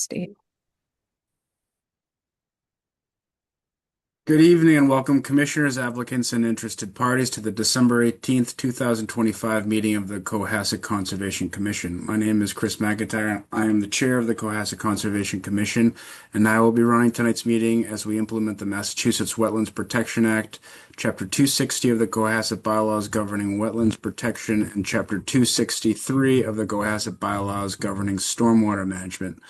State. Good evening and welcome commissioners, applicants, and interested parties to the December 18th, 2025 meeting of the Cohasset Conservation Commission. My name is Chris McIntyre. I am the chair of the Cohasset Conservation Commission, and I will be running tonight's meeting as we implement the Massachusetts Wetlands Protection Act, Chapter 260 of the Cohasset Bylaws governing wetlands protection, and Chapter 263 of the Cohasset Bylaws governing stormwater management.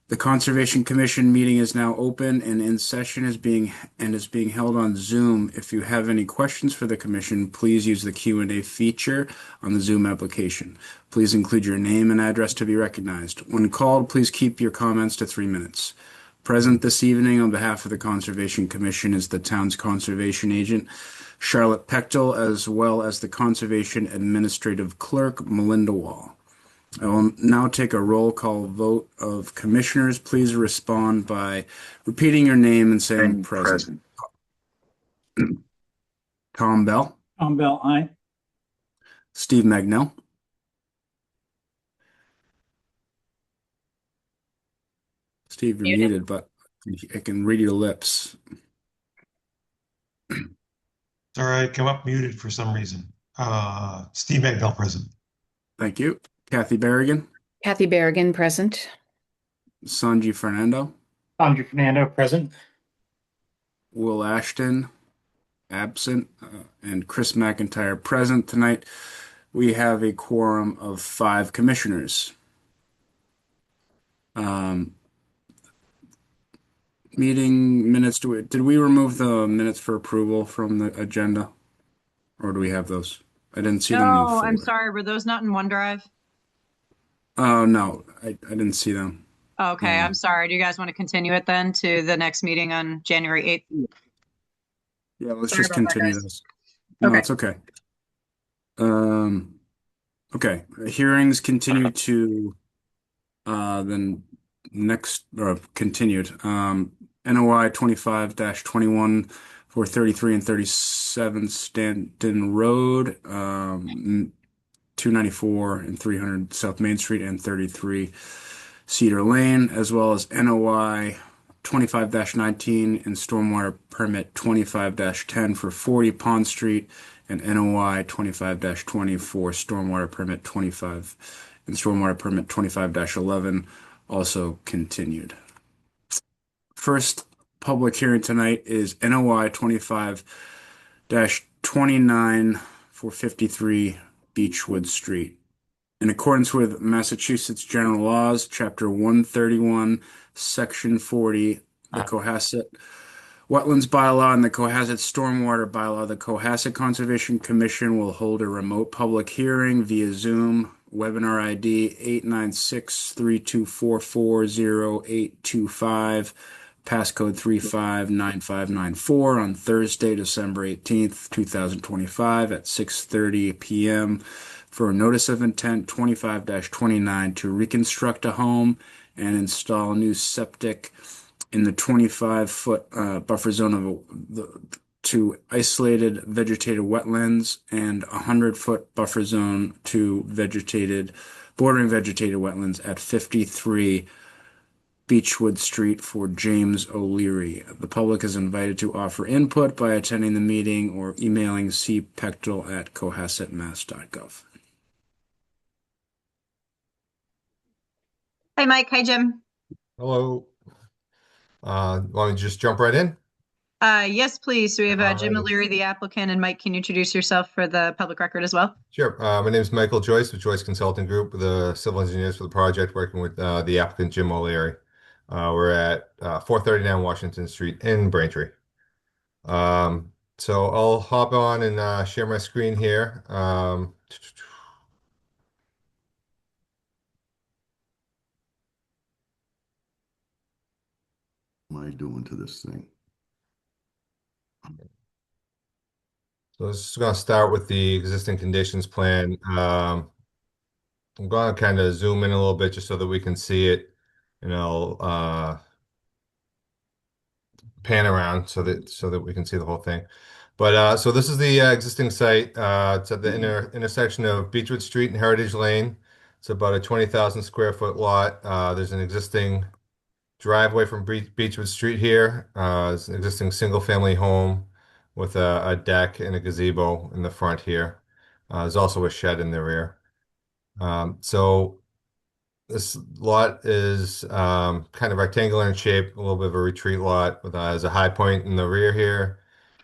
The Conservation Commission meeting is now open and in session is being held on Zoom. If you have any questions for the commission, please use the Q&A feature on the Zoom application. Please include your name and address to be recognized. When called, please keep your comments to 3 minutes. Present this evening on behalf of the Conservation Commission is the town's conservation agent, Charlotte Pechtel, as well as the Conservation Administrative Clerk, Melinda Wall. I will now take a roll call vote of commissioners. Please respond by repeating your name and saying present. Tom Bell, Tom Bell, aye. Steve Magnell, Steve, you're muted, but I can read your lips. Sorry, I come up muted for some reason. Steve Magdell present. Thank you. Kathy Berrigan, Kathy Berrigan, present. Sanji Fernando, Sanji Fernando, present. Will Ashton, absent, and Chris McIntyre present. Tonight, we have a quorum of 5 commissioners. Meeting minutes, did we remove the minutes for approval from the agenda? Or do we have those? I didn't see them in the No, I'm folder. sorry. Were those not in OneDrive? Oh, no, I didn't see them. Okay, I'm sorry. Do you guys want to continue it then to the next meeting on January 8th? Yeah, let's Sorry just about that, continue guys. this. No, Okay. it's okay. Okay, hearings continue to then next or continued. NOI 25-21 for 33 and 37 Stanton Road, 294 and 300 South Main Street, and 33 Cedar Lane, as well as NOI 25-19 and Stormwater Permit 25-10 for 40 Pond Street, and NOI 25-24 Stormwater Permit 25 and Stormwater Permit 25-11 also continued. First public hearing tonight is NOI 25-29 for 53 Beechwood Street. In accordance with Massachusetts General Laws, Chapter 131, Section 40, the Cohasset Wetlands Bylaw and the Cohasset Stormwater Bylaw, the Cohasset Conservation Commission will hold a remote public hearing via Zoom. Webinar ID 896-3244-0825, passcode 359594 on Thursday, December 18th, 2025 at 6:30 p.m. for a notice of intent 25-29 to reconstruct a home and install new septic in the 25-foot buffer zone of to isolated vegetated wetlands and 100-foot buffer zone to bordering vegetated wetlands at 53 Beechwood Street for James O'Leary. The public is invited to offer input by attending the meeting or emailing cpechtel@cohassetmass.gov. Hi, Mike. Hi, Jim. Hello. Want me to just jump right in? Yes, please. So we have Jim Alrighty. O'Leary, the applicant, and Mike, can you introduce yourself for the public record as well? Sure. My name is Michael Joyce with Joyce Consulting Group, the civil engineers for the project, working with the applicant Jim O'Leary. We're at 439 Washington Street in Braintree. So I'll hop on and share my screen here. Am I doing to this thing? So this is going to start with the existing conditions plan. I'm going to kind of zoom in a little bit just so that we can see it, and I'll pan around so that we can see the whole thing. But so this is the existing site. It's at the intersection of Beechwood Street and Heritage Lane. It's about a 20,000 square foot lot. There's an existing driveway from Beechwood Street here. It's an existing single family home with a deck and a gazebo in the front here. There's also a shed in the rear. So this lot is kind of rectangular in shape, a little bit of a retreat lot with has a high point in the rear here,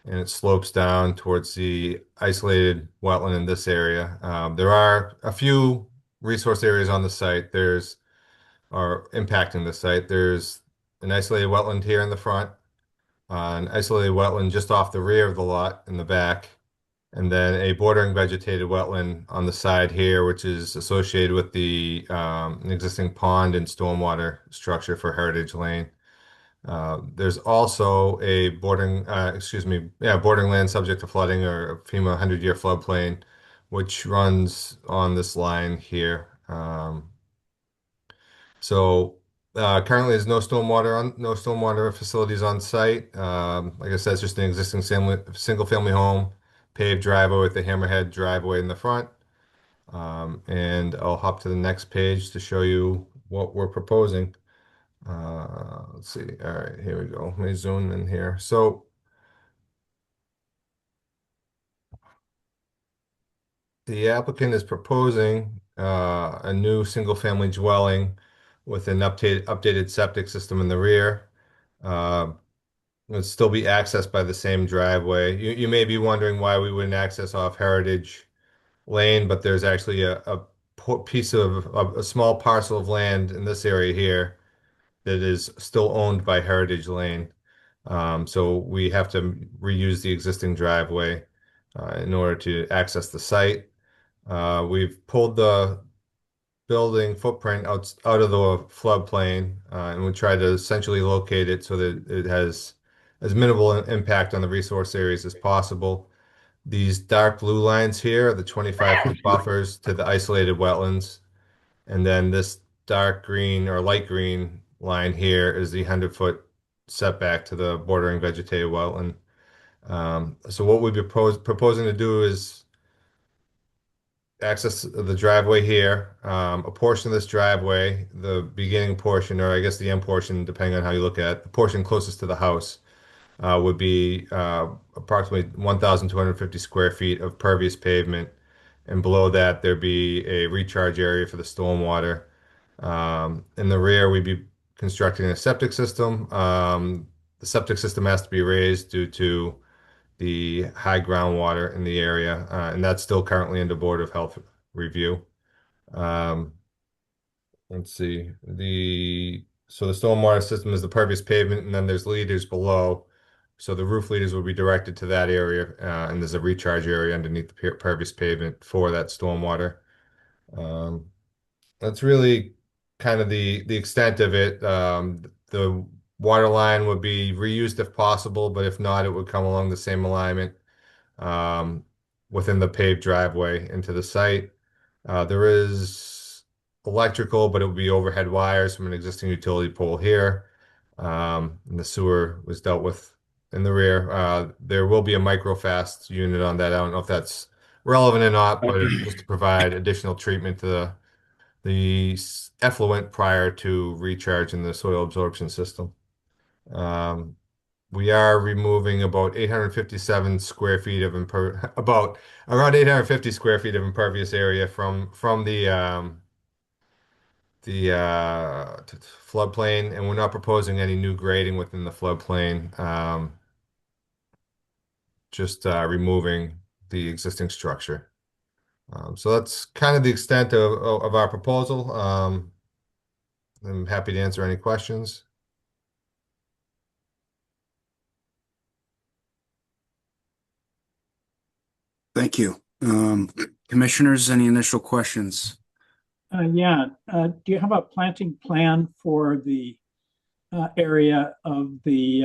and it slopes down towards the isolated wetland in this area. There are a few resource areas on the site. Are impacting the site. There's an isolated wetland here in the front, an isolated wetland just off the rear of the lot in the back, and then a bordering vegetated wetland on the side here, which is associated with the an existing pond and stormwater structure for Heritage Lane. There's also a bordering land subject to flooding or a FEMA 100-year floodplain, which runs on this line here. Currently there's no stormwater facilities on site. Like I said, it's just an existing single family home, paved driveway with the hammerhead driveway in the front. And I'll hop to the next page to show you what we're proposing. Let's see. All right, here we go. Let me zoom in here. So the applicant is proposing a new single-family dwelling with an updated septic system in the rear. It'll still be accessed by the same driveway. You may be wondering why we wouldn't access off Heritage Lane, but there's actually piece of a small parcel of land in this area here that is still owned by Heritage Lane. So we have to reuse the existing driveway in order to access the site. We've pulled the building footprint out of the floodplain, and we tried to essentially locate it so that it has as minimal impact on the resource areas as possible. These dark blue lines here are the 25-foot buffers to the isolated wetlands, and then this dark green or light green line here is the 100-foot setback to the bordering vegetated wetland. So what we'd be proposing to do is access the driveway here. A portion of this driveway, the beginning portion, or I guess the end portion, depending on how you look at it, the portion closest to the house, would be approximately 1,250 square feet of pervious pavement. And below that, there'd be a recharge area for the stormwater. In the rear, we'd be constructing a septic system. The septic system has to be raised due to the high groundwater in the area, and that's still currently under Board of Health review. Let's see. So the stormwater system is the pervious pavement, and then there's leaders below. So the roof leaders will be directed to that area, and there's a recharge area underneath the pervious pavement for that stormwater. That's really kind of the extent of it. The water line would be reused if possible, but if not, it would come along the same alignment within the paved driveway into the site. There is electrical, but it would be overhead wires from an existing utility pole here. And the sewer was dealt with in the rear. There will be a microfast unit on that. I don't know if that's relevant or not, but it's just to provide additional treatment to the effluent prior to recharge in the soil absorption system. We are removing about 857 square feet of around 850 square feet of impervious area from the floodplain, and we're not proposing any new grading within the floodplain. Just removing the existing structure. So that's kind of the extent of our proposal. I'm happy to answer any questions. Thank you. Commissioners, any initial questions? Yeah, do you have a planting plan for the area of the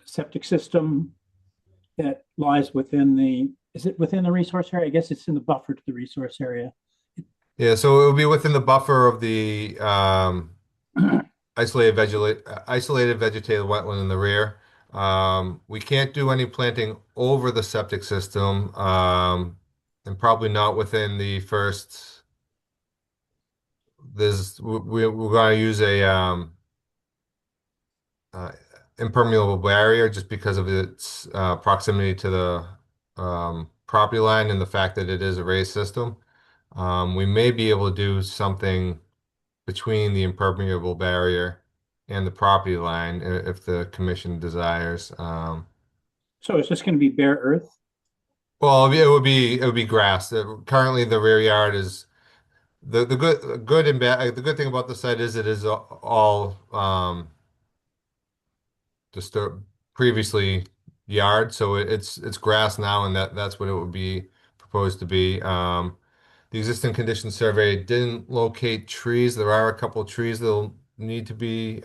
septic system that lies is it within the resource area? I guess it's in the buffer to the resource area. Yeah, so it will be within the buffer of the isolated vegetated wetland in the rear. We can't do any planting over the septic system, and probably not within the first we're going to use a uh, impermeable barrier just because of its proximity to the property line and the fact that it is a raised system. We may be able to do something between the impermeable barrier and the property line if the commission desires. So is this going to be bare earth? Well, it would be grass. Currently, the rear yard is the good and bad. The good thing about the site is it is all disturb previously yard, so it's grass now, and that's what it would be proposed to be. The existing condition survey didn't locate trees. There are a couple of trees that'll need to be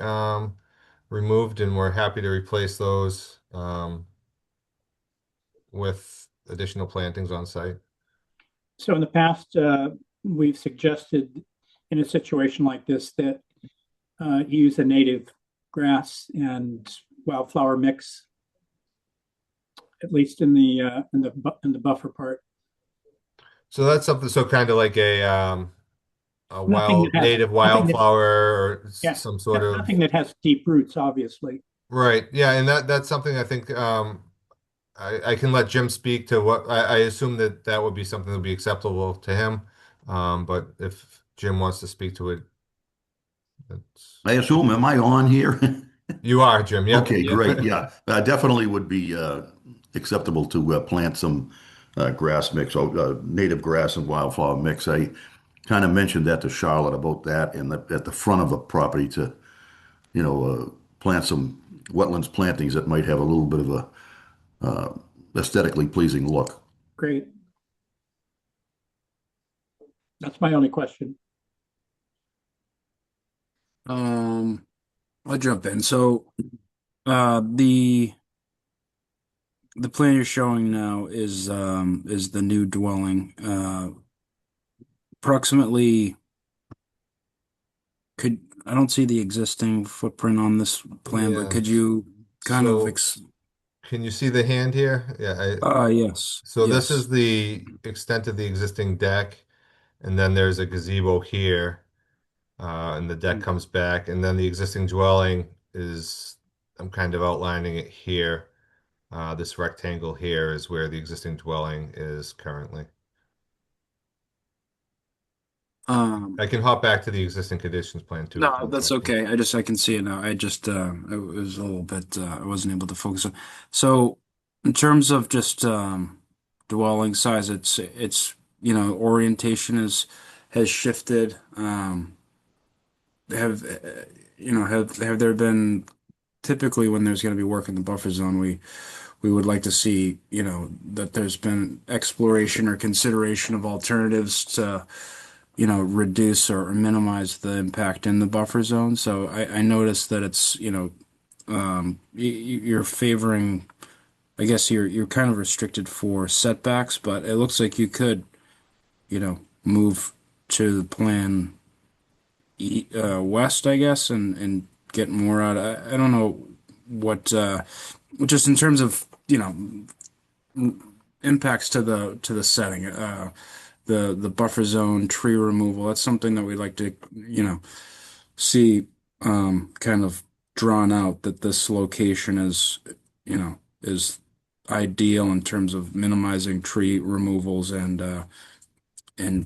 removed, and we're happy to replace those with additional plantings on site. So in the past, we've suggested in a situation like this that use a native grass and wildflower mix, at least in the buffer part. So that's something. So kind of like a Nothing that has native nothing that, wildflower or yeah, some sort of nothing that has deep roots, obviously. right. Yeah, and that's something I think I can let Jim speak to what I assume that that would be something that would be acceptable to him. But if Jim wants to speak to it, that's I assume, am I on here? you are Jim. Yep. Okay, Yep. great. Yeah, definitely would be acceptable to plant some grass mix, native grass and wildflower mix. I kind of mentioned that to Charlotte about that, and at the front of the property to, plant some wetlands plantings that might have a little bit of a aesthetically pleasing look. Great. That's my only question. I'll jump in. So, the plan you're showing now is the new dwelling. Approximately, I don't see the existing footprint on this plan, but Yeah. could you kind of So can you see the hand here? Yeah. yes, So this yes. is the extent of the existing deck, and then there's a gazebo here, and the deck comes back, and then the existing dwelling is, I'm kind of outlining it here. This rectangle here is where the existing dwelling is currently. Um, I can hop back to the existing conditions plan too. If no, you would that's like to. okay. I can see it now. It was a little bit I wasn't able to focus on. So, in terms of just dwelling size, it's orientation has shifted. Have have there been typically when there's going to be work in the buffer zone, we would like to see, that there's been exploration or consideration of alternatives to, reduce or minimize the impact in the buffer zone. So I noticed that it's, you're favoring, I guess you're kind of restricted for setbacks, but it looks like you could, move to the plan west, I guess, and get more out. I don't know what, just in terms of impacts to the setting, the buffer zone, tree removal. That's something that we'd like to see kind of drawn out. That this location is ideal in terms of minimizing tree removals and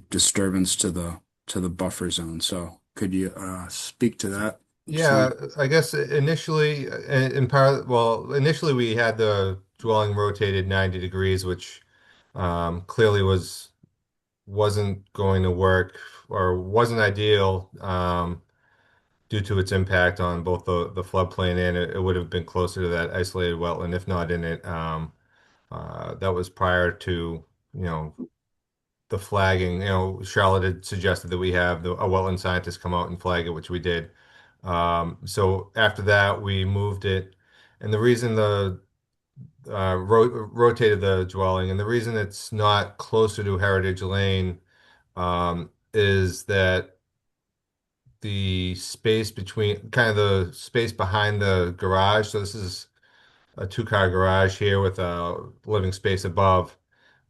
disturbance to the buffer zone. So could you speak to that? Yeah, I guess initially, initially we had the dwelling rotated 90 degrees, which clearly wasn't going to work or wasn't ideal due to its impact on both the floodplain and it would have been closer to that isolated wetland, if not in it. That was prior to, you know, the flagging. You know, Charlotte had suggested that we have a wetland scientist come out and flag it, which we did. So after that, we moved it, and the reason the rotated the dwelling, and the reason it's not closer to Heritage Lane, is that the space between, kind of the space behind the garage. So this is a two-car garage here with a living space above.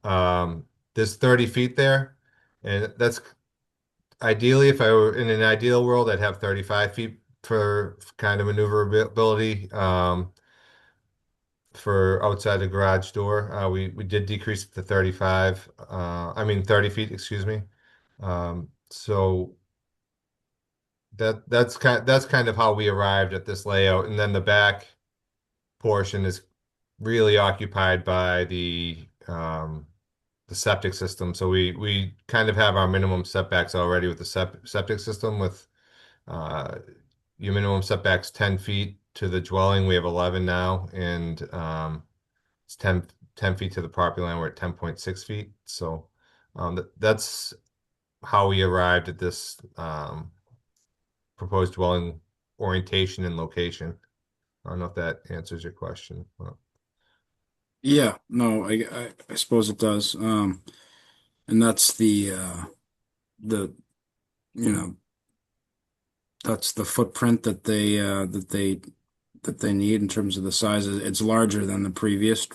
There's 30 feet there, and that's ideally, if I were in an ideal world, I'd have 35 feet for kind of maneuverability. For outside the garage door. We did decrease it to 35. I mean 30 feet, excuse me. So that's kind of how we arrived at this layout. And then the back portion is really occupied by the septic system. So we kind of have our minimum setbacks already with the septic system with uh, your minimum setbacks 10 feet to the dwelling. We have 11 now, and it's 10 feet to the property line. We're at 10.6 feet. So that's how we arrived at this proposed dwelling orientation and location. I don't know if that answers your question. Yeah, no, I suppose it does. And that's the you know that's the footprint that they need in terms of the size. It's larger than the previous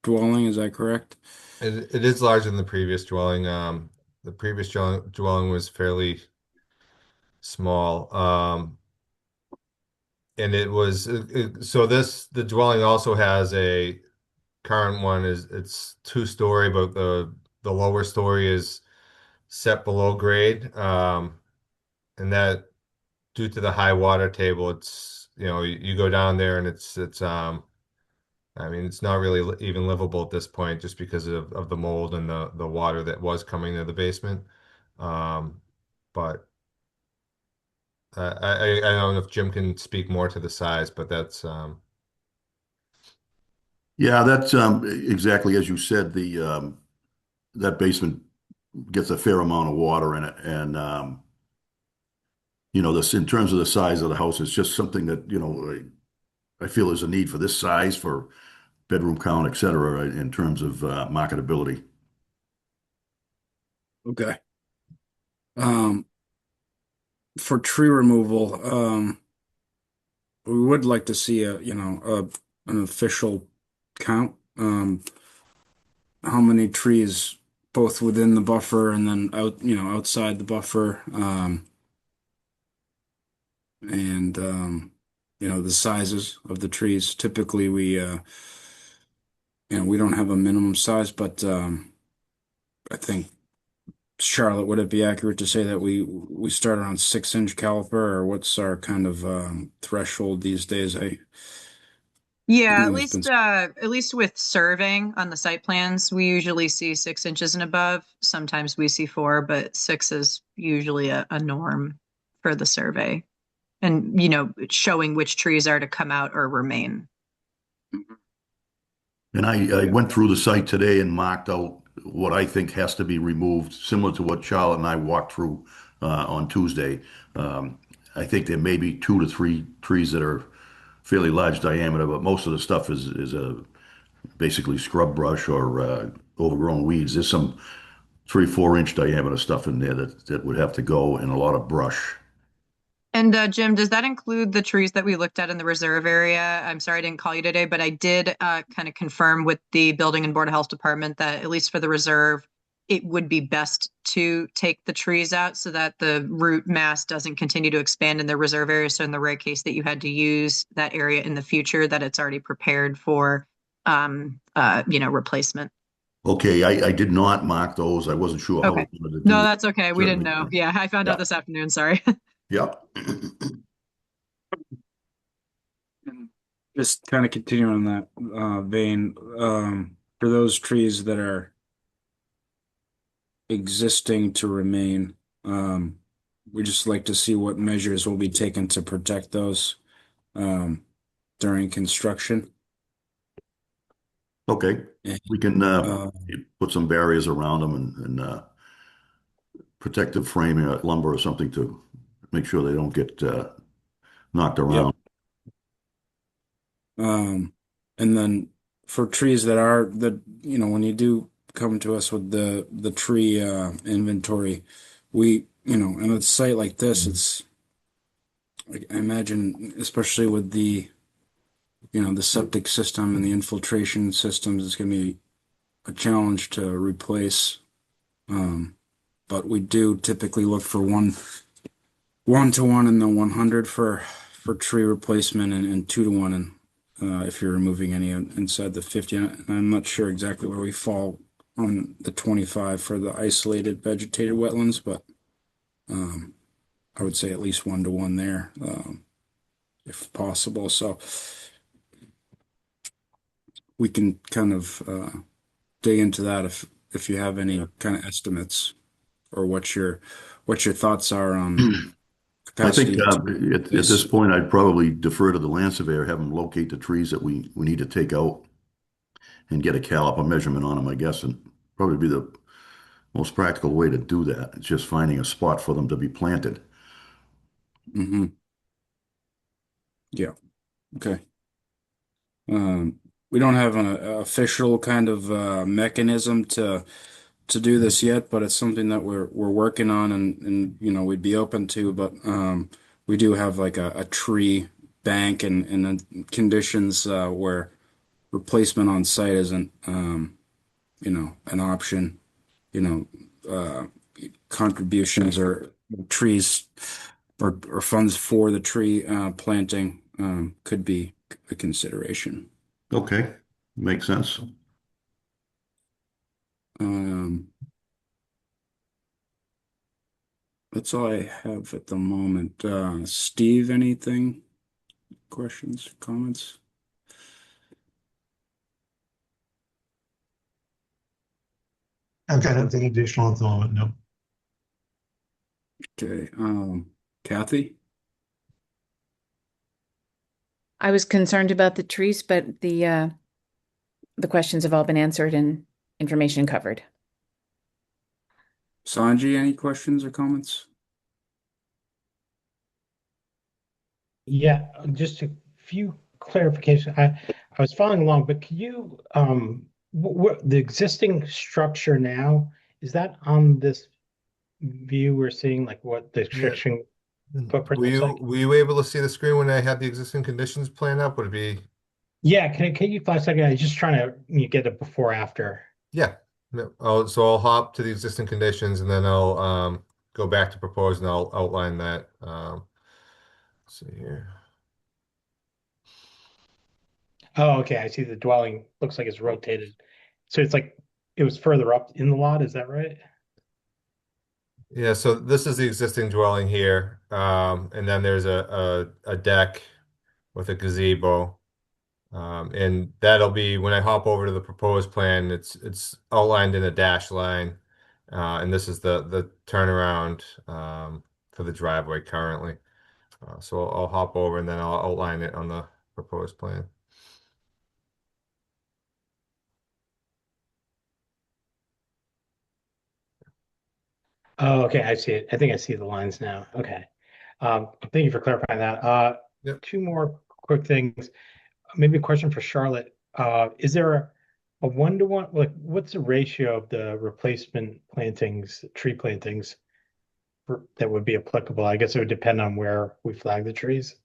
dwelling, is that correct? It is larger than the previous dwelling. The previous dwelling was fairly small. And it was so the dwelling also has a current one is it's 2-story, but the lower story is set below grade. And that due to the high water table, it's you go down there and it's I mean it's not really even livable at this point just because of the mold and the water that was coming to the basement. But I don't know if Jim can speak more to the size, but that's Yeah, that's exactly as you said. The that basement gets a fair amount of water in it, and this in terms of the size of the house, it's just something that I feel there's a need for this size for bedroom count, et cetera, right, in terms of marketability. Okay. Um, for tree removal, we would like to see an official count. How many trees both within the buffer and then outside the buffer, and the sizes of the trees. Typically we don't have a minimum size, but I think Charlotte, would it be accurate to say that we start around 6-inch caliper, or what's our kind of threshold these days? I Yeah, know there's been at least with surveying on the site plans, we usually see 6 inches and above. Sometimes we see 4, but 6 is usually a norm for the survey. And, showing which trees are to come out or remain. And I went through the site today and marked out what I think has to be removed, similar to what Charlotte and I walked through on Tuesday. I think there may be 2 to 3 trees that are fairly large diameter, but most of the stuff is a basically scrub brush or overgrown weeds. There's some 3, 4 inch diameter stuff in there that would have to go, and a lot of brush. And Jim, does that include the trees that we looked at in the reserve area? I'm sorry I didn't call you today, but I did kind of confirm with the Building and Board of Health Department that at least for the reserve, it would be best to take the trees out so that the root mass doesn't continue to expand in the reserve area. So in the rare case that you had to use that area in the future, that it's already prepared for, replacement. Okay, I did not mark those. I wasn't sure how Okay. we wanted to do No, that. that's okay. We didn't Certainly. know. Yeah, I found out Yeah. this afternoon. Sorry. Yep. And just kind of continuing on that vein, for those trees that are existing to remain, we just like to see what measures will be taken to protect those during construction. Okay, And, we can uh, put some barriers around them and protective framing, lumber or something to make sure they don't get knocked Yep. around. And then for trees when you do come to us with the tree inventory, we, in a site like this, it's like, I imagine, especially with the septic system and the infiltration systems, it's going to be a challenge to replace, um, but we do typically look for one to one in the 100 for tree replacement and 2 to 1 if you're removing any inside the 50. And I'm not sure exactly where we fall on the 25 for the isolated vegetated wetlands, but I would say at least 1 to 1 there, if possible. So we can kind of dig into that if you have any kind of estimates or what your thoughts are on I think capacity. at this point, I'd probably defer to the land surveyor, have them locate the trees that we need to take out and get a caliper measurement on them, I guess, and probably be the most practical way to do that. It's just finding a spot for them to be planted. Hmm. Yeah. Okay. We don't have an official kind of mechanism to do this yet, but it's something that we're working on, and we'd be open to. But we do have like a tree bank and then conditions where replacement on site isn't an option. You know, contributions or trees or funds for the tree planting could be a consideration. Okay, makes sense. Um, that's all I have at the moment. Steve, anything? Questions, comments? I've got nothing additional at the moment, no. Okay. Kathy? I was concerned about the trees, but the questions have all been answered and information covered. Sanji, any questions or comments? Yeah, just a few clarifications. I was following along, but can you what the existing structure now, is that on this view we're seeing, like what the existing footprint Were looks you like? were you able to see the screen when I had the existing conditions plan up? Would it be Yeah, can you flash that again? I'm just trying to get it before after. yeah. No. So I'll hop to the existing conditions and then I'll go back to proposed and I'll outline that. Let's see here. Oh, okay. I see the dwelling looks like it's rotated. So it's like it was further up in the lot, is that right? Yeah, so this is the existing dwelling here. And then there's a deck with a gazebo. And that'll be when I hop over to the proposed plan, it's outlined in a dash line. And this is the turnaround for the driveway currently. So I'll hop over and then I'll outline it on the proposed plan. Oh, okay, I see it. I think I see the lines now. Okay. Thank you for clarifying that. Yep. Two more quick things. Maybe a question for Charlotte. Is there a one-to-one, like what's the ratio of the replacement plantings, tree plantings that would be applicable? I guess it would depend on where we flag the trees.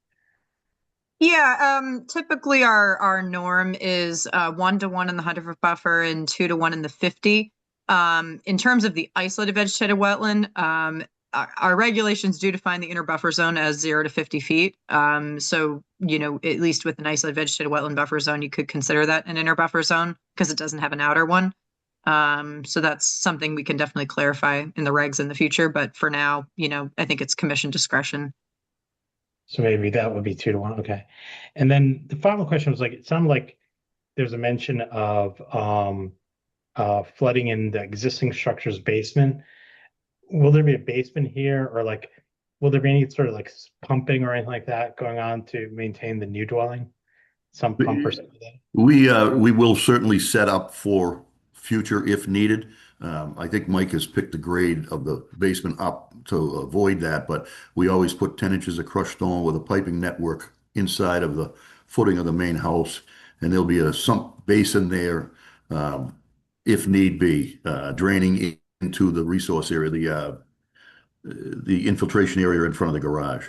Yeah, typically our norm is 1 to 1 in the 100-foot buffer and 2 to 1 in the 50. In terms of the isolated vegetated wetland, our regulations do define the inner buffer zone as 0 to 50 feet. So, at least with an isolated vegetated wetland buffer zone, you could consider that an inner buffer zone because it doesn't have an outer one. So that's something we can definitely clarify in the regs in the future. But for now, I think it's commission discretion. So maybe that would be 2 to 1. Okay. And then the final question was like, it sounded like there's a mention of flooding in the existing structure's basement. Will there be a basement here, or like, will there be any sort of like pumping or anything like that going on to maintain the new dwelling? Some pump or something like that? We will certainly set up for future if needed. I think Mike has picked the grade of the basement up to avoid that, but we always put 10 inches of crushed stone with a piping network inside of the footing of the main house, and there'll be a sump basin there, if need be, draining into the resource area, the infiltration area in front of the garage.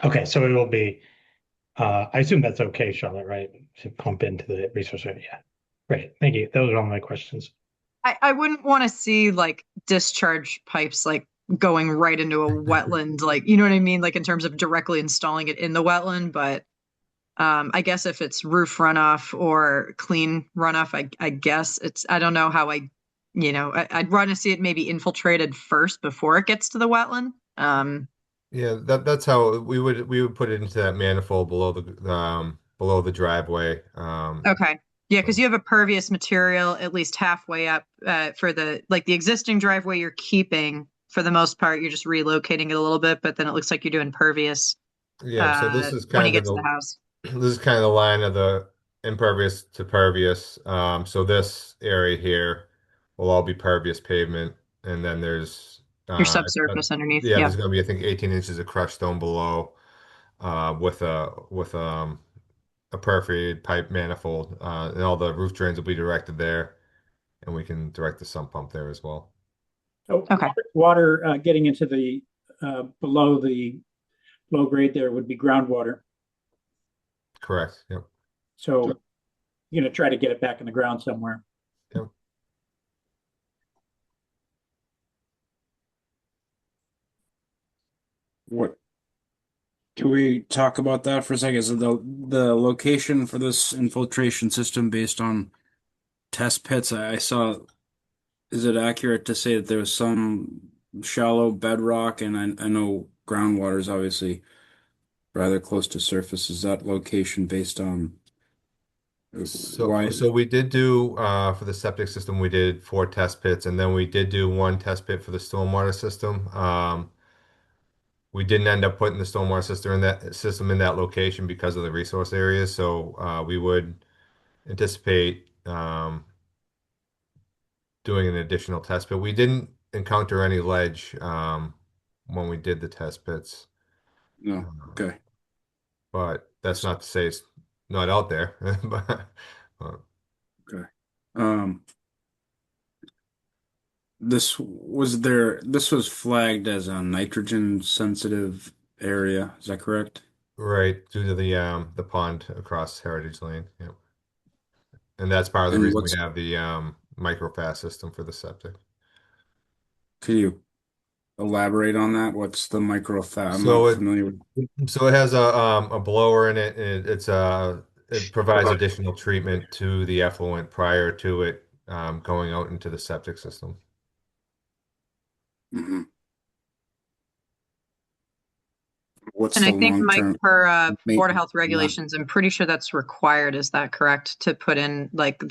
Okay, so it will be, I assume that's okay, Charlotte, right? To pump into the resource area. Yeah. Great. Thank you. Those are all my questions. I wouldn't want to see like discharge pipes like going right into a wetland, like you know what I mean, like in terms of directly installing it in the wetland. But I guess if it's roof runoff or clean runoff, I guess it's I don't know how I'd want to see it maybe infiltrated first before it gets to the wetland. Yeah, that's how we would put it into that manifold below the driveway. Okay. Yeah, because So you have a pervious material at least halfway up for the existing driveway you're keeping for the most part. You're just relocating it a little bit, but then it looks like you're doing pervious yeah, so this is when you kind get of to the house. this is kind of the line of the impervious to pervious. So this area here will all be pervious pavement, and then there's Your uh, subsurface underneath. yeah, Yeah. there's going to be I think 18 inches of crushed stone below, with a perforated pipe manifold, and all the roof drains will be directed there, and we can direct the sump pump there as well. So Okay. water getting into the below the low grade there would be groundwater. Correct. Yep. So you're gonna try to get it back in the ground somewhere. Yep. What? Can we talk about that for a second? So the location for this infiltration system based on test pits, I saw, is it accurate to say that there was some shallow bedrock and I know groundwater is obviously rather close to surface. Is that location based on So, why? so we did do for the septic system, we did 4 test pits, and then we did do 1 test pit for the stormwater system. We didn't end up putting the stormwater system in that location because of the resource areas. So we would anticipate doing an additional test pit. We didn't encounter any ledge when we did the test pits, No. Okay. but that's not to say it's not out there. But, Okay. Um, this was flagged as a nitrogen sensitive area. Is that correct? right, due to the pond across Heritage Lane. Yep. And that's part of the And reason we what's, have the microfast system for the septic. can you elaborate on that? What's the microfab? I'm So not it familiar with. so it has a blower in it, and it provides additional treatment to the effluent prior to it going out into the septic system. Mhm. What's And the I think, Mike, long-term per Board of maintenance Health on that? regulations, I'm pretty sure that's required. Is that correct? To put in like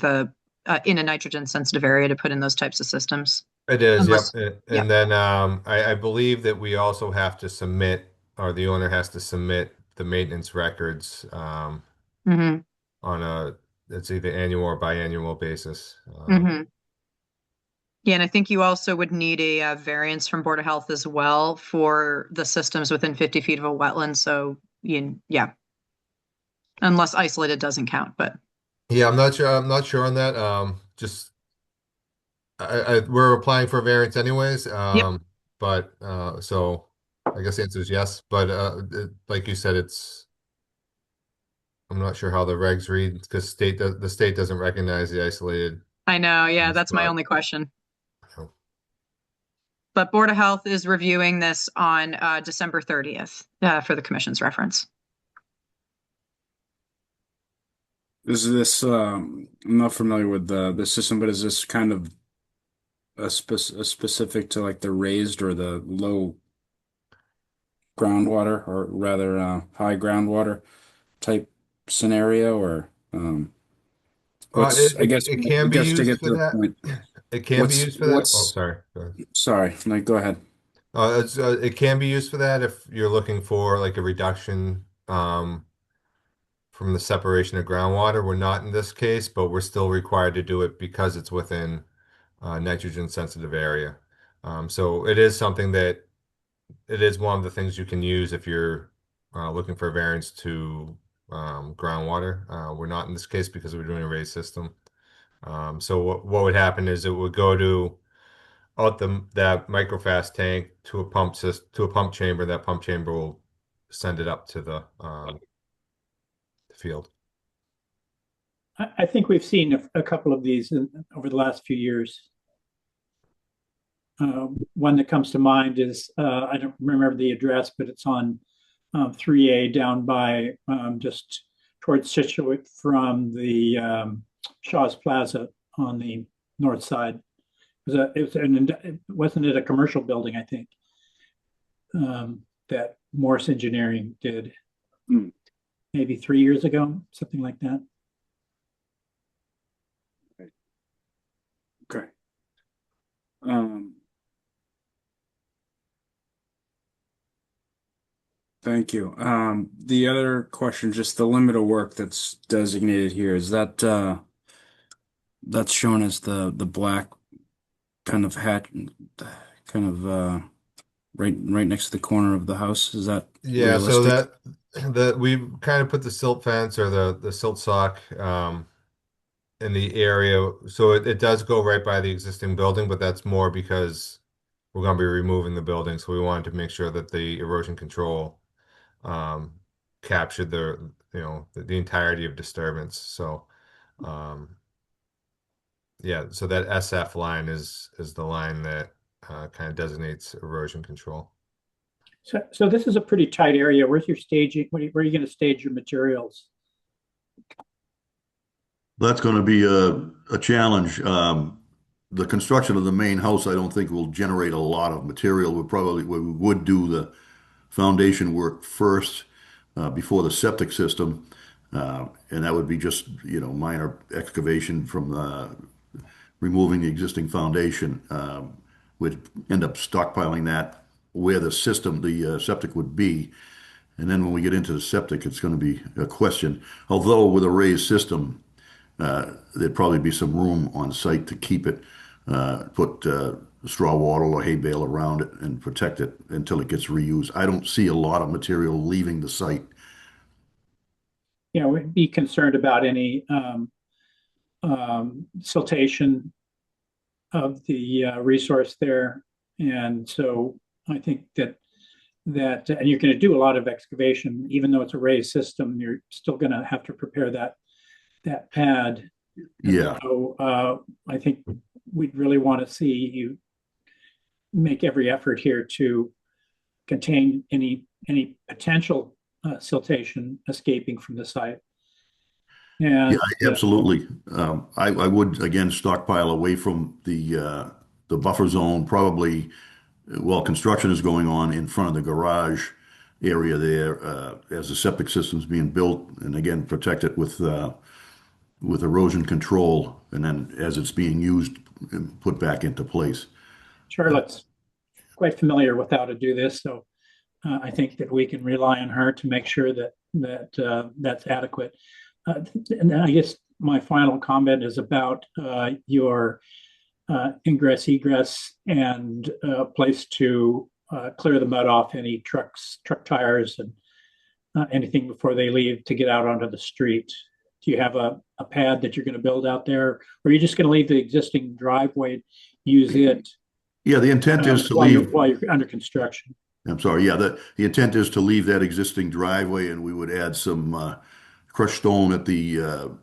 in a nitrogen sensitive area to put in those types of systems? It is, yep. Unless, And then I believe that we also have to submit, or the owner has to submit the maintenance records hmm on it's either annual or biannual basis. hmm Yeah, and I think you also would need a variance from Board of Health as well for the systems within 50 feet of a wetland. So, yeah, unless isolated doesn't count, but Yeah, I'm not sure. I'm not sure on that. Just we're applying for a variance anyways. yep. But so I guess the answer is yes. But like you said, I'm not sure how the regs read because the state doesn't recognize the isolated I know. Yeah, that's my spot. only question. So, But Board of Health is reviewing this on December 30th for the commission's reference. Is this I'm not familiar with the system, but is this kind of a specific to like the raised or the low groundwater or rather high groundwater type scenario or what's it I can be guess to used get for to the that. point, It can be used for that. Oh, what's sorry. Go ahead. sorry, like go ahead. It can be used for that if you're looking for like a reduction from the separation of groundwater. We're not in this case, but we're still required to do it because it's within nitrogen sensitive area. So it is something that it is one of the things you can use if you're looking for a variance to groundwater. We're not in this case because we're doing a raised system. So what would happen is it would go to out that microfast tank to a pump chamber. That pump chamber will send it up to the field. I think we've seen a couple of these over the last few years. One that comes to mind is, I don't remember the address, but it's on 3A down by just towards Situate from the Shaw's Plaza on the north side. Wasn't it a commercial building, I think, that Morse Engineering did maybe 3 years ago, something like that. Okay. Thank you. The other question, just the limit of work that's designated here, is that that's shown as the black kind of hat, kind of right next to the corner of the house. Is that Yeah, so realistic? that we kind of put the silt fence or the silt sock in the area. So it does go right by the existing building, but that's more because we're going to be removing the building. So we wanted to make sure that the erosion control captured the entirety of disturbance. So yeah, so that SF line is the line that kind of designates erosion control. So this is a pretty tight area. Where's your staging? Where are you going to stage your materials? That's going to be a challenge. The construction of the main house, I don't think will generate a lot of material. We would do the foundation work first before the septic system, and that would be just minor excavation from removing the existing foundation. We'd end up stockpiling that where the septic would be. And then when we get into the septic, it's going to be a question. Although with a raised system, there'd probably be some room on site to keep it, put straw wattle or hay bale around it and protect it until it gets reused. I don't see a lot of material leaving the site. We'd be concerned about any siltation of the resource there. And so I think that and you're going to do a lot of excavation, even though it's a raised system, you're still going to have to prepare that pad. Yeah. So I think we'd really want to see you make every effort here to contain any potential siltation escaping from the site. And Yeah, absolutely. I would again stockpile away from the buffer zone, probably while construction is going on in front of the garage area there, as the septic system's being built, and again protect it with erosion control, and then as it's being used, put back into place. Charlotte's quite familiar with how to do this, so I think that we can rely on her to make sure that that's adequate. And I guess my final comment is about your ingress, egress, and place to clear the mud off any truck tires and anything before they leave to get out onto the street. Do you have a pad that you're going to build out there, or are you just going to leave the existing driveway, use it? Yeah, the intent is to while leave. while you're under construction. I'm sorry. Yeah, the intent is to leave that existing driveway, and we would add some crushed stone at the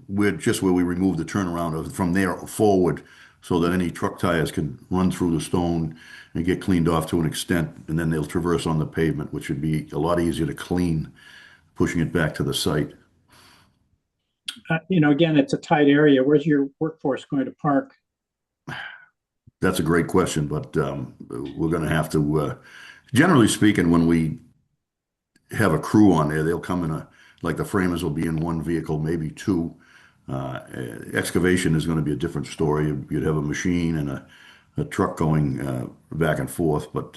where we remove the turnaround from there forward, so that any truck tires can run through the stone and get cleaned off to an extent, and then they'll traverse on the pavement, which would be a lot easier to clean, pushing it back to the site. Again, it's a tight area. Where's your workforce going to park? That's a great question, but we're going to have to, generally speaking, when we have a crew on there, they'll come in like the framers will be in one vehicle, maybe two. Excavation is going to be a different story. You'd have a machine and a truck going back and forth, but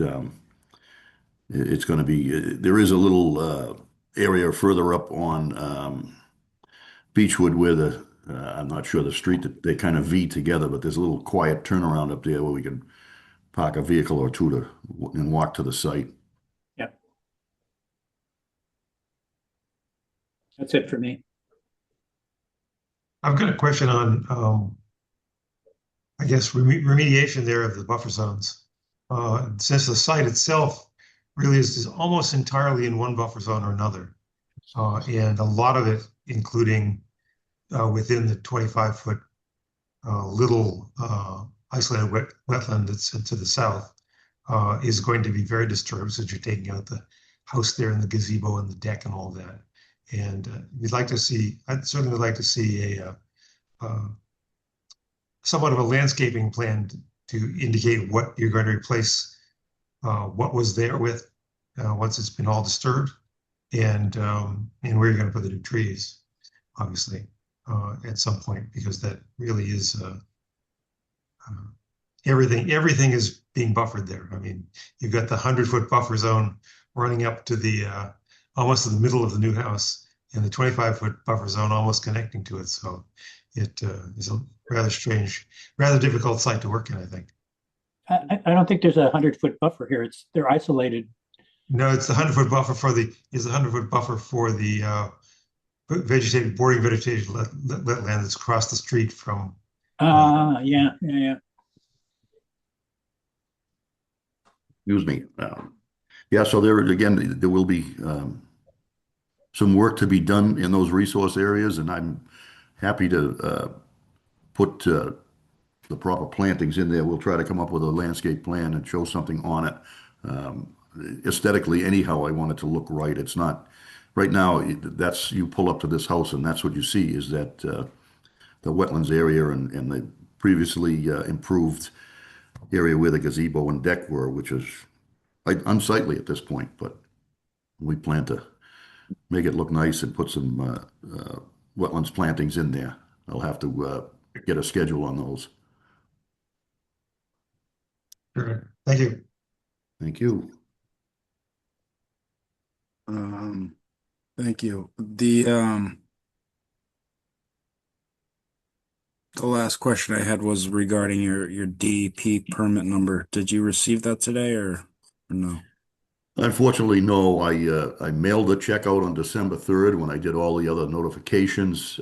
it's going to be, there is a little area further up on Beechwood where I'm not sure the street that they kind of V together, but there's a little quiet turnaround up there where we can park a vehicle or two and walk to the site. Yeah. That's it for me. I've got a question on, I guess, remediation there of the buffer zones. Since the site itself really is almost entirely in one buffer zone or another, and a lot of it, including within the 25-foot little isolated wetland that's to the south is going to be very disturbed since you're taking out the house there and the gazebo and the deck and all that. And we'd like to see, I'd certainly would like to see a somewhat of a landscaping plan to indicate what you're going to replace what was there with once it's been all disturbed, and where you're going to put the new trees, obviously, at some point, because that really is everything is being buffered there. I mean, you've got the 100-foot buffer zone running up to the almost to the middle of the new house, and the 25-foot buffer zone almost connecting to it. So it is a rather strange, rather difficult site to work in, I think. I don't think there's a 100-foot buffer here. They're isolated. No, it's the 100-foot buffer for the 100-foot buffer for the vegetated boarding vegetation land that's across the street from. Yeah. Excuse me. Yeah, so there again, there will be some work to be done in those resource areas, and I'm happy to put the proper plantings in there. We'll try to come up with a landscape plan and show something on it. Aesthetically, anyhow, I want it to look right. It's not right now. That's you pull up to this house, and that's what you see is that the wetlands area and the previously improved area where the gazebo and deck were, which is unsightly at this point. But we plan to make it look nice and put some wetlands plantings in there. I'll have to get a schedule on those. Sure. Thank you. Thank you. Thank you. The last question I had was regarding your DEP permit number. Did you receive that today or no? Unfortunately, no. I mailed the check out on December 3rd when I did all the other notifications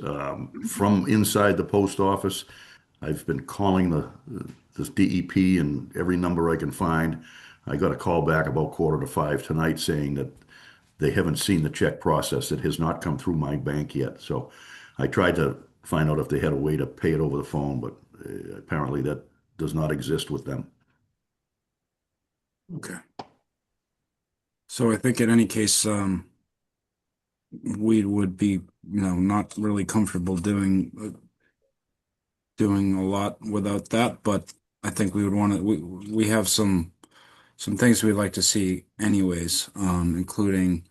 from inside the post office. I've been calling this DEP and every number I can find. I got a call back about 4:45 tonight saying that they haven't seen the check process. It has not come through my bank yet. So I tried to find out if they had a way to pay it over the phone, but apparently that does not exist with them. Okay. So I think in any case, we would be, not really comfortable doing a lot without that, but I think we would want to, we have some things we'd like to see anyways, including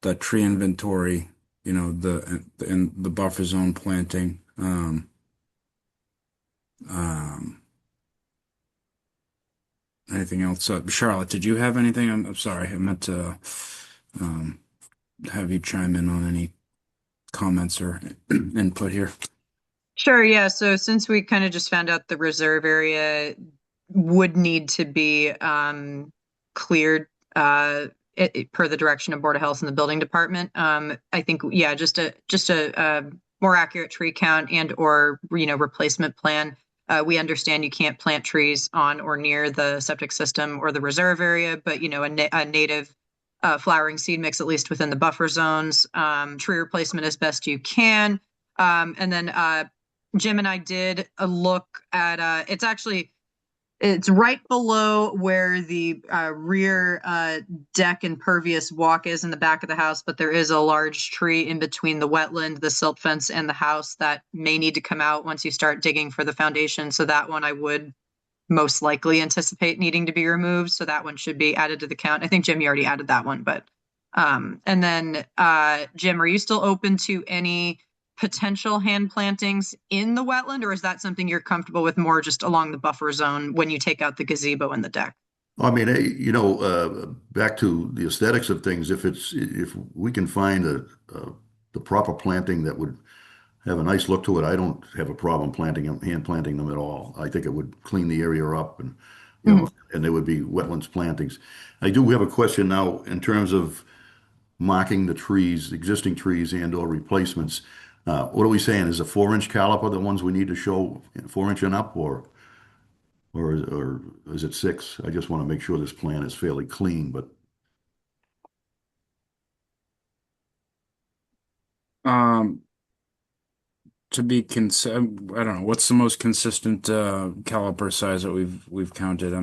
the tree inventory, the buffer zone planting, anything else? Charlotte, did you have anything? I'm sorry, I meant to have you chime in on any comments or input here. Sure, yeah. So since we kind of just found out the reserve area would need to be cleared per the direction of Board of Health and the building department, I think, yeah, just a more accurate tree count and or replacement plan. We understand you can't plant trees on or near the septic system or the reserve area, but a native flowering seed mix, at least within the buffer zones, tree replacement as best you can. And then Jim and I did a look at, it's right below where the rear deck and pervious walk is in the back of the house, but there is a large tree in between the wetland, the silt fence, and the house that may need to come out once you start digging for the foundation. So that one I would most likely anticipate needing to be removed. So that one should be added to the count. I think, Jim, you already added that one, but and then Jim, are you still open to any potential hand plantings in the wetland, or is that something you're comfortable with more just along the buffer zone when you take out the gazebo and the deck? I mean, back to the aesthetics of things, if we can find the proper planting that would have a nice look to it, I don't have a problem hand planting them at all. I think it would clean the area up and and they would be wetlands plantings. I do have a question now in terms of marking the trees, existing trees and or replacements. What are we saying? Is a 4-inch caliper the ones we need to show 4-inch and up, or is it 6? I just want to make sure this plan is fairly clean, but to be I don't know, what's the most consistent caliper size that we've counted?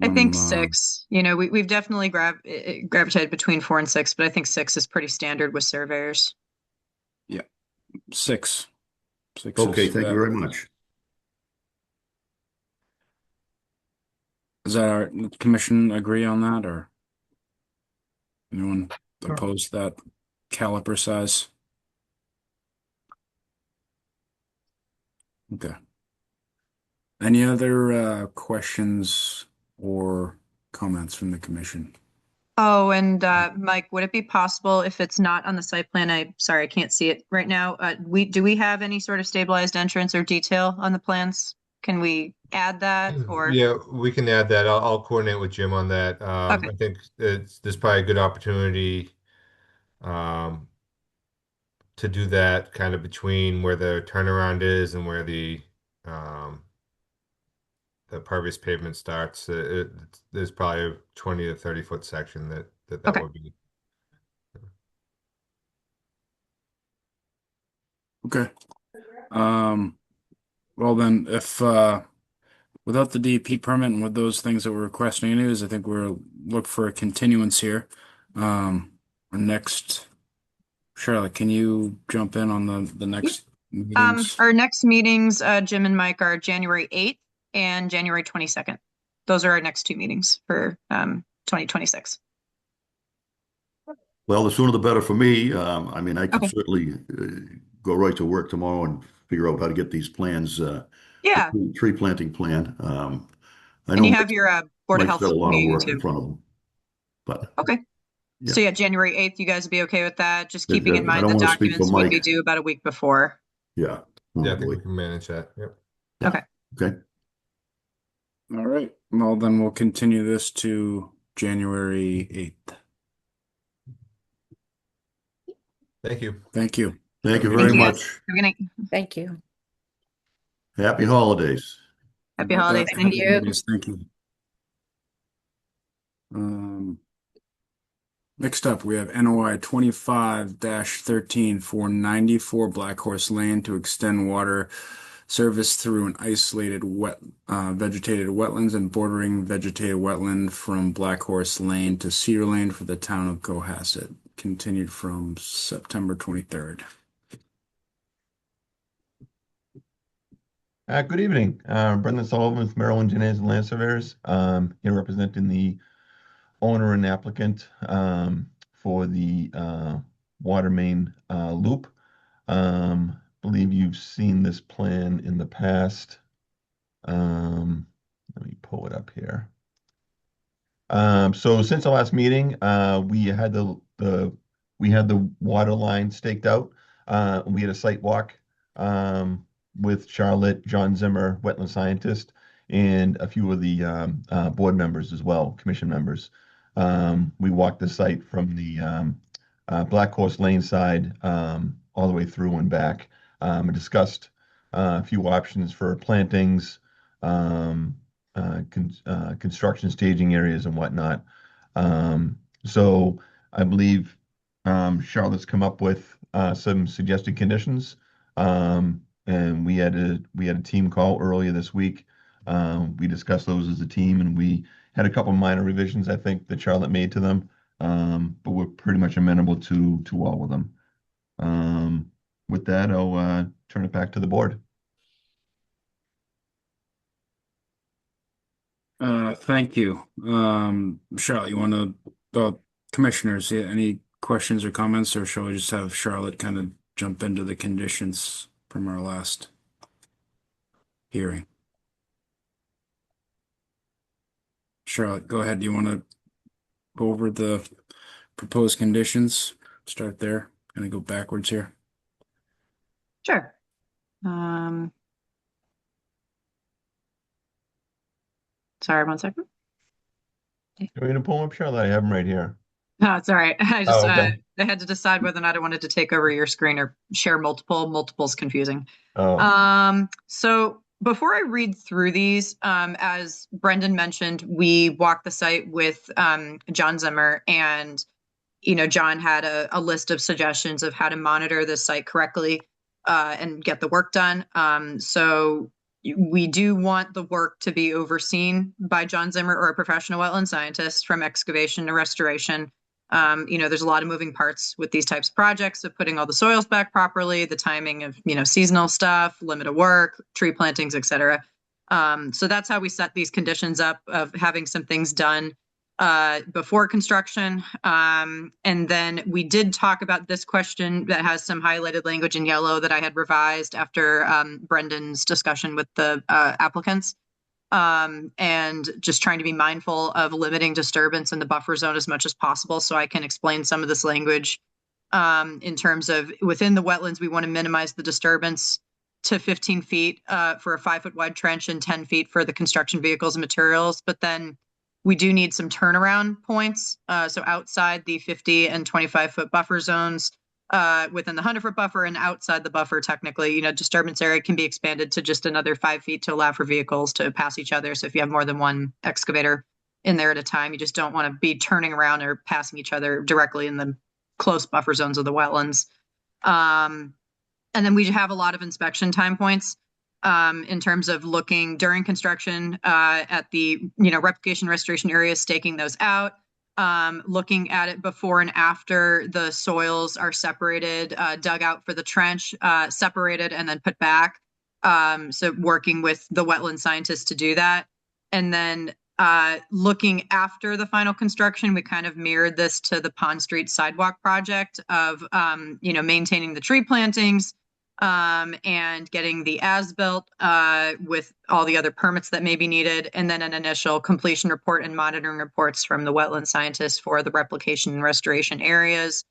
I think Uh, 6. You know, we've definitely gravitated between 4 and 6, but I think 6 is pretty standard with surveyors. yeah, six. Six Okay, is thank you very much. Does our commission agree on that, or anyone Sure. oppose that caliper size? Okay. Any other questions or comments from the commission? Oh, and Mike, would it be possible if it's not on the site plan? Sorry, I can't see it right now. Do we have any sort of stabilized entrance or detail on the plans? Can we add that or? Yeah, we can add that. I'll coordinate with Jim on that. Okay. I think there's probably a good opportunity um, to do that kind of between where the turnaround is and where um, the pervious pavement starts. There's probably a 20 to 30-foot section that Okay. would be. Okay. Well then, if without the DEP permit and with those things that we're requesting anyways, I think we're look for a continuance here. Our next, Charlotte, can you jump in on the next meetings? Our next meetings, Jim and Mike, are January 8th and January 22nd. Those are our next 2 meetings for 2026. Well, the sooner the better for me. I mean, I could Okay. certainly go right to work tomorrow and figure out how to get these plans, Yeah, the tree planting plan. I and know you have your Board of Mike's Health got a lot of meeting work in too. front of him, but Okay. yeah. So yeah, January 8th, you guys would be okay with that? Just I keeping in mind don't the want to speak for documents would be Mike. due about a week before. Yeah. Yeah, I Oh, think we boy. can manage that. Yep. Yeah. Okay. Okay. All right. Well, then we'll continue this to January 8th. Thank you. Thank you. Thank you Have a very good Thank you, night. guys. much. Have a good night. Thank you. Happy holidays. Happy About holidays. that, Thank Thank you. you. holidays. Thank you. Next up, we have NOI 25-13 for 94 Black Horse Lane to extend water service through an isolated vegetated wetlands and bordering vegetated wetland from Black Horse Lane to Cedar Lane for the town of Cohasset, continued from September 23rd. Good evening. Brendan Sullivan with Merrill Engineers and Land Surveyors. Here representing the owner and applicant for the water main loop. Believe you've seen this plan in the past. Let me pull it up here. So since the last meeting, we had the water line staked out. We had a site walk with Charlotte, John Zimmer, wetland scientist, and a few of the board members as well, commission members. We walked the site from the Black Horse Lane side all the way through and back, and discussed a few options for plantings, construction staging areas and whatnot. So I believe Charlotte's come up with some suggested conditions. And we had a team call earlier this week. We discussed those as a team, and we had a couple minor revisions, I think, that Charlotte made to them. But we're pretty much amenable to all of them. With that, I'll turn it back to the board. Thank you. Charlotte, you want to, commissioners, any questions or comments, or shall we just have Charlotte kind of jump into the conditions from our last hearing? Charlotte, go ahead. Do you want to go over the proposed conditions? Start there, kind of go backwards here. Sure. Sorry, 1 second. You're going to pull them up, Charlotte? I have them right here. No, it's all right. I just okay. I had to decide whether or not I wanted to take over your screen or share multiple. Multiple's confusing. Oh. So before I read through these, as Brendan mentioned, we walked the site with John Zimmer, and John had a list of suggestions of how to monitor the site correctly. and get the work done. So we do want the work to be overseen by John Zimmer or a professional wetland scientist, from excavation to restoration. There's a lot of moving parts with these types of projects, of putting all the soils back properly, the timing of, seasonal stuff, limit of work, tree plantings, et cetera. So that's how we set these conditions up, of having some things done before construction. And then we did talk about this question that has some highlighted language in yellow that I had revised after Brendan's discussion with the applicants. And just trying to be mindful of limiting disturbance in the buffer zone as much as possible. So I can explain some of this language in terms of, within the wetlands, we want to minimize the disturbance to 15 feet for a 5-foot wide trench and 10 feet for the construction vehicles and materials. But then we do need some turnaround points. So outside the 50 and 25-foot buffer zones, within the 100-foot buffer and outside the buffer, technically, disturbance area can be expanded to just another 5 feet to allow for vehicles to pass each other. So if you have more than one excavator in there at a time, you just don't want to be turning around or passing each other directly in the close buffer zones of the wetlands. And then we have a lot of inspection time points in terms of looking during construction at the, replication restoration areas, staking those out, looking at it before and after the soils are separated, dug out for the trench, separated and then put back. So working with the wetland scientists to do that. And then looking after the final construction, we kind of mirrored this to the Pond Street sidewalk project of, maintaining the tree plantings, and getting the as-built with all the other permits that may be needed, and then an initial completion report and monitoring reports from the wetland scientists for the replication and restoration areas.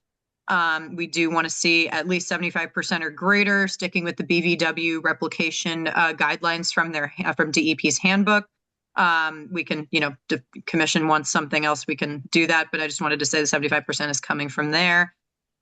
We do want to see at least 75% or greater, sticking with the BVW replication guidelines from DEP's handbook. We can, the commission wants something else, we can do that, but I just wanted to say the 75% is coming from there.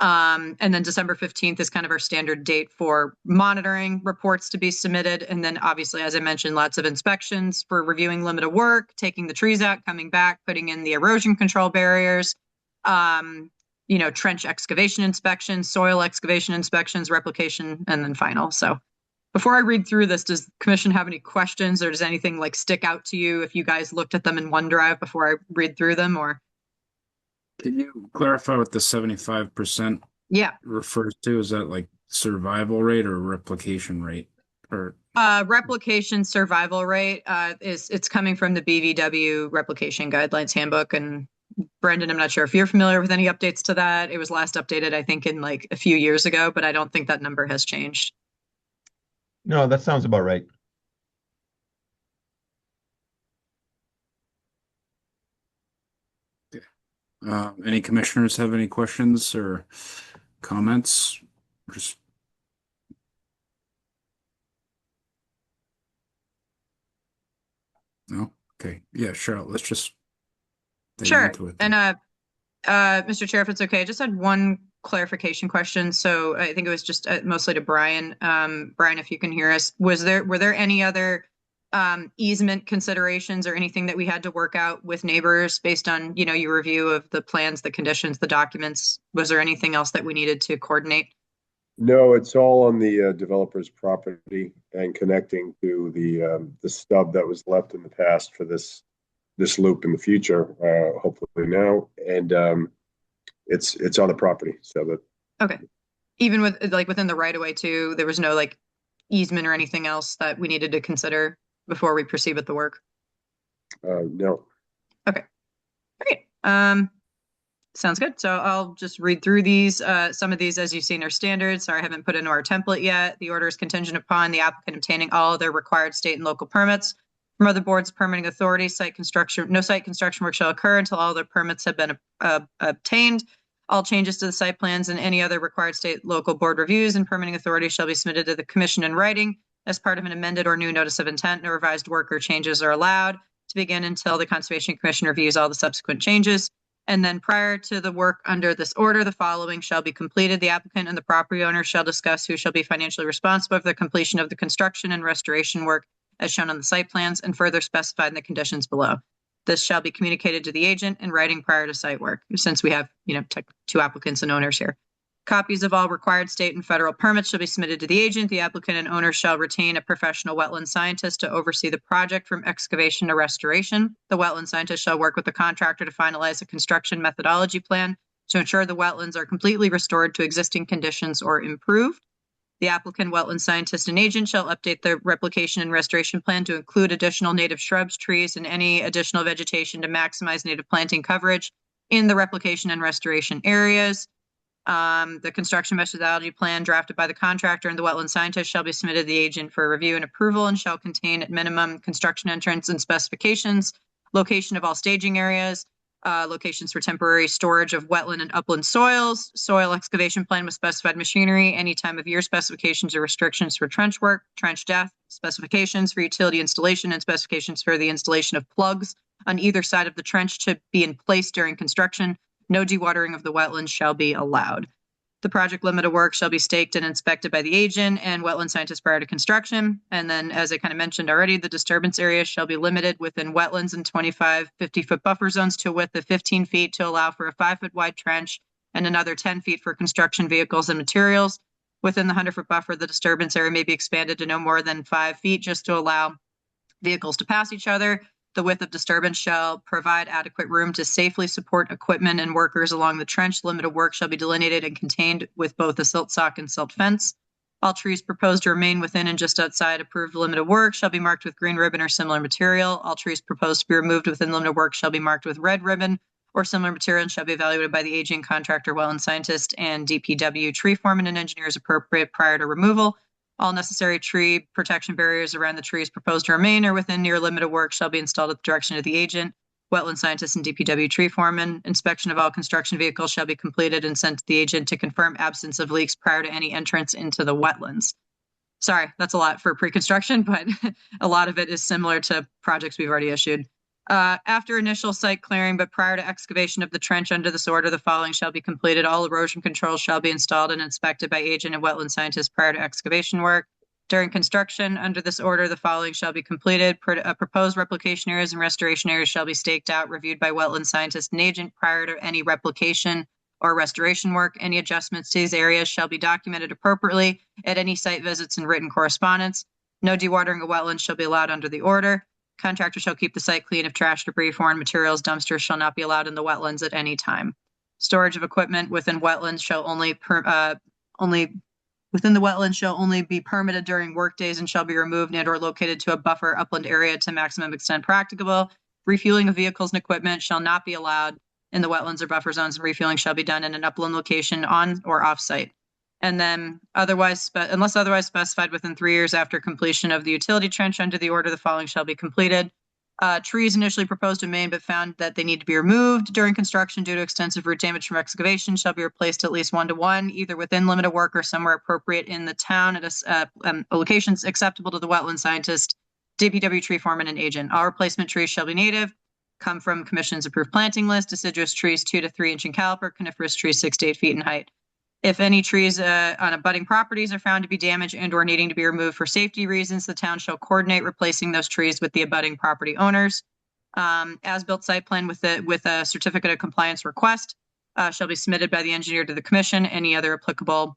And then December 15th is kind of our standard date for monitoring reports to be submitted. And then obviously, as I mentioned, lots of inspections for reviewing limit of work, taking the trees out, coming back, putting in the erosion control barriers, trench excavation inspections, soil excavation inspections, replication, and then final. So before I read through this, does the commission have any questions, or does anything stick out to you if you guys looked at them in OneDrive before I read through them? Or can you clarify what the 75% refers to? Is that survival rate or replication rate? Or replication survival rate it's coming from the BVW replication guidelines handbook. And Brendan, I'm not sure if you're familiar with any updates to that. It was last updated, I think, in a few years ago, but I don't think that number has changed. No, that sounds about right. Any commissioners have any questions or comments? No? Okay. Yeah, Cheryl, let's just dig Sure. into it And then. Mr. Chair, if it's okay, I just had one clarification question. So I think it was just mostly to Brian. Brian, if you can hear us, were there any other easement considerations or anything that we had to work out with neighbors based on, your review of the plans, the conditions, the documents? Was there anything else that we needed to coordinate? No, it's all on the developer's property and connecting to the stub that was left in the past for this loop in the future, hopefully now. And it's on the property, so that. Okay. Even with within the right of way too, there was no easement or anything else that we needed to consider before we proceed with the work? No. Okay. Great. Sounds good. So I'll just read through these. Some of these, as you've seen, are standard. Sorry, I haven't put into our template yet. The order is contingent upon the applicant obtaining all of their required state and local permits from other boards, permitting authorities. No site construction work shall occur until all their permits have been obtained. All changes to the site plans and any other required state local board reviews and permitting authorities shall be submitted to the commission in writing as part of an amended or new notice of intent. No revised work or changes are allowed to begin until the Conservation Commission reviews all the subsequent changes. And then prior to the work under this order, the following shall be completed. The applicant and the property owner shall discuss who shall be financially responsible for the completion of the construction and restoration work as shown on the site plans and further specified in the conditions below. This shall be communicated to the agent in writing prior to site work, since we have, two applicants and owners here. Copies of all required state and federal permits shall be submitted to the agent. The applicant and owner shall retain a professional wetland scientist to oversee the project from excavation to restoration. The wetland scientist shall work with the contractor to finalize a construction methodology plan to ensure the wetlands are completely restored to existing conditions or improved. The applicant, wetland scientist, and agent shall update the replication and restoration plan to include additional native shrubs, trees, and any additional vegetation to maximize native planting coverage in the replication and restoration areas. The construction methodology plan drafted by the contractor and the wetland scientist shall be submitted to the agent for review and approval and shall contain at minimum construction entrance and specifications, location of all staging areas, locations for temporary storage of wetland and upland soils, soil excavation plan with specified machinery, any time of year specifications or restrictions for trench work, trench depth, specifications for utility installation, and specifications for the installation of plugs on either side of the trench to be in place during construction. No dewatering of the wetlands shall be allowed. The project limit of work shall be staked and inspected by the agent and wetland scientist prior to construction. And then, as I kind of mentioned already, the disturbance area shall be limited within wetlands and 25 50-foot buffer zones to a width of 15 feet to allow for a 5-foot wide trench and another 10 feet for construction vehicles and materials. Within the 100-foot buffer, the disturbance area may be expanded to no more than 5 feet just to allow vehicles to pass each other. The width of disturbance shall provide adequate room to safely support equipment and workers along the trench. Limit of work shall be delineated and contained with both a silt sock and silt fence. All trees proposed to remain within and just outside approved limit of work shall be marked with green ribbon or similar material. All trees proposed to be removed within limit of work shall be marked with red ribbon or similar material and shall be evaluated by the agent, contractor, wetland scientist, and DPW tree foreman and engineers appropriate prior to removal. All necessary tree protection barriers around the trees proposed to remain or within near limit of work shall be installed at the direction of the agent, wetland scientist, and DPW tree foreman. Inspection of all construction vehicles shall be completed and sent to the agent to confirm absence of leaks prior to any entrance into the wetlands. Sorry, that's a lot for pre-construction, but a lot of it is similar to projects we've already issued. After initial site clearing, but prior to excavation of the trench under this order, the following shall be completed. All erosion controls shall be installed and inspected by agent and wetland scientist prior to excavation work. During construction under this order, the following shall be completed. Proposed replication areas and restoration areas shall be staked out, reviewed by wetland scientist and agent prior to any replication or restoration work. Any adjustments to these areas shall be documented appropriately at any site visits and written correspondence. No dewatering of wetlands shall be allowed under the order. Contractor shall keep the site clean of trash, debris, foreign materials. Dumpsters shall not be allowed in the wetlands at any time. Storage of equipment within wetlands shall only within the wetlands shall only be permitted during work days and shall be removed and or located to a buffer upland area to maximum extent practicable. Refueling of vehicles and equipment shall not be allowed in the wetlands or buffer zones, and refueling shall be done in an upland location on or off site. And then unless otherwise specified within 3 years after completion of the utility trench under the order, the following shall be completed. Trees initially proposed to remain but found that they need to be removed during construction due to extensive root damage from excavation shall be replaced at least 1-to-1, either within limit of work or somewhere appropriate in the town at locations acceptable to the wetland scientist, DPW tree foreman, and agent. All replacement trees shall be native, come from Commission's approved planting list. Deciduous trees 2 to 3 inch in caliber, coniferous trees 6 to 8 feet in height. If any trees on abutting properties are found to be damaged and or needing to be removed for safety reasons, the town shall coordinate replacing those trees with the abutting property owners. As-built site plan with a certificate of compliance request shall be submitted by the engineer to the commission, any other applicable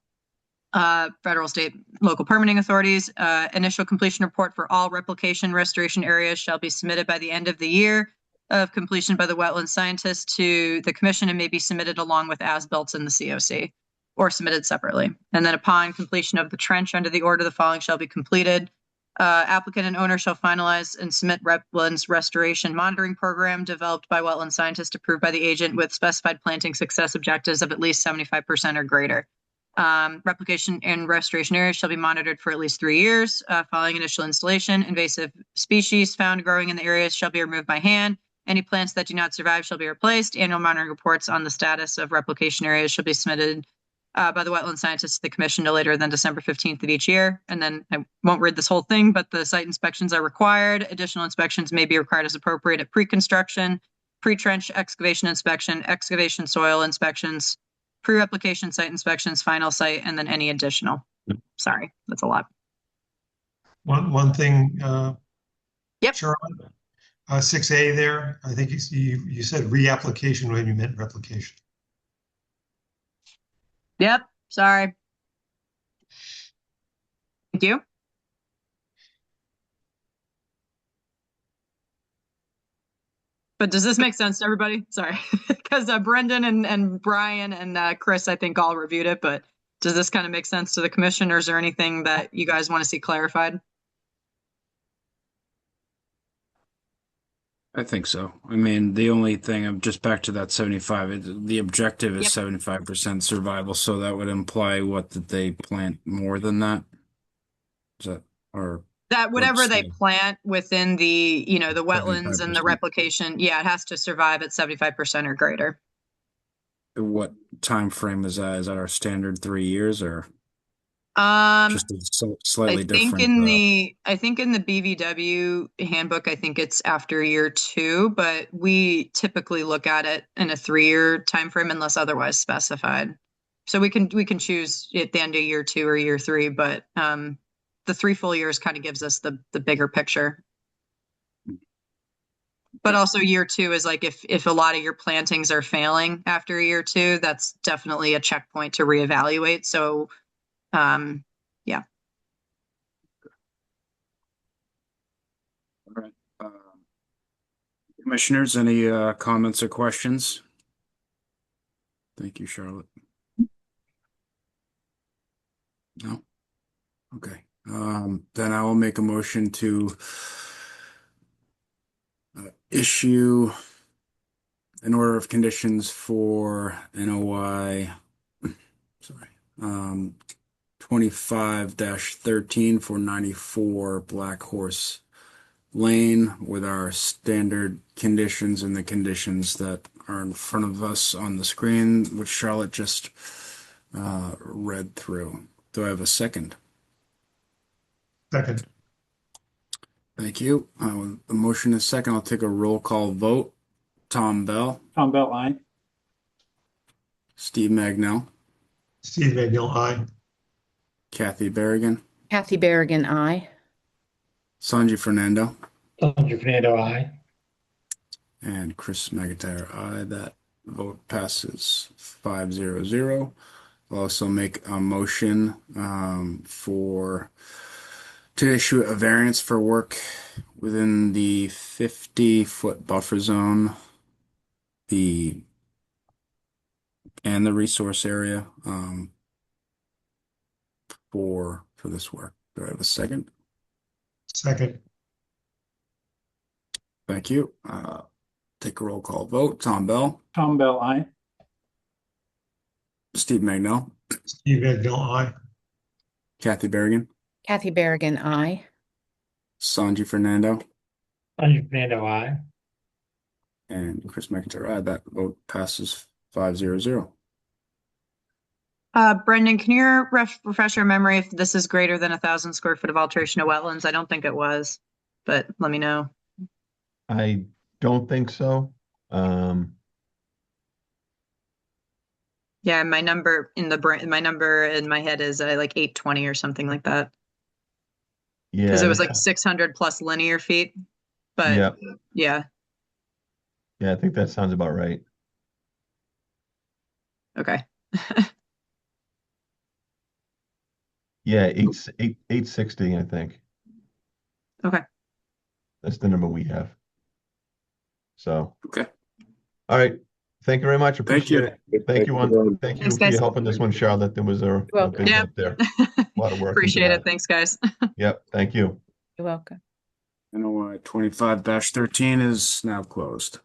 federal, state, local permitting authorities. Initial completion report for all replication restoration areas shall be submitted by the end of the year of completion by the wetland scientist to the commission and may be submitted along with as-built in the COC. Or submitted separately. And then upon completion of the trench under the order, the following shall be completed. Applicant and owner shall finalize and submit wetlands restoration monitoring program developed by wetland scientist approved by the agent with specified planting success objectives of at least 75% or greater. Replication and restoration areas shall be monitored for at least 3 years. Following initial installation, invasive species found growing in the areas shall be removed by hand. Any plants that do not survive shall be replaced. Annual monitoring reports on the status of replication areas shall be submitted by the wetland scientist to the commission no later than December 15th of each year. And then I won't read this whole thing, but the site inspections are required. Additional inspections may be required as appropriate at pre-construction, pre-trench excavation inspection, excavation soil inspections, pre-replication site inspections, final site, and then any additional. Sorry, that's a lot. One thing, Yep. Sharon, 6A there, I think you said reapplication when you meant replication. Yep. Sorry. Thank you. But does this make sense to everybody? Sorry, because Brendan and Brian and Chris, I think all reviewed it, but does this kind of make sense to the commission, or is there anything that you guys want to see clarified? I think so. I mean, the only thing, I'm just back to that 75, the objective is Yep. 75% survival, so that would imply what, that they plant more than that? Is that, or That whatever they What's the- plant within the, you know, the wetlands and the 75%. replication, yeah, it has to survive at 75% or greater. what time frame is that? Is that our standard 3 years, or just a slightly I think different? I think in the BVW handbook, I think it's after year 2, but we typically look at it in a 3-year time frame unless otherwise specified. So we can choose at the end of year 2 or year 3, but the 3 full years kind of gives us the bigger picture. But also year 2 is like if a lot of your plantings are failing after year 2, that's definitely a checkpoint to reevaluate. So yeah. All right. Commissioners, any comments or questions? Thank you, Charlotte. No? Okay. Then I will make a motion to issue an order of conditions for NOI, sorry, 25-13 for 94 Black Horse Lane with our standard conditions and the conditions that are in front of us on the screen, which Charlotte just read through. Do I have a second? Second. Thank you. The motion is second. I'll take a roll call vote. Tom Bell, Tom Bell, aye. Steve Magnell, Steve Magnill, aye. Kathy Berrigan, Kathy Berrigan, aye. Sanji Fernando, Sanjay Fernando, aye. and Chris McIntyre, aye. That vote passes 5-0-0. I'll also make a motion to issue a variance for work within the 50-foot buffer zone, and the resource area for this work. Do I have a second? Second. Thank you. Take a roll call vote. Tom Bell, Tom Bell, aye. Steve Magnell, Steve Magnill, aye. Kathy Berrigan, Kathy Berrigan, aye. Sanji Fernando, Sanjay Fernando, aye. and Chris McIntyre, aye. That vote passes 5-0-0. Brendan, can you refresh your memory if this is greater than 1,000 square foot of alteration of wetlands? I don't think it was, but let me know. I don't think so. Yeah, my number in my head is like 820 or something like that. Yeah. Because it was like 600 plus linear feet. But Yeah. yeah, Yeah, I think that sounds about right. okay. Yeah, 860, I think. Okay. That's the number we have. So, Okay. all right. Thank you very much. Thank you. Appreciate it. Thank you Thanks, for your guys. help on this one, Charlotte. There was a welcome. big Yeah. help there. A lot of work. Appreciate into it. Thanks, guys. that. Yep. Thank you. You're welcome. NOI 25-13 is now closed.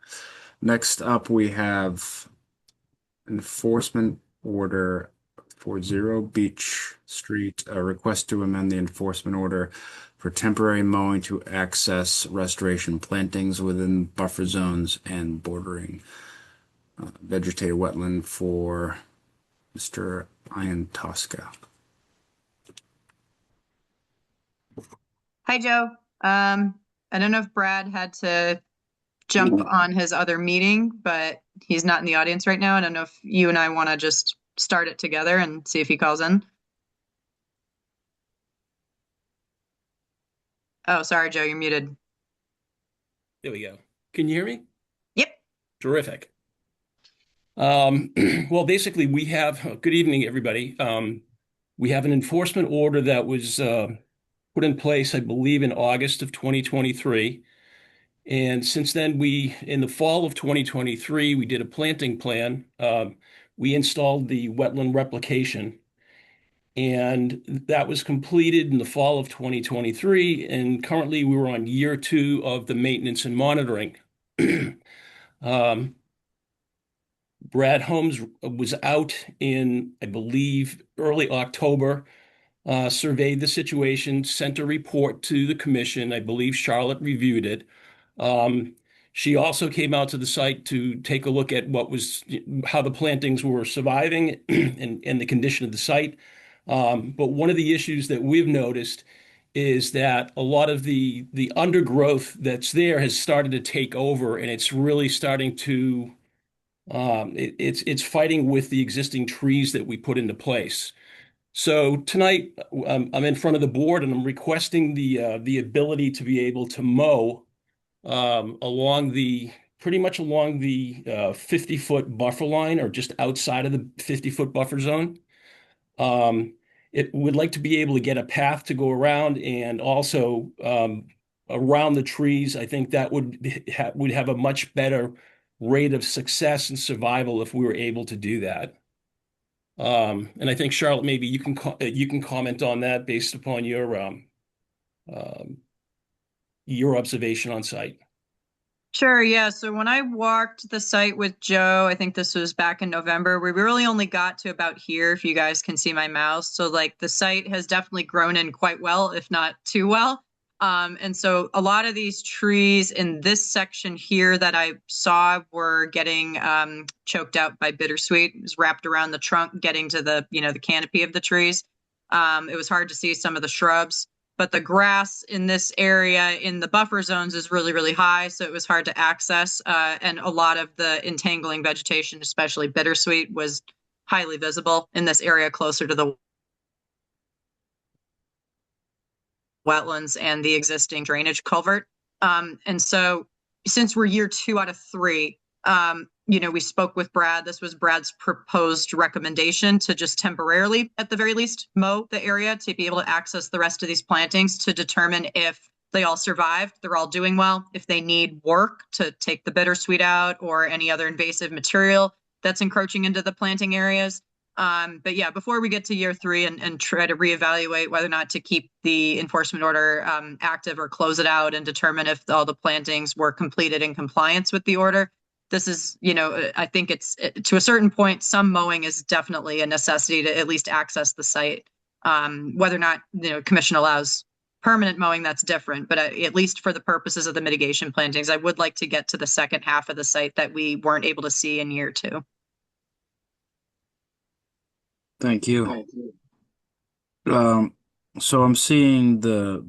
Next up, we have enforcement order for Zero Beach Street, a request to amend the enforcement order for temporary mowing to access restoration plantings within buffer zones and bordering vegetated wetland for Mr. Ian Tosca. Hi, Joe. I don't know if Brad had to jump on his other meeting, but he's not in the audience right now. I don't know if you and I want to just start it together and see if he calls in. Oh, sorry, Joe, you're muted. There we go. Can you hear me? Yep. Terrific. Well, basically, we have, good evening, everybody. We have an enforcement order that was put in place, I believe, in August of 2023. And since then, in the fall of 2023, we did a planting plan. We installed the wetland replication, and that was completed in the fall of 2023. And currently, we were on year 2 of the maintenance and monitoring. Um, Brad Holmes was out in, I believe, early October, surveyed the situation, sent a report to the commission. I believe Charlotte reviewed it. Um, she also came out to the site to take a look at how the plantings were surviving and the condition of the site. But one of the issues that we've noticed is that a lot of the undergrowth that's there has started to take over, and it's really starting to it's fighting with the existing trees that we put into place. So tonight, I'm in front of the board and I'm requesting the ability to be able to mow pretty much along the 50-foot buffer line, or just outside of the 50-foot buffer zone. It would like to be able to get a path to go around, and also around the trees. I think that would have a much better rate of success and survival if we were able to do that. And I think, Charlotte, maybe you can comment on that based upon your observation on site. Sure, yeah. So when I walked the site with Joe, I think this was back in November, we really only got to about here, if you guys can see my mouse. So like the site has definitely grown in quite well, if not too well. And so a lot of these trees in this section here that I saw were getting choked out by bittersweet. It was wrapped around the trunk, getting to the canopy of the trees. It was hard to see some of the shrubs, but the grass in this area in the buffer zones is really, really high. So it was hard to access. And a lot of the entangling vegetation, especially bittersweet, was highly visible in this area closer to the wetlands and the existing drainage culvert. And so since we're year 2 out of 3, we spoke with Brad. This was Brad's proposed recommendation to just temporarily, at the very least, mow the area to be able to access the rest of these plantings, to determine if they all survived, they're all doing well, if they need work to take the bittersweet out or any other invasive material that's encroaching into the planting areas. But yeah, before we get to year 3 and try to reevaluate whether or not to keep the enforcement order active or close it out and determine if all the plantings were completed in compliance with the order, this is, I think to a certain point, some mowing is definitely a necessity to at least access the site. Whether or not, commission allows permanent mowing, that's different. But at least for the purposes of the mitigation plantings, I would like to get to the second half of the site that we weren't able to see in year 2. Thank you. So I'm seeing the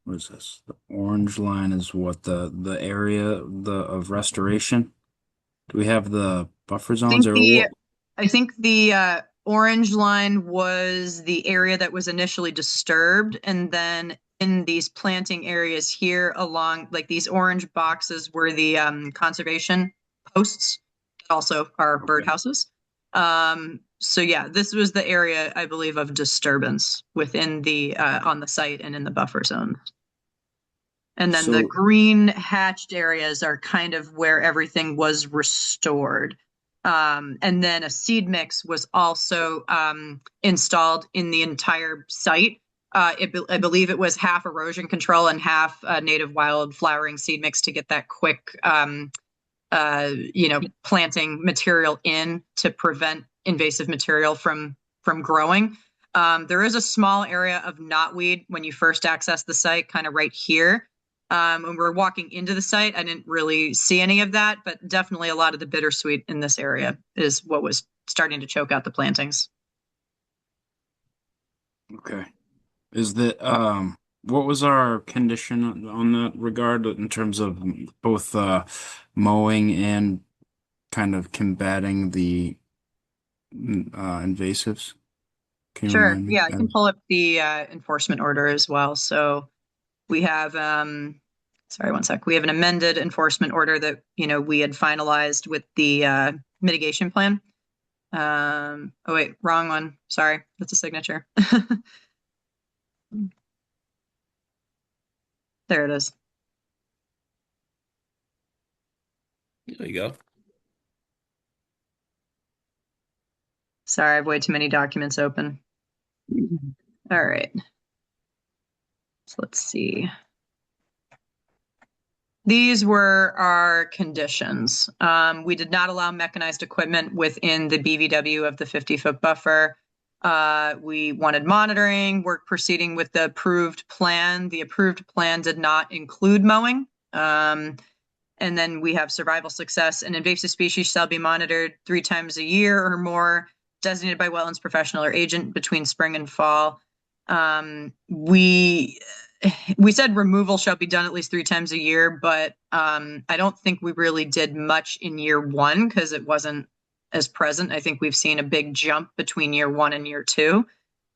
what is this? The orange line is what the area of restoration. Do we have the buffer zones, or what? I think the orange line was the area that was initially disturbed, and then in these planting areas here along, like these orange boxes, were the conservation posts, also are birdhouses. So yeah, this was the area, I believe, of disturbance within the on the site and in the buffer zone. And then the green hatched areas are kind of where everything was restored. And then a seed mix was also installed in the entire site. I believe it was half erosion control and half native wild flowering seed mix to get that quick planting material in to prevent invasive material from growing. There is a small area of knotweed when you first access the site, kind of right here. When we're walking into the site, I didn't really see any of that, but definitely a lot of the bittersweet in this area is what was starting to choke out the plantings. Okay. Is that what was our condition on that regard in terms of both mowing and kind of combating the invasives? Can you Sure. remind me? Yeah, I can pull up the enforcement order as well. So we have, sorry, one sec. We have an amended enforcement order that, we had finalized with the mitigation plan. Oh wait, wrong one. Sorry, that's a signature. There it is. There you go. Sorry, I have way too many documents open. All right. So let's see. These were our conditions. We did not allow mechanized equipment within the BVW of the 50-foot buffer. We wanted monitoring, work proceeding with the approved plan. The approved plan did not include mowing. And then we have survival success. An invasive species shall be monitored 3 times a year or more, designated by wetlands professional or agent between spring and fall. We said removal shall be done at least 3 times a year, but I don't think we really did much in year 1 because it wasn't as present. I think we've seen a big jump between year 1 and year 2,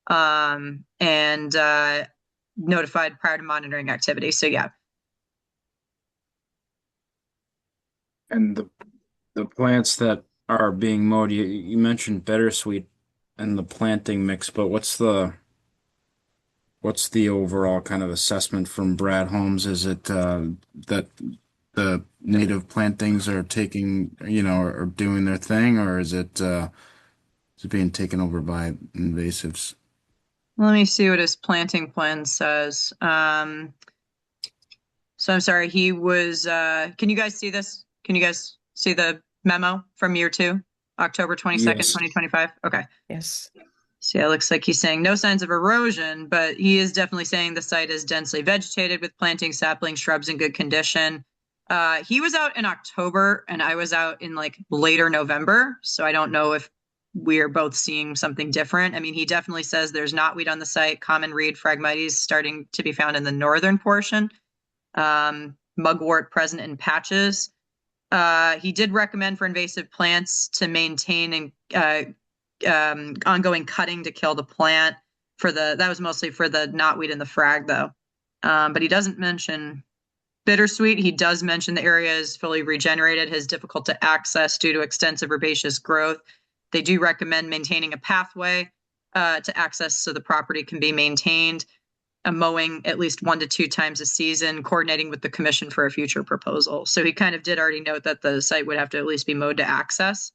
and notified prior to monitoring activity. So yeah. And the plants that are being mowed, you mentioned bittersweet and the planting mix, but what's the overall kind of assessment from Brad Holmes? Is it that the native plantings are taking, are doing their thing, or is it being taken over by invasives? Let me see what his planting plan says. So I'm sorry, he was, can you guys see this? Can you guys see the memo from year 2, October 22nd, Yes. 2025? Okay. Yes. So yeah, it looks like he's saying no signs of erosion, but he is definitely saying the site is densely vegetated with planting, saplings, shrubs in good condition. He was out in October and I was out in like later November. So I don't know if we're both seeing something different. I mean, he definitely says there's knotweed on the site, common reed, Phragmites starting to be found in the northern portion, mugwort present in patches. He did recommend for invasive plants to maintain and ongoing cutting to kill the plant that was mostly for the knotweed and the frag though. But he doesn't mention bittersweet. He does mention the area is fully regenerated, has difficult to access due to extensive herbaceous growth. They do recommend maintaining a pathway to access so the property can be maintained, mowing at least 1 to 2 times a season, coordinating with the commission for a future proposal. So he kind of did already note that the site would have to at least be mowed to access.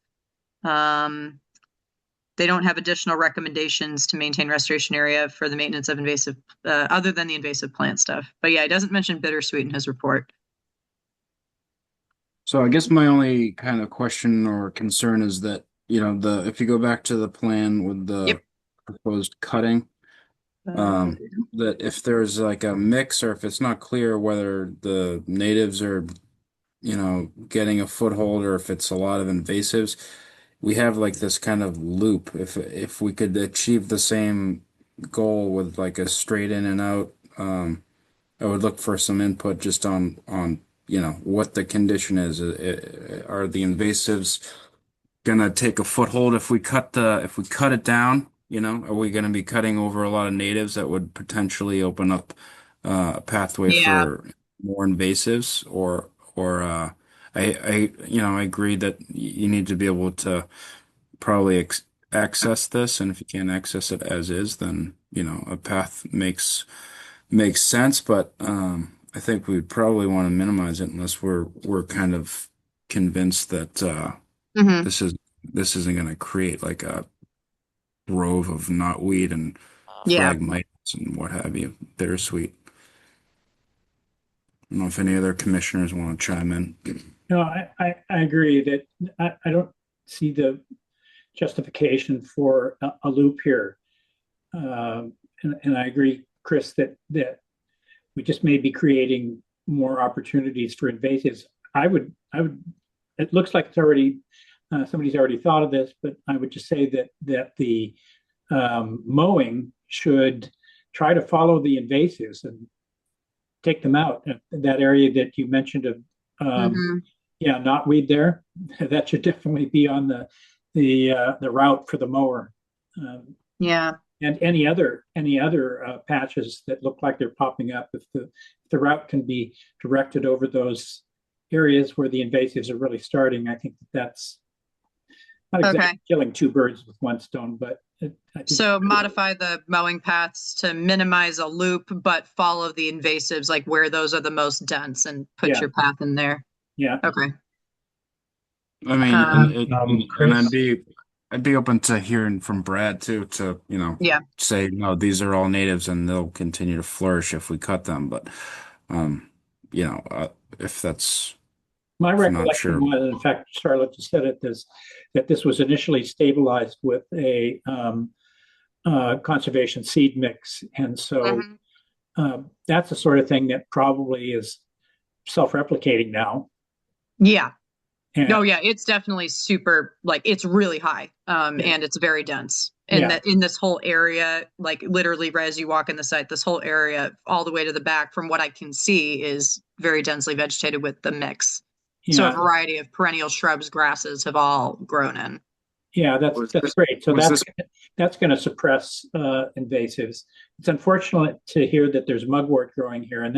They don't have additional recommendations to maintain restoration area for the maintenance of invasive, other than the invasive plant stuff. But yeah, he doesn't mention bittersweet in his report. So I guess my only kind of question or concern is that, if you go back to the plan with the proposed cutting, that if there's like a mix or if it's not clear whether the natives are, getting a foothold or if it's a lot of invasives, we have like this kind of loop. If we could achieve the same goal with like a straight in and out, I would look for some input just on what the condition is. Are the invasives gonna take a foothold if we cut it down? Are we gonna be cutting over a lot of natives that would potentially open up a pathway for more invasives? Or I agree that you need to be able to probably access this, and if you can't access it as is, then a path makes sense. But I think we'd probably want to minimize it unless we're kind of convinced that this isn't going to create like a grove of knotweed and phragmites and what have you, bittersweet. I don't know if any other commissioners want to chime in. No, I agree that I don't see the justification for a loop here. And I agree, Chris, that we just may be creating more opportunities for invasives. It looks like it's already, somebody's already thought of this, but I would just say that the mowing should try to follow the invasives and take them out. That area that you mentioned of knotweed there, that should definitely be on the route for the mower. And any other patches that look like they're popping up, if the route can be directed over those areas where the invasives are really starting, I think that's not exactly Okay. killing two birds with one stone, but I think So modify the mowing paths to minimize a loop, but follow the invasives, like where those are the most dense, and put Yeah. your path in there. yeah, Okay. I mean, and Chris? I'd be open to hearing from Brad too, to, Yeah. say, no, these are all natives and they'll continue to flourish if we cut them. But, if that's, my if I'm not recollection sure. was, in fact, Charlotte just said it, that this was initially stabilized with a conservation seed mix. And so that's the sort of thing that probably is self-replicating now. Yeah. And No, yeah, it's definitely super, like, it's really high, and it's very dense. And Yeah. that in this whole area, like literally right as you walk in the site, this whole area all the way to the back, from what I can see, is very densely vegetated with the mix. So a yeah, variety of perennial shrubs, grasses have all grown in. yeah, that's great. So was that's going to suppress invasives. It's unfortunate to hear that there's mugwort growing here, and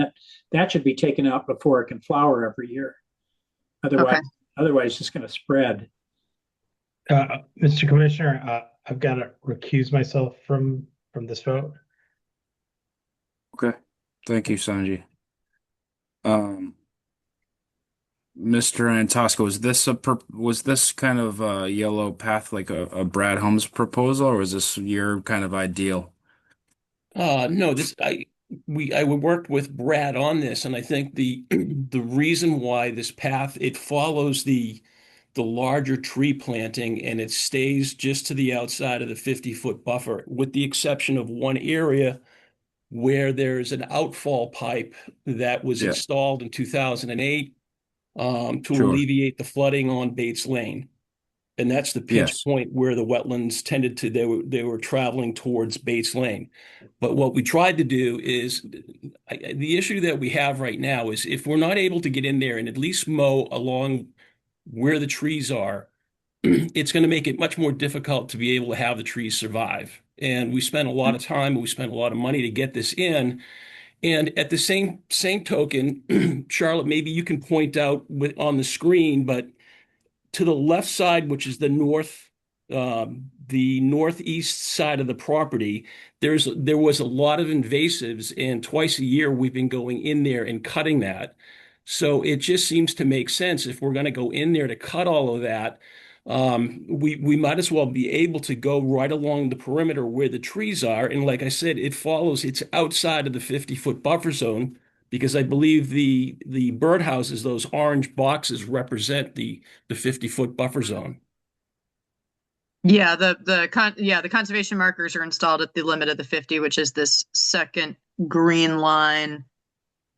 that should be taken out before it can flower every year. Otherwise, it's just going to spread. Mr. Commissioner, I've got to recuse myself from this vote. Okay. Thank you, Sanji. Mr. Antosco, was this kind of a yellow path like a Brad Holmes proposal, or was this your kind of ideal? No, I worked with Brad on this, and I think the the reason why this path, it follows the larger tree planting, and it stays just to the outside of the 50-foot buffer, with the exception of one area where there's an outfall pipe that was Yeah. installed in 2008 to Sure. alleviate the flooding on Bates Lane. And that's the pinch Yes. point where the wetlands tended to, they were traveling towards Bates Lane. But what we tried to do is, the issue that we have right now is, if we're not able to get in there and at least mow along where the trees are, it's going to make it much more difficult to be able to have the trees survive. And we spent a lot of time, we spent a lot of money to get this in. And at the same token, Charlotte, maybe you can point out on the screen, but to the left side, which is the northeast side of the property, there was a lot of invasives, and twice a year we've been going in there and cutting that. So it just seems to make sense, if we're going to go in there to cut all of that, we might as well be able to go right along the perimeter where the trees are. And like I said, it's outside of the 50-foot buffer zone, because I believe the birdhouses, those orange boxes, represent the 50-foot buffer zone. Yeah, the conservation markers are installed at the limit of the 50, which is this second green line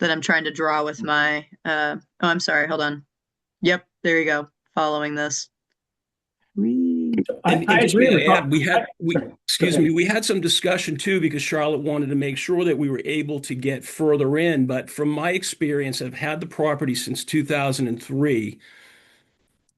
that I'm trying to draw with my I'm sorry, hold on. Yep, there you go. Following this. And I just agree to with add, Sorry, excuse go me, ahead. we had some discussion too, because Charlotte wanted to make sure that we were able to get further in. But from my experience, I've had the property since 2003.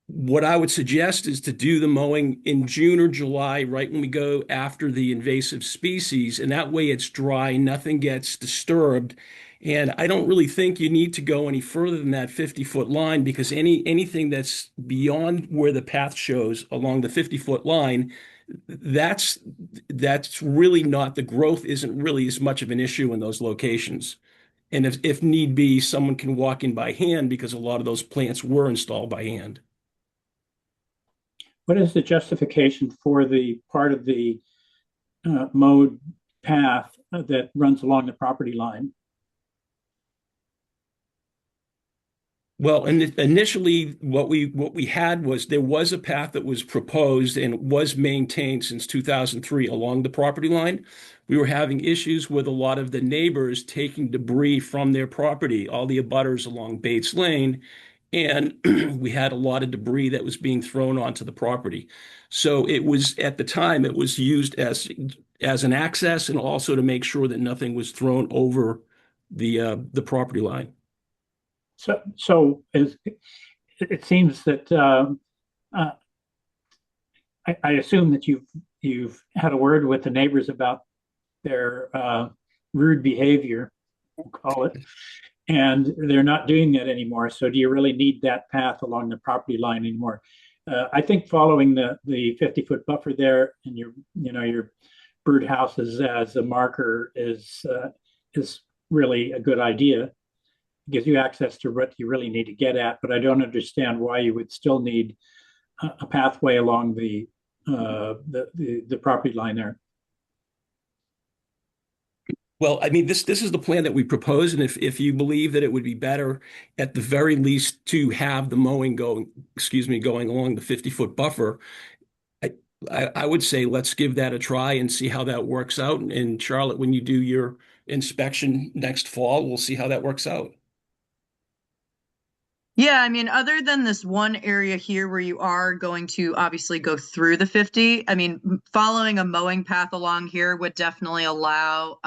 What I would suggest is to do the mowing in June or July, right when we go after the invasive species, and that way it's dry, nothing gets disturbed. And I don't really think you need to go any further than that 50-foot line, because anything that's beyond where the path shows along the 50-foot line, that's really not, the growth isn't really as much of an issue in those locations. And if need be, someone can walk in by hand, because a lot of those plants were installed by hand. What is the justification for the part of the mowed path that runs along the property line? Well, and initially, what we had was, there was a path that was proposed and was maintained since 2003 along the property line. We were having issues with a lot of the neighbors taking debris from their property, all the abutters along Bates Lane, and we had a lot of debris that was being thrown onto the property. So it was, at the time, it was used as an access, and also to make sure that nothing was thrown over the property line. So it seems that I assume that you've had a word with the neighbors about their rude behavior, we'll call it, and they're not doing that anymore. So do you really need that path along the property line anymore? I think following the 50-foot buffer there and your birdhouses as a marker is really a good idea. Gives you access to what you really need to get at, but I don't understand why you would still need a pathway along the property line there. Well, I mean, this is the plan that we propose, and if you believe that it would be better, at the very least, to have the mowing going along the 50-foot buffer, I would say let's give that a try and see how that works out. And Charlotte, when you do your inspection next fall, we'll see how that works out. Yeah, I mean, other than this one area here where you are going to obviously go through the 50, I mean, following a mowing path along here would definitely allow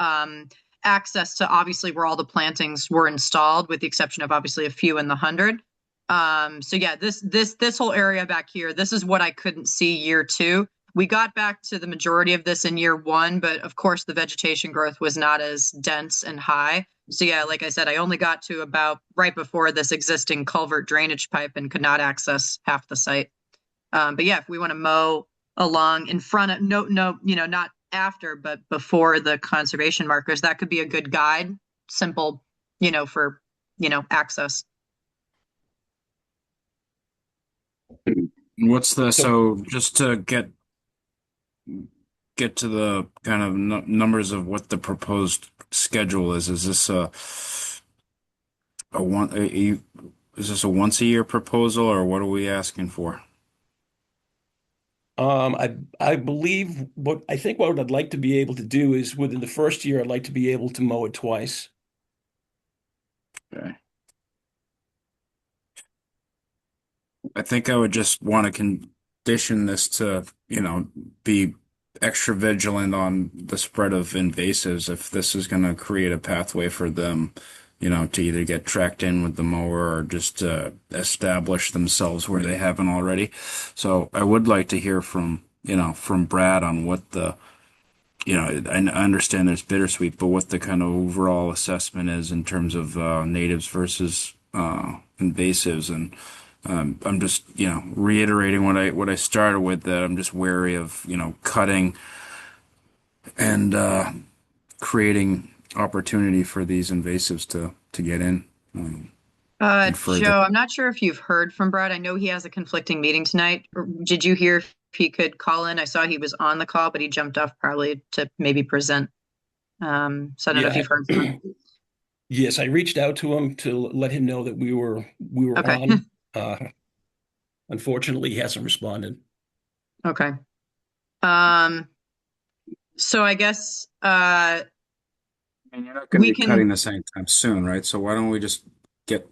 access to obviously where all the plantings were installed, with the exception of obviously a few in the 100. So yeah, this whole area back here, this is what I couldn't see year 2. We got back to the majority of this in year 1, but of course the vegetation growth was not as dense and high. So yeah, like I said, I only got to about right before this existing culvert drainage pipe and could not access half the site. But yeah, if we want to mow along in front of, not after, but before the conservation markers, that could be a good guide, simple, for, access. So just to get to the kind of numbers of what the proposed schedule is this is this a once a year proposal, or what are we asking for? I believe what I'd like to be able to do is within the first year, I'd like to be able to mow it twice. Okay. I think I would just want to condition this to, be extra vigilant on the spread of invasives if this is going to create a pathway for them, to either get tracked in with the mower or just establish themselves where they haven't already. So I would like to hear from Brad on what the, I understand there's bittersweet, but what the kind of overall assessment is in terms of natives versus invasives. And I'm just, reiterating what I started with, that I'm just wary of, cutting and creating opportunity for these invasives to get in. Joe, I'm not sure if you've heard from Brad. I know he has a conflicting meeting tonight. Did you hear if he could call in? I saw he was on the call, but he jumped off probably to maybe present. So I don't know if you've heard from him. Yes, I reached out to him to let him know that we were Okay. on. Unfortunately, he hasn't responded. Okay. So I guess And you're not going to be cutting this anytime soon, right? So why don't we just get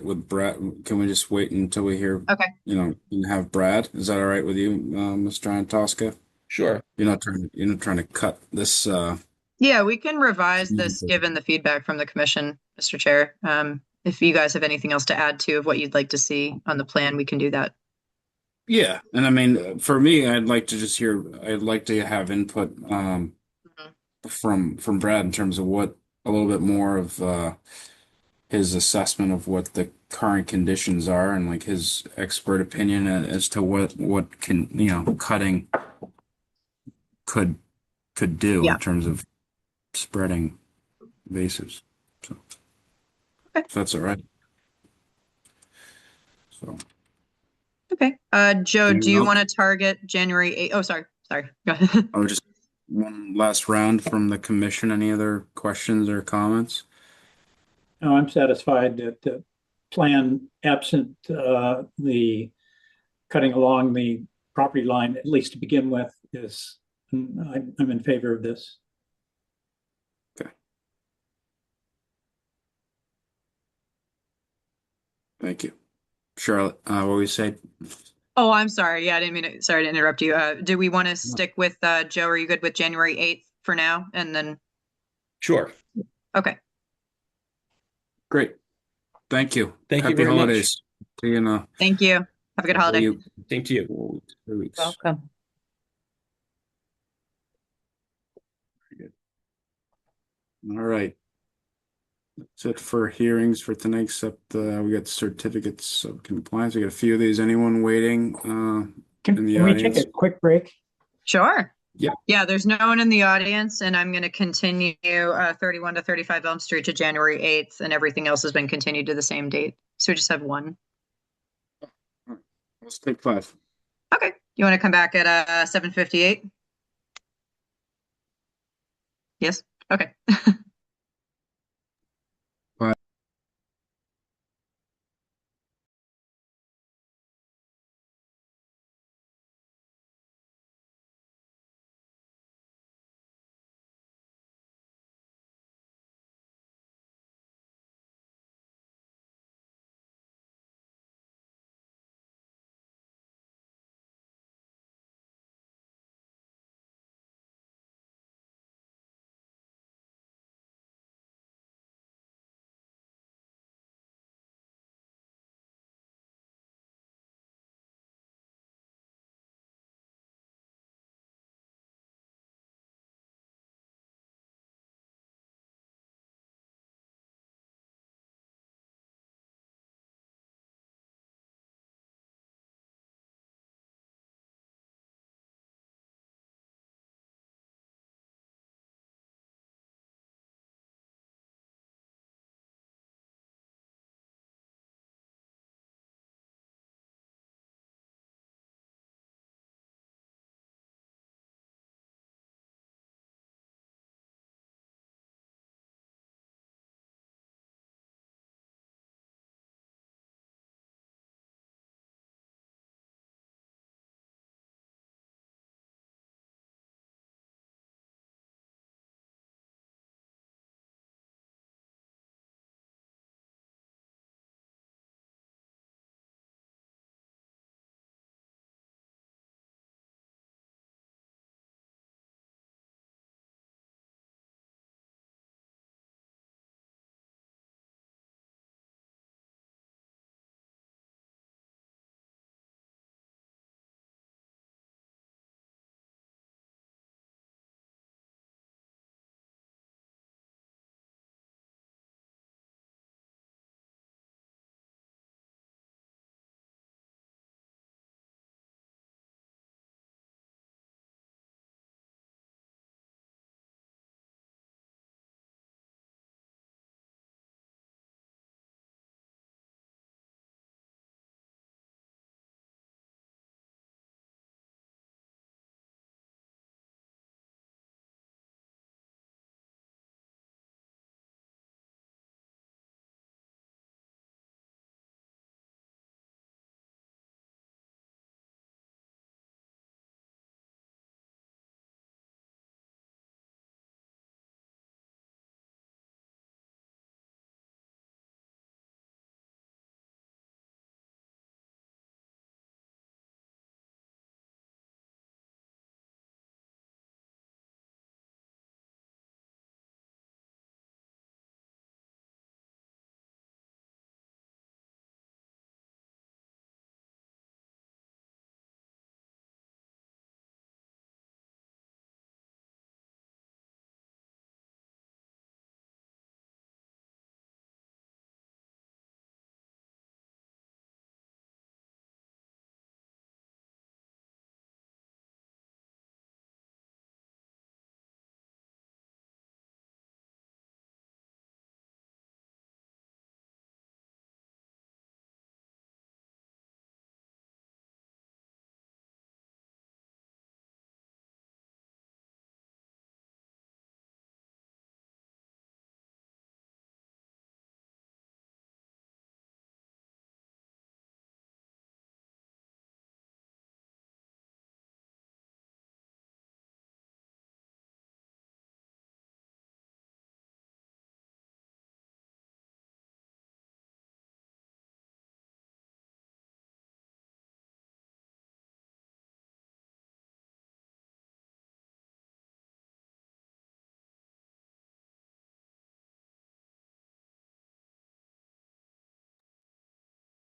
with Brad? Can we just wait until we hear? Okay. And have Brad? Is that all right with you, Mr. Antosca? Sure. You're not trying to cut this. Yeah, we can revise this given the feedback from the commission, Mr. Chair. If you guys have anything else to add to of what you'd like to see on the plan, we can do that. Yeah, and I mean, for me, I'd like to have input from Brad in terms of what a little bit more of his assessment of what the current conditions are, and like his expert opinion as to what can cutting could do in terms of spreading invasives. So, okay. If that's all right. So. Okay. Joe, do you want to target January 8th? Oh, sorry. Go ahead. Oh, just one last round from the commission. Any other questions or comments? No, I'm satisfied that the plan, absent the cutting along the property line, at least to begin with, is I'm in favor of this. Okay. Thank you. Charlotte, what were you saying? Oh, I'm sorry. Yeah, I didn't mean to, sorry to interrupt you. Do we want to stick with Joe? Are you good with January 8th for now? And then. Sure. Okay. Great. Thank you. Thank you Happy very holidays. much. See you in Thank you. Have a good holiday. Same to you. 2 weeks. Welcome. Very good. All right. That's it for hearings for tonight, except we got certificates of compliance. We got a few of these. Anyone waiting in the Can we take audience? a quick break? Sure. Yeah. Yeah, there's no one in the audience, and I'm going to continue 31 to 35 Elm Street to January 8th, and everything else has been continued to the same date. So we just have one. Let's take 5. Okay. You want to come back at 7:58? Yes. Okay.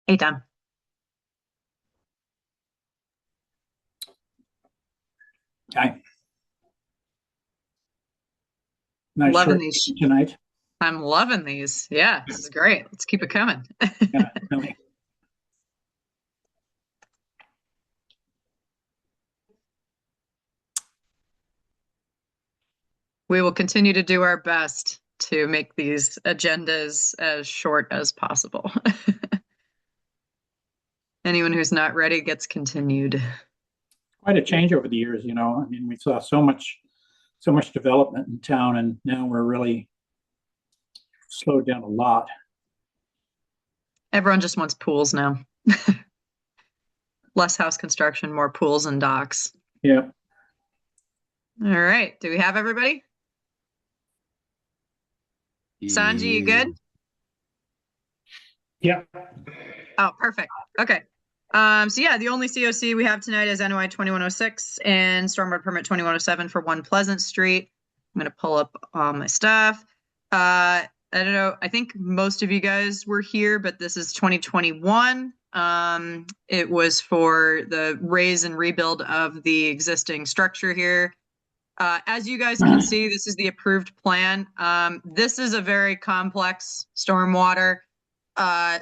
Hey, Tom. Okay. Nice Loving short these. tonight. I'm loving these. Yeah, this is great. Let's keep it coming. Yeah, really. We will continue to do our best to make these agendas as short as possible. Anyone who's not ready gets continued. Quite a change over the years, you know. I mean, we saw so much development in town, and now we're really slowed down a lot. Everyone just wants pools now. Less house construction, more pools and docks. Yeah. All right. Do we have everybody? Sanji, you good? Yeah. Oh, perfect. Okay. So yeah, the only COC we have tonight is NOI 2106 and Stormwater Permit 2107 for 1 Pleasant Street. I'm going to pull up all my stuff. I don't know. I think most of you guys were here, but this is 2021. It was for the raise and rebuild of the existing structure here. As you guys can see, this is the approved plan. This is a very complex stormwater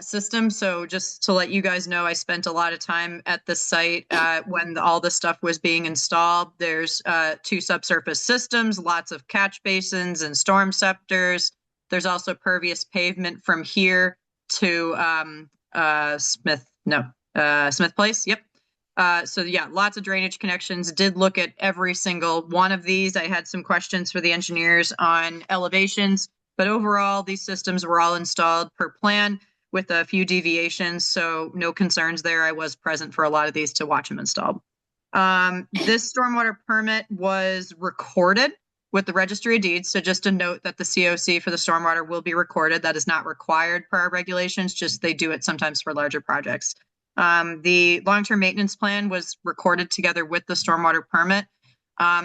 system. So just to let you guys know, I spent a lot of time at the site when all this stuff was being installed. There's 2 subsurface systems, lots of catch basins and storm scepters. There's also pervious pavement from here to Smith Place. Yep. So yeah, lots of drainage connections. Did look at every single one of these. I had some questions for the engineers on elevations, but overall these systems were all installed per plan with a few deviations. So no concerns there. I was present for a lot of these to watch them installed. This stormwater permit was recorded with the Registry of Deeds. So just a note that the COC for the stormwater will be recorded. That is not required per our regulations, just they do it sometimes for larger projects. The long-term maintenance plan was recorded together with the stormwater permit,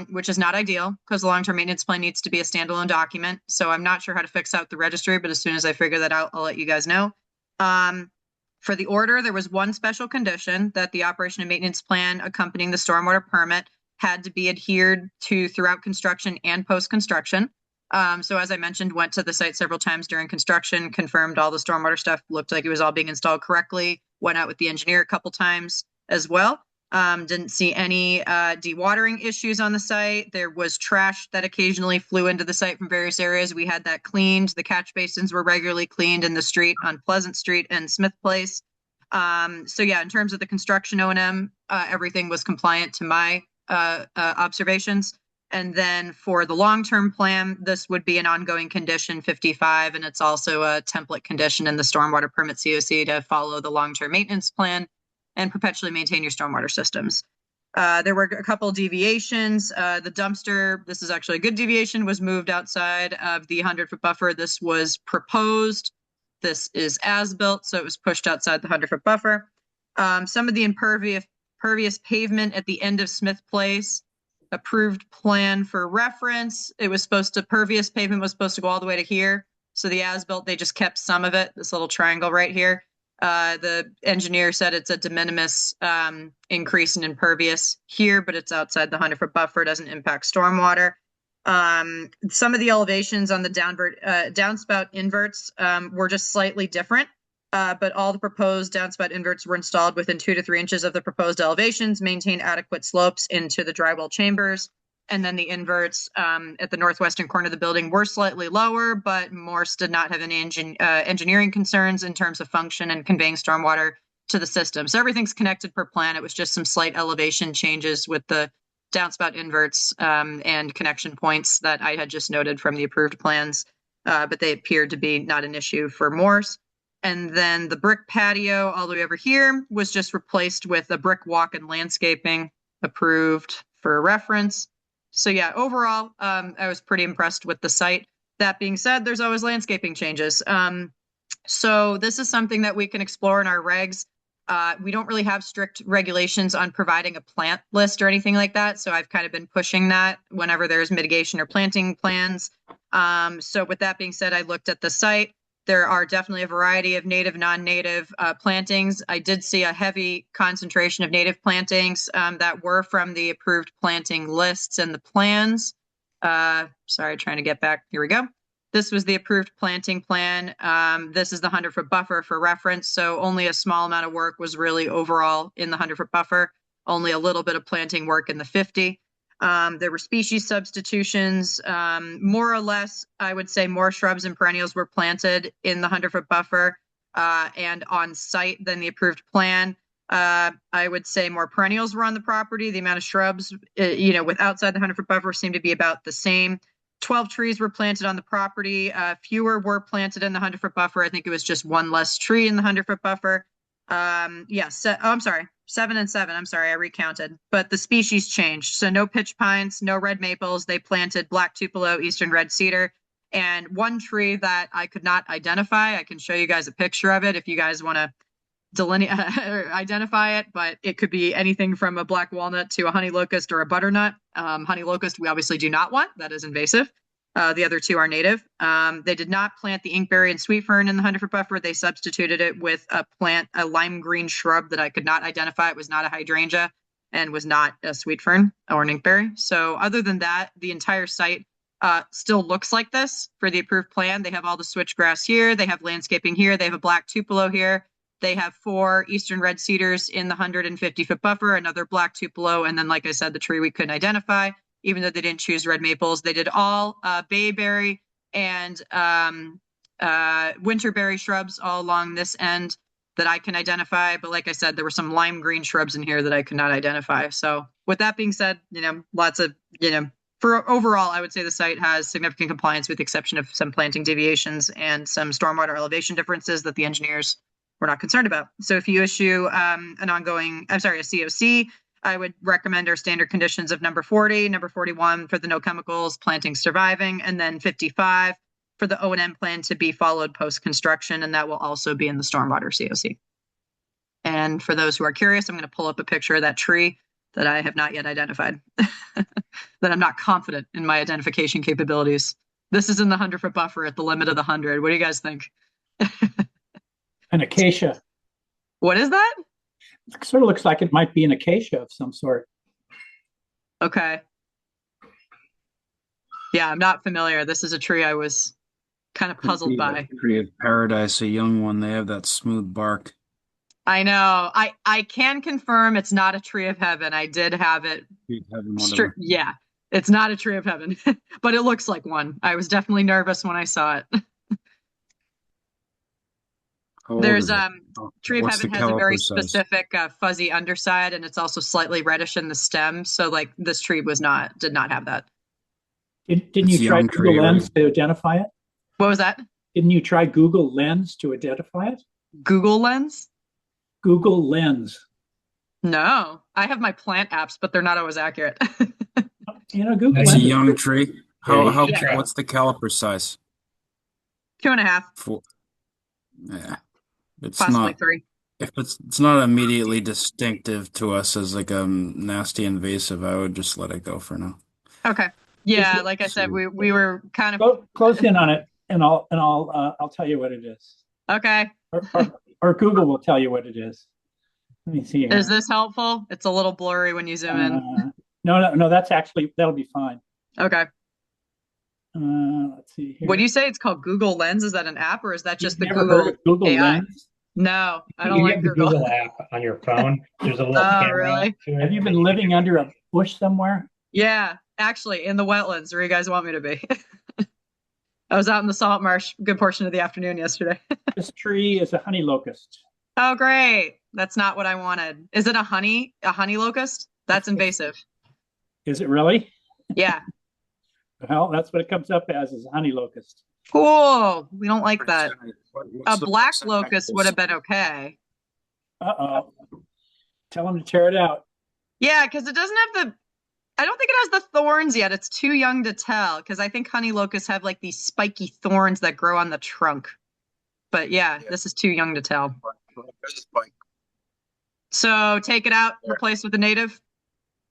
which is not ideal because the long-term maintenance plan needs to be a standalone document. So I'm not sure how to fix out the registry, but as soon as I figure that out, I'll let you guys know. For the order, there was one special condition that the operation and maintenance plan accompanying the stormwater permit had to be adhered to throughout construction and post-construction. So as I mentioned, went to the site several times during construction, confirmed all the stormwater stuff looked like it was all being installed correctly, went out with the engineer a couple times as well. Didn't see any dewatering issues on the site. There was trash that occasionally flew into the site from various areas. We had that cleaned. The catch basins were regularly cleaned in the street on Pleasant Street and Smith Place. So yeah, in terms of the construction O&M, everything was compliant to my observations. And then for the long-term plan, this would be an ongoing condition 55, and it's also a template condition in the stormwater permit COC to follow the long-term maintenance plan and perpetually maintain your stormwater systems. There were a couple deviations. The dumpster, this is actually a good deviation, was moved outside of the 100-foot buffer. This was proposed. This is as-built, so it was pushed outside the 100-foot buffer. Some of the impervious pavement at the end of Smith Place, approved plan for reference. It was supposed to, pervious pavement was supposed to go all the way to here. So the as-built, they just kept some of it, this little triangle right here. The engineer said it's a de minimis increase in impervious here, but it's outside the 100-foot buffer, doesn't impact stormwater. Some of the elevations on the downspout inverts were just slightly different. But all the proposed downspout inverts were installed within 2 to 3 inches of the proposed elevations, maintain adequate slopes into the drywall chambers. And then the inverts at the northwestern corner of the building were slightly lower, but Morse did not have any engineering concerns in terms of function and conveying stormwater to the system. So everything's connected per plan. It was just some slight elevation changes with the downspout inverts and connection points that I had just noted from the approved plans, but they appeared to be not an issue for Morse. And then the brick patio all the way over here was just replaced with a brick walk and landscaping, approved for reference. So yeah, overall, I was pretty impressed with the site. That being said, there's always landscaping changes. So this is something that we can explore in our regs. We don't really have strict regulations on providing a plant list or anything like that. So I've kind of been pushing that whenever there's mitigation or planting plans. So with that being said, I looked at the site. There are definitely a variety of native, non-native plantings. I did see a heavy concentration of native plantings that were from the approved planting lists and the plans. Sorry, trying to get back. Here we go. This was the approved planting plan. This is the 100-foot buffer for reference. So only a small amount of work was really overall in the 100-foot buffer, only a little bit of planting work in the 50. There were species substitutions, more or less, I would say more shrubs and perennials were planted in the 100-foot buffer and on site than the approved plan. I would say more perennials were on the property. The amount of shrubs, with outside the 100-foot buffer seemed to be about the same. 12 trees were planted on the property. Fewer were planted in the 100-foot buffer. I think it was just one less tree in the 100-foot buffer. I'm sorry, 7 and 7. I'm sorry, I recounted. But the species changed. So no pitch pines, no red maples. They planted black tupelo, eastern red cedar, and one tree that I could not identify. I can show you guys a picture of it if you guys want to identify it, but it could be anything from a black walnut to a honey locust or a butternut. Honey locust we obviously do not want. That is invasive. The other two are native. They did not plant the inkberry and sweet fern in the 100-foot buffer. They substituted it with a lime green shrub that I could not identify. It was not a hydrangea and was not a sweet fern or an inkberry. So other than that, the entire site still looks like this for the approved plan. They have all the switchgrass here. They have landscaping here. They have a black tupelo here. They have 4 eastern red cedars in the 150-foot buffer, another black tupelo, and then, like I said, the tree we couldn't identify, even though they didn't choose red maples. They did all bayberry and winterberry shrubs all along this end that I can identify. But like I said, there were some lime green shrubs in here that I could not identify. So with that being said, lots of, for overall, I would say the site has significant compliance with the exception of some planting deviations and some stormwater elevation differences that the engineers were not concerned about. So if you issue a COC, I would recommend our standard conditions of number 40, number 41 for the no chemicals, planting surviving, and then 55 for the O&M plan to be followed post-construction, and that will also be in the stormwater COC. And for those who are curious, I'm going to pull up a picture of that tree that I have not yet identified, that I'm not confident in my identification capabilities. This is in the 100-foot buffer at the limit of the 100. What do you guys think? An acacia. What is that? It sort of looks like it might be an acacia of some sort. Okay. Yeah, I'm not familiar. This is a tree I was kind of puzzled by. Tree of paradise, a young one. They have that smooth bark. I know. I can confirm it's not a tree of heaven. I did have it. Yeah, it's not a tree of heaven, but it looks like one. I was definitely nervous when I saw it. There's tree of heaven has a very specific fuzzy underside, and it's also slightly reddish in the stem. So like this tree did not have that. Didn't you try Google Lens to identify it? What was that? Didn't you try Google Lens to identify it? Google Lens? Google Lens. No, I have my plant apps, but they're not always accurate. Google It's Lens. a young tree. What's the caliper size? 2.5. 4. Yeah. It's Possibly not 3. if it's not immediately distinctive to us as like a nasty invasive, I would just let it go for now. Okay. Yeah, like I said, we were kind of close in on it, and I'll tell you what it is. Okay. Or Google will tell you what it is. Let me see. Is this helpful? It's a little blurry when you zoom in. No, that'll be fine. Okay. Let's see here. What do you say? It's called Google Lens. Is that an app or is that just You've the never heard of Google AI? Lens? No, I don't You like get the Google. Google app on your phone. There's a little Oh, camera really? to it. Have you been living under a bush somewhere? Yeah, actually, in the wetlands where you guys want me to be. I was out in the salt marsh a good portion of the afternoon yesterday. This tree is a honey locust. Oh, great. That's not what I wanted. Is it a honey locust? That's invasive. Is it really? Yeah. Well, that's what it comes up as, is a honey locust. Cool. We don't like that. A What's the black percent locust would have been okay. Uh-oh. Tell them to tear it out. Yeah, because it doesn't have I don't think it has the thorns yet. It's too young to tell because I think honey locusts have like these spiky thorns that grow on the trunk. But yeah, this is too young to tell. So take it out, replace with the native.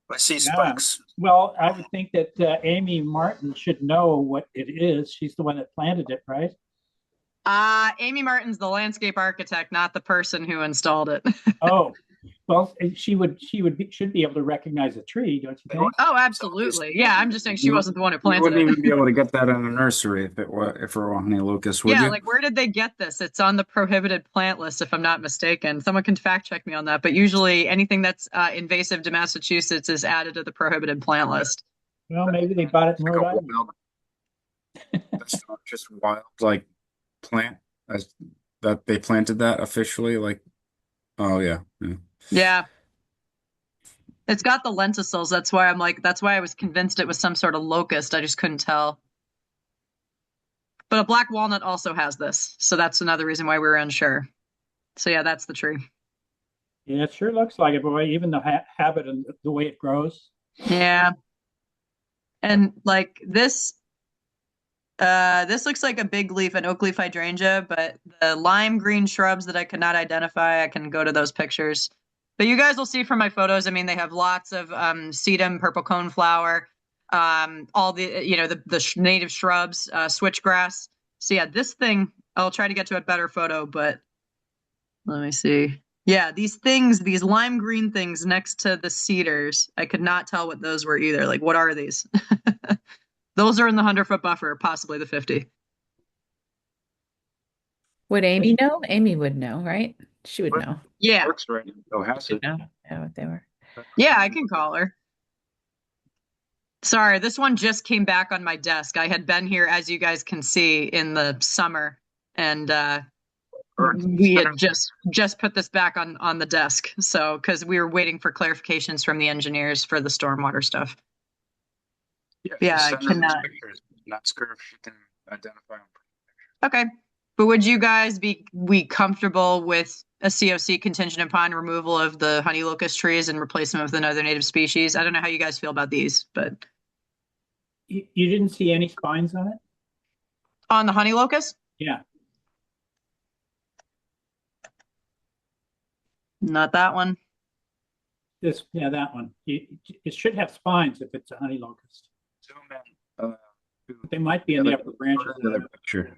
I see spikes. Well, I would think that Amy Martin should know what it is. She's the one that planted it, right? Amy Martin's the landscape architect, not the person who installed it. Oh, Well, should be able to recognize a tree, don't you think? Oh, absolutely. Yeah, I'm just saying she You- wasn't the one who You planted wouldn't it. even be able to get that in a nursery if it were a honey locust, would Yeah, you? like where did they get this? It's on the prohibited plant list, if I'm not mistaken. Someone can fact check me on that. But usually anything that's invasive to Massachusetts is added to the prohibited plant list. Well, maybe they bought it in Like Rhode a Island. wild- That's not just wild, like plant as that they planted that officially. Like, oh yeah, yeah. Yeah. It's got the lenticels. That's why I was convinced it was some sort of locust. I just couldn't tell. But a black walnut also has this. So that's another reason why we were unsure. So yeah, that's the tree. Yeah, it sure looks like it, boy. Even the habit and the way it grows. Yeah. And like this looks like a big leaf, an oak leaf hydrangea, but the lime green shrubs that I could not identify, I can go to those pictures. But you guys will see from my photos, I mean, they have lots of sedum, purple coneflower, all the native shrubs, switchgrass. So yeah, this thing, I'll try to get to a better photo, but let me see. Yeah, these lime green things next to the cedars, I could not tell what those were either. Like, what are these? Those are in the 100-foot buffer, possibly the 50. Would Amy know? Amy would know, right? She would know. Yeah. Works right in Cohasset. Know what they were. Yeah, I can call her. Sorry, this one just came back on my desk. I had been here, as you guys can see, in the summer, and we had just put this back on the desk. So, because we were waiting for clarifications from the engineers for the stormwater stuff. Yeah, I send her these cannot. pictures. Not sure if she can identify them. Okay. But would you guys be comfortable with a COC contingent upon removal of the honey locust trees and replacement with another native species? I don't know how you guys feel about these, but You didn't see any spines on it? on the honey locust, Yeah. not that one. That one. It should have spines if it's a honey locust. Zoom in. They might be in the upper branches. Another picture.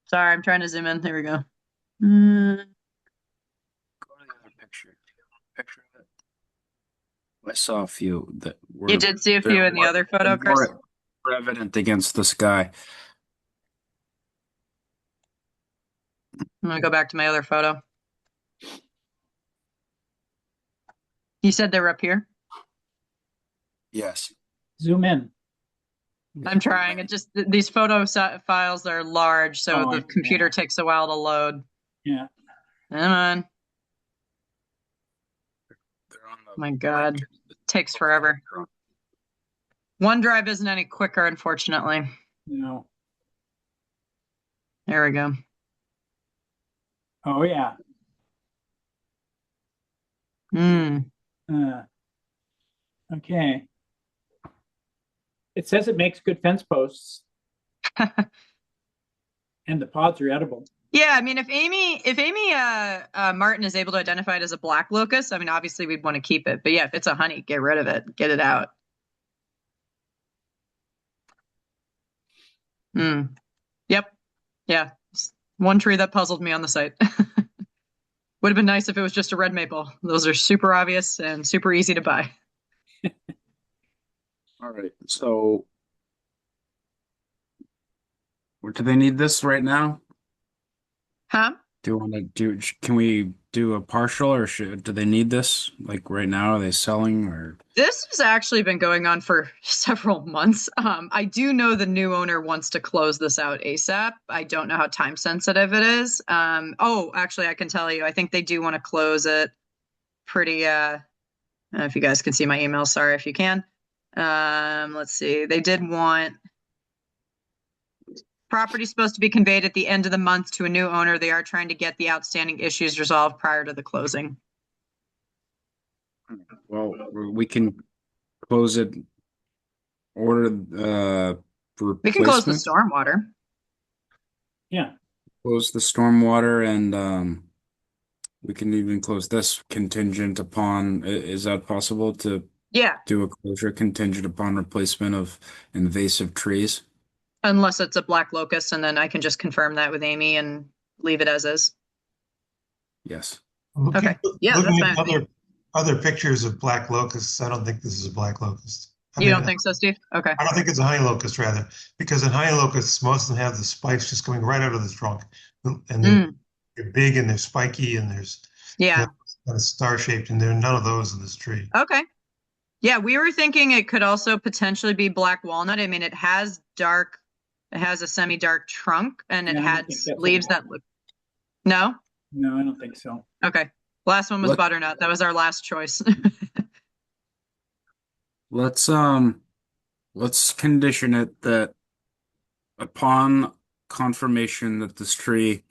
Sorry, I'm trying to zoom in. There we go. Go to the other picture. Picture of it. I saw a few that were. You did see a few in the other photo, Chris? More evident against the sky. I'm gonna go back to my other photo. You said they were up here? Yes. Zoom in. I'm trying. It just these photo files are large, so Oh, the computer takes a while to load. Yeah. Come on. They're on the My God. Takes forever. OneDrive isn't any quicker, unfortunately. No. There we go. Oh, yeah. Okay. It says it makes good fence posts. And the pods are edible. Yeah, I mean, if Amy Martin is able to identify it as a black locust, I mean, obviously we'd want to keep it. But yeah, if it's a honey, get rid of it. Get it out. Yep. Yeah. One tree that puzzled me on the site. Would have been nice if it was just a red maple. Those are super obvious and super easy to buy. All right. So, do they need this right now? Huh? Do you want to do? Can we do a partial, or do they need this like right now? Are they selling or? This has actually been going on for several months. I do know the new owner wants to close this out ASAP. I don't know how time sensitive it is. Oh, actually, I can tell you. I think they do want to close it pretty. I don't know if you guys can see my email. Sorry if you can. Let's see. They did want property supposed to be conveyed at the end of the month to a new owner. They are trying to get the outstanding issues resolved prior to the closing. Well, we can close it. Order We can close the replacement. stormwater. Yeah. Close the stormwater, and we can even close this contingent upon. Is that possible to Yeah, do a closure contingent upon replacement of invasive trees? unless it's a black locust, and then I can just confirm that with Amy and leave it as is. Yes. Okay. Yeah, Looking that's at fine with me. other pictures of black locusts. I don't think this is a black locust. You don't think so, Steve? Okay. I don't think it's a honey locust, rather, because in honey locusts, most of them have the spikes just coming right out of the trunk, and they're big and they're spiky and there's Yeah. kind of star shaped, and there are none of those in this tree. Okay. Yeah, we were thinking it could also potentially be black walnut. I mean, it has a semi-dark trunk, and it Yeah, I don't had think that's leaves a that look. No? No, I don't think so. Okay. Last one was What- butternut. That was our last choice. Let's condition it that upon confirmation that this tree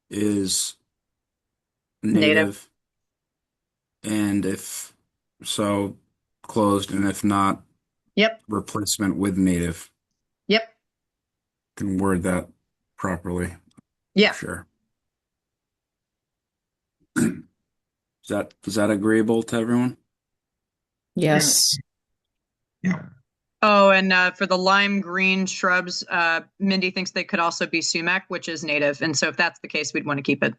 is native, and if so, closed, and if not, Yep. replacement with native. Yep. Can word that properly. Yeah. Sure. Is that agreeable to everyone? Yes. Yeah. Oh, and for the lime green shrubs, Mindy thinks they could also be sumac, which is native. And so if that's the case, we'd want to keep it.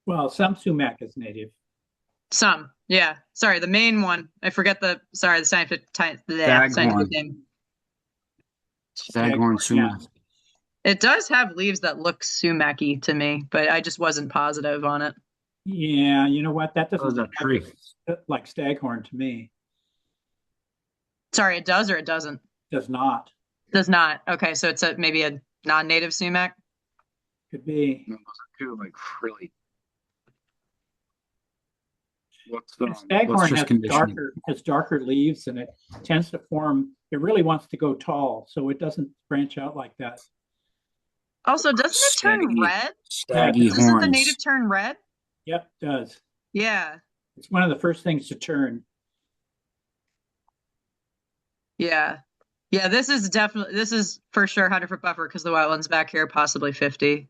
Well, some sumac is native. Some, yeah. Sorry, the main one. I forget the scientific Staghorn. name. Staghorn sumac. It does have leaves that look sumac-y to me, but I just wasn't positive on it. Yeah, you know what? That doesn't Oh, that look tree. like staghorn to me. Sorry, it does or it doesn't? Does not. Does not. Okay, so it's maybe a non-native sumac. Could be. No, those are two like really. And staghorn just condition it. has darker leaves, and it tends to form. It really wants to go tall, so it doesn't branch out like that. Also, doesn't it turn Staggy- red? Staggy Doesn't horns. the native turn red? Yep, it does. Yeah. It's one of the first things to turn. Yeah. Yeah, this is for sure 100-foot buffer because the wetlands back here, possibly 50.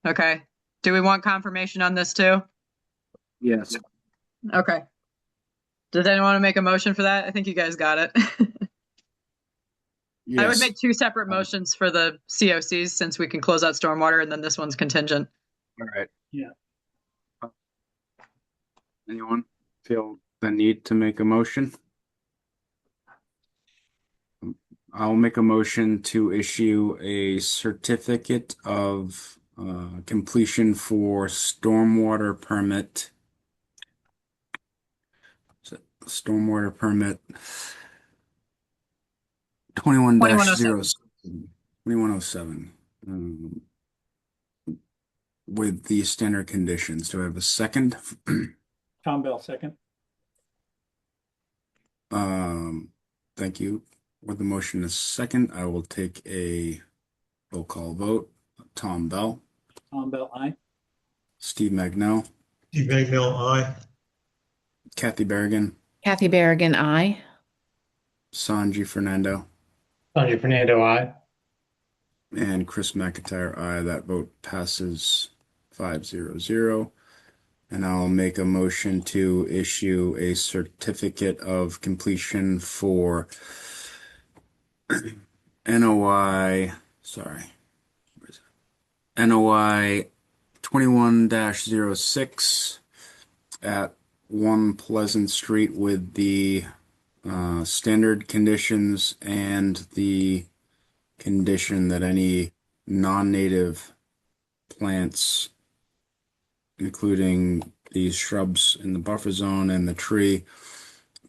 Okay. Do we want confirmation on this too? Yes. Okay. Does anyone want to make a motion for that? I think you guys got it. I would Yes. make two separate motions for the COCs since we can close out stormwater and then this one's contingent. All right. Yeah. Anyone feel the need to make a motion? I'll make a motion to issue a certificate of completion for stormwater permit. Stormwater permit 21-2107 with the standard conditions. Do I have a second? Tom Bell, second. Thank you. With the motion is second, I will take a roll call vote. Tom Bell, Tom Bell, aye. Steve Magnell, Steve Bagnell, aye. Kathy Berrigan, Kathy Berrigan, aye. Sanji Fernando, Sanjay Fernando, aye. and Chris McIntyre, aye. That vote passes 5-0-0. And I'll make a motion to issue a certificate of completion for NOI 21-06 at 1 Pleasant Street with the standard conditions and the condition that any non-native plants, including these shrubs in the buffer zone and the tree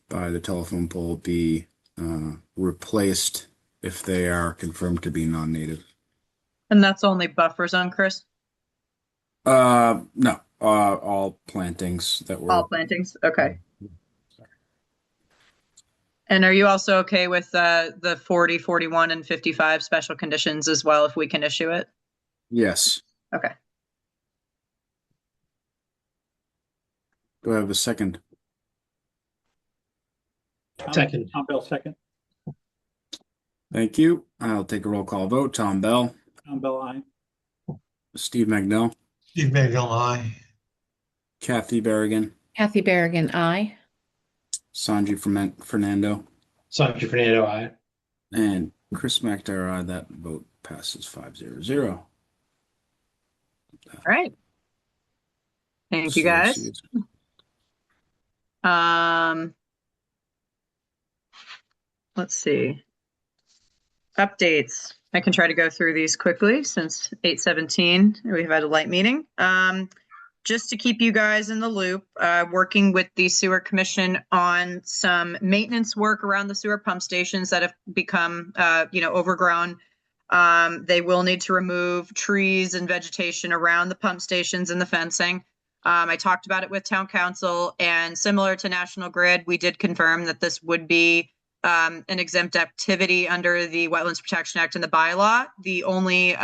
by the telephone pole, be replaced if they are confirmed to be non-native. And that's only buffer zone, Chris? No, all plantings that were. All plantings? Okay. And are you also okay with the 40, 41, and 55 special conditions as well if we can issue it? Yes. Okay. Do I have a second? Second. Tom Bell, second. Thank you. I'll take a roll call vote. Tom Bell, Tom Bell, aye. Steve Magnell, Steve Bagnell, aye. Kathy Berrigan, Kathy Berrigan, aye. Sanji Fernando, Sanjay Fernando, aye. and Chris McIntyre, aye. That vote passes 5-0-0. All right. Thank you, guys. Let's see. Updates. I can try to go through these quickly since 8:17 we've had a light meeting. Just to keep you guys in the loop, working with the Sewer Commission on some maintenance work around the sewer pump stations that have become, overgrown. They will need to remove trees and vegetation around the pump stations and the fencing. I talked about it with town council, and similar to National Grid, we did confirm that this would be an exempt activity under the Wetlands Protection Act and the bylaw. The only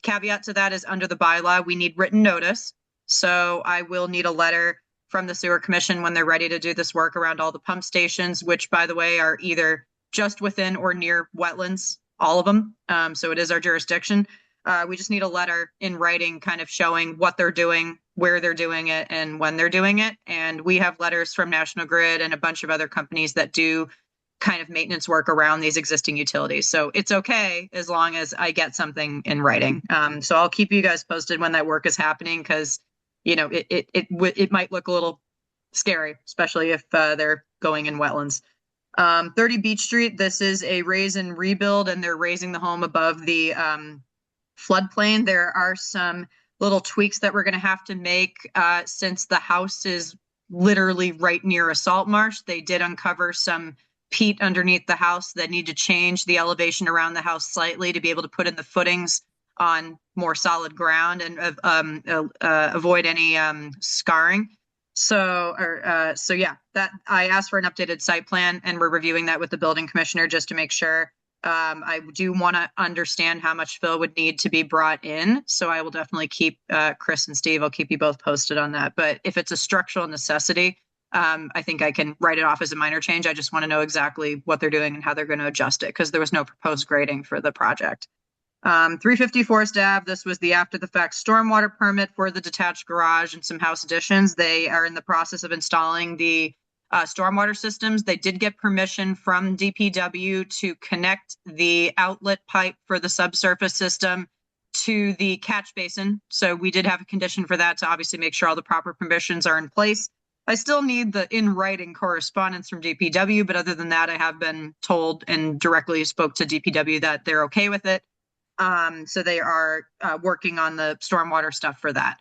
caveat to that is under the bylaw, we need written notice. So I will need a letter from the Sewer Commission when they're ready to do this work around all the pump stations, which, by the way, are either just within or near wetlands, all of them. So it is our jurisdiction. We just need a letter in writing kind of showing what they're doing, where they're doing it, and when they're doing it. And we have letters from National Grid and a bunch of other companies that do kind of maintenance work around these existing utilities. So it's okay as long as I get something in writing. So I'll keep you guys posted when that work is happening, because, it might look a little scary, especially if they're going in wetlands. 30 Beach Street, this is a raise and rebuild, and they're raising the home above the floodplain. There are some little tweaks that we're going to have to make since the house is literally right near a salt marsh. They did uncover some peat underneath the house that need to change the elevation around the house slightly to be able to put in the footings on more solid ground and avoid any scarring. So yeah, that I asked for an updated site plan, and we're reviewing that with the building commissioner just to make sure. I do want to understand how much fill would need to be brought in. So I will definitely keep Chris and Steve, I'll keep you both posted on that. But if it's a structural necessity, I think I can write it off as a minor change. I just want to know exactly what they're doing and how they're going to adjust it, because there was no proposed grading for the project. 350 Forest Ave, this was the after the fact stormwater permit for the detached garage and some house additions. They are in the process of installing the stormwater systems. They did get permission from DPW to connect the outlet pipe for the subsurface system to the catch basin. So we did have a condition for that to obviously make sure all the proper permissions are in place. I still need the in writing correspondence from DPW, but other than that, I have been told and directly spoke to DPW that they're okay with it. So they are working on the stormwater stuff for that.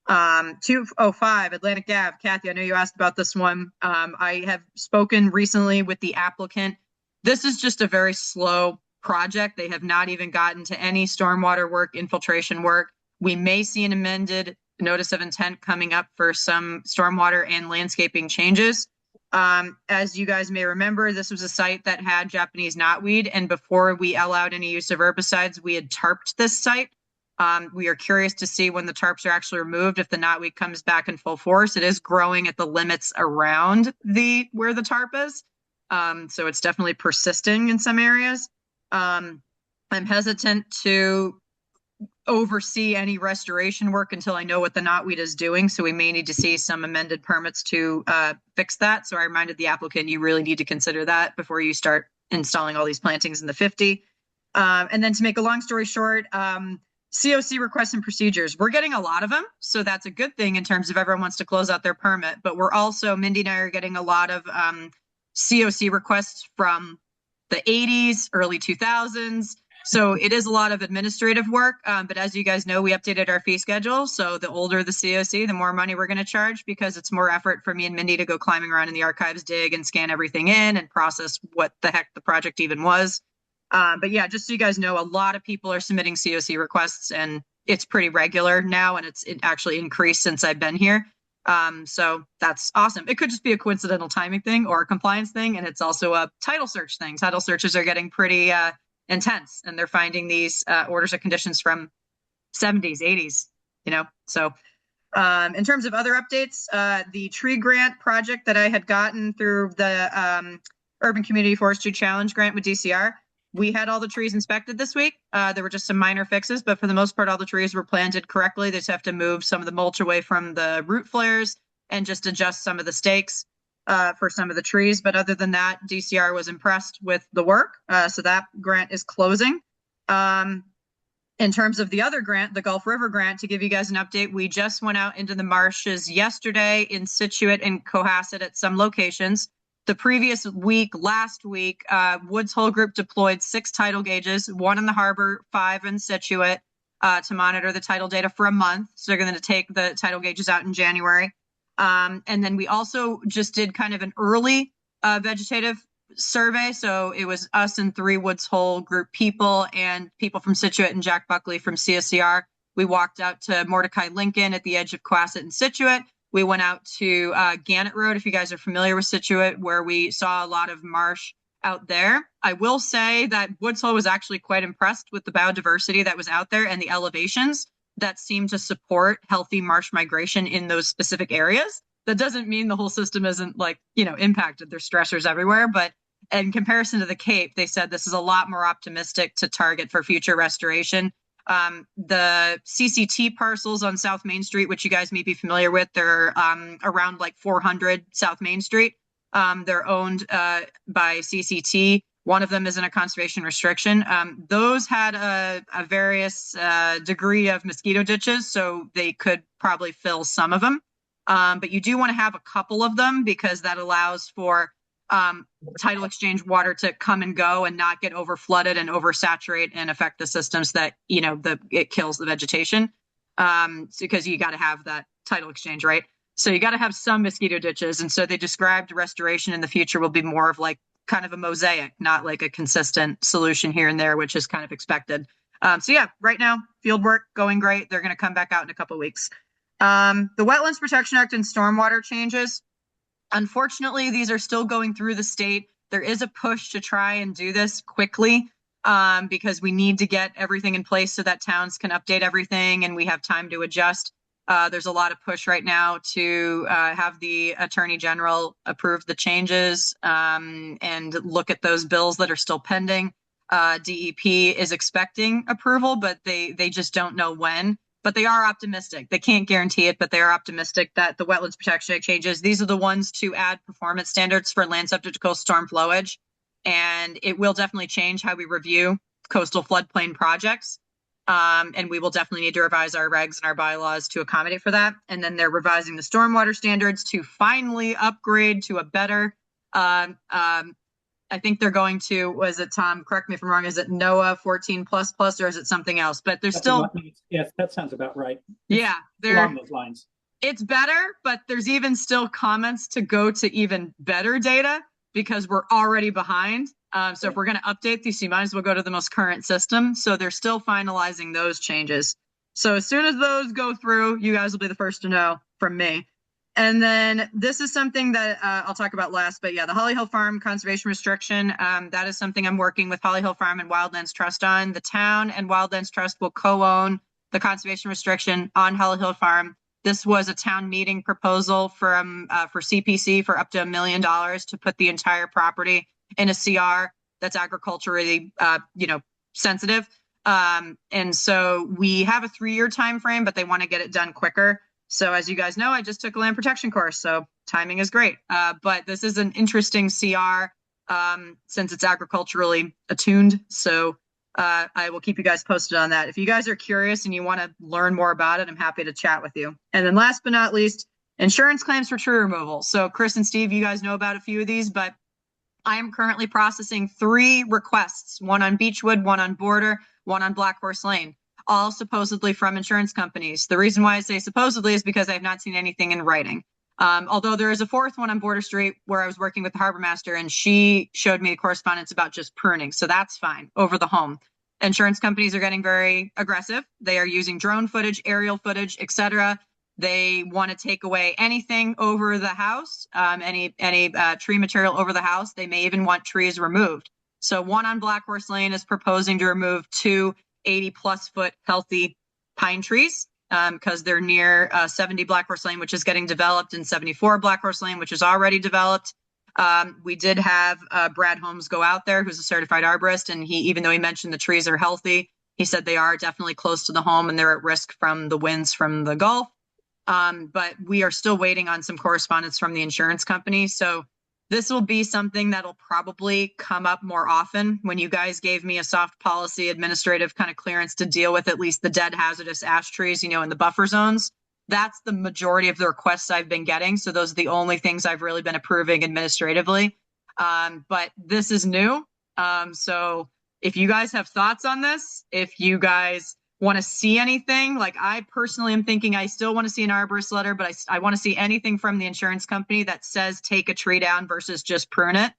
205 Atlantic Ave. Kathy, I know you asked about this one. I have spoken recently with the applicant. This is just a very slow project. They have not even gotten to any stormwater work, infiltration work. We may see an amended notice of intent coming up for some stormwater and landscaping changes. As you guys may remember, this was a site that had Japanese knotweed, and before we allowed any use of herbicides, we had tarped this site. We are curious to see when the tarps are actually removed, if the knotweed comes back in full force. It is growing at the limits around where the tarp is. So it's definitely persisting in some areas. I'm hesitant to oversee any restoration work until I know what the knotweed is doing. So we may need to see some amended permits to fix that. So I reminded the applicant, you really need to consider that before you start installing all these plantings in the 50. And then to make a long story short, COC requests and procedures. We're getting a lot of them. So that's a good thing in terms of everyone wants to close out their permit. But we're also, Mindy and I are getting a lot of COC requests from the 80s, early 2000s. So it is a lot of administrative work. But as you guys know, we updated our fee schedule. So the older the COC, the more money we're going to charge, because it's more effort for me and Mindy to go climbing around in the archives, dig and scan everything in and process what the heck the project even was. But yeah, just so you guys know, a lot of people are submitting COC requests, and it's pretty regular now, and it actually increased since I've been here. So that's awesome. It could just be a coincidental timing thing or a compliance thing, and it's also a title search thing. Title searches are getting pretty intense, and they're finding these orders of conditions from 70s, 80s, So in terms of other updates, the tree grant project that I had gotten through the Urban Community Forestry Challenge grant with DCR, we had all the trees inspected this week. There were just some minor fixes, but for the most part, all the trees were planted correctly. They just have to move some of the mulch away from the root flares and just adjust some of the stakes for some of the trees. But other than that, DCR was impressed with the work. So that grant is closing. In terms of the other grant, the Gulf River grant, to give you guys an update, we just went out into the marshes yesterday in Scituate and Cohasset at some locations. The previous week, last week, Woods Hole Group deployed 6 tidal gauges, 1 in the harbor, 5 in Scituate, to monitor the tidal data for a month. So they're going to take the tidal gauges out in January. And then we also just did kind of an early vegetative survey. So it was us and 3 Woods Hole Group people and people from Scituate and Jack Buckley from CSCR. We walked out to Mordecai Lincoln at the edge of Cohasset and Scituate. We went out to Gannett Road, if you guys are familiar with Scituate, where we saw a lot of marsh out there. I will say that Woods Hole was actually quite impressed with the biodiversity that was out there and the elevations that seem to support healthy marsh migration in those specific areas. That doesn't mean the whole system isn't impacted. There's stressors everywhere, but in comparison to the Cape, they said this is a lot more optimistic to target for future restoration. The CCT parcels on South Main Street, which you guys may be familiar with, they're around 400 South Main Street. They're owned by CCT. One of them is in a conservation restriction. Those had a various degree of mosquito ditches, so they could probably fill some of them. But you do want to have a couple of them because that allows for tidal exchange water to come and go and not get over flooded and oversaturate and affect the systems that, it kills the vegetation. Because you got to have that tidal exchange, right? So you got to have some mosquito ditches. And so they described restoration in the future will be more of kind of a mosaic, not like a consistent solution here and there, which is kind of expected. So yeah, right now, field work going great. They're going to come back out in a couple of weeks. The Wetlands Protection Act and stormwater changes. Unfortunately, these are still going through the state. There is a push to try and do this quickly because we need to get everything in place so that towns can update everything and we have time to adjust. There's a lot of push right now to have the Attorney General approve the changes and look at those bills that are still pending. DEP is expecting approval, but they just don't know when. But they are optimistic. They can't guarantee it, but they are optimistic that the Wetlands Protection Act changes. These are the ones to add performance standards for land subject to coastal storm flowage. And it will definitely change how we review coastal floodplain projects. And we will definitely need to revise our regs and our bylaws to accommodate for that. And then they're revising the stormwater standards to finally upgrade to a better, I think they're going to, was it, Tom, correct me if I'm wrong, is it NOAA 14++, or is it something else? But there's still... Yes, that sounds about right. Yeah. Along those lines. It's better, but there's even still comments to go to even better data because we're already behind. So if we're going to update these, you might as well go to the most current system. So they're still finalizing those changes. So as soon as those go through, you guys will be the first to know from me. And then this is something that I'll talk about last, but yeah, the Holly Hill Farm conservation restriction, that is something I'm working with Holly Hill Farm and Wildlands Trust on. The town and Wildlands Trust will co-own the conservation restriction on Holly Hill Farm. This was a town meeting proposal from for CPC for up to $1 million to put the entire property in a CR that's agriculturally, sensitive. And so we have a 3-year time frame, but they want to get it done quicker. So as you guys know, I just took a land protection course, so timing is great. But this is an interesting CR since it's agriculturally attuned. So I will keep you guys posted on that. If you guys are curious and you want to learn more about it, I'm happy to chat with you. And then last but not least, insurance claims for tree removal. So Chris and Steve, you guys know about a few of these, but I am currently processing 3 requests, one on Beechwood, one on Border, one on Black Horse Lane, all supposedly from insurance companies. The reason why I say supposedly is because I have not seen anything in writing. Although there is a 4th one on Border Street where I was working with the harbor master and she showed me correspondence about just pruning. So that's fine over the home. Insurance companies are getting very aggressive. They are using drone footage, aerial footage, etc. They want to take away anything over the house, any tree material over the house. They may even want trees removed. So one on Black Horse Lane is proposing to remove 2 80+ foot healthy pine trees because they're near 70 Black Horse Lane, which is getting developed, and 74 Black Horse Lane, which is already developed. We did have Brad Holmes go out there, who's a certified arborist, and even though he mentioned the trees are healthy, he said they are definitely close to the home and they're at risk from the winds from the Gulf. But we are still waiting on some correspondence from the insurance company. So this will be something that'll probably come up more often. When you guys gave me a soft policy administrative kind of clearance to deal with at least the dead hazardous ash trees, in the buffer zones, that's the majority of the requests I've been getting. So those are the only things I've really been approving administratively. But this is new. So if you guys have thoughts on this, if you guys want to see anything, like I personally am thinking I still want to see an arborist letter, but I want to see anything from the insurance company that says take a tree down versus just prune it.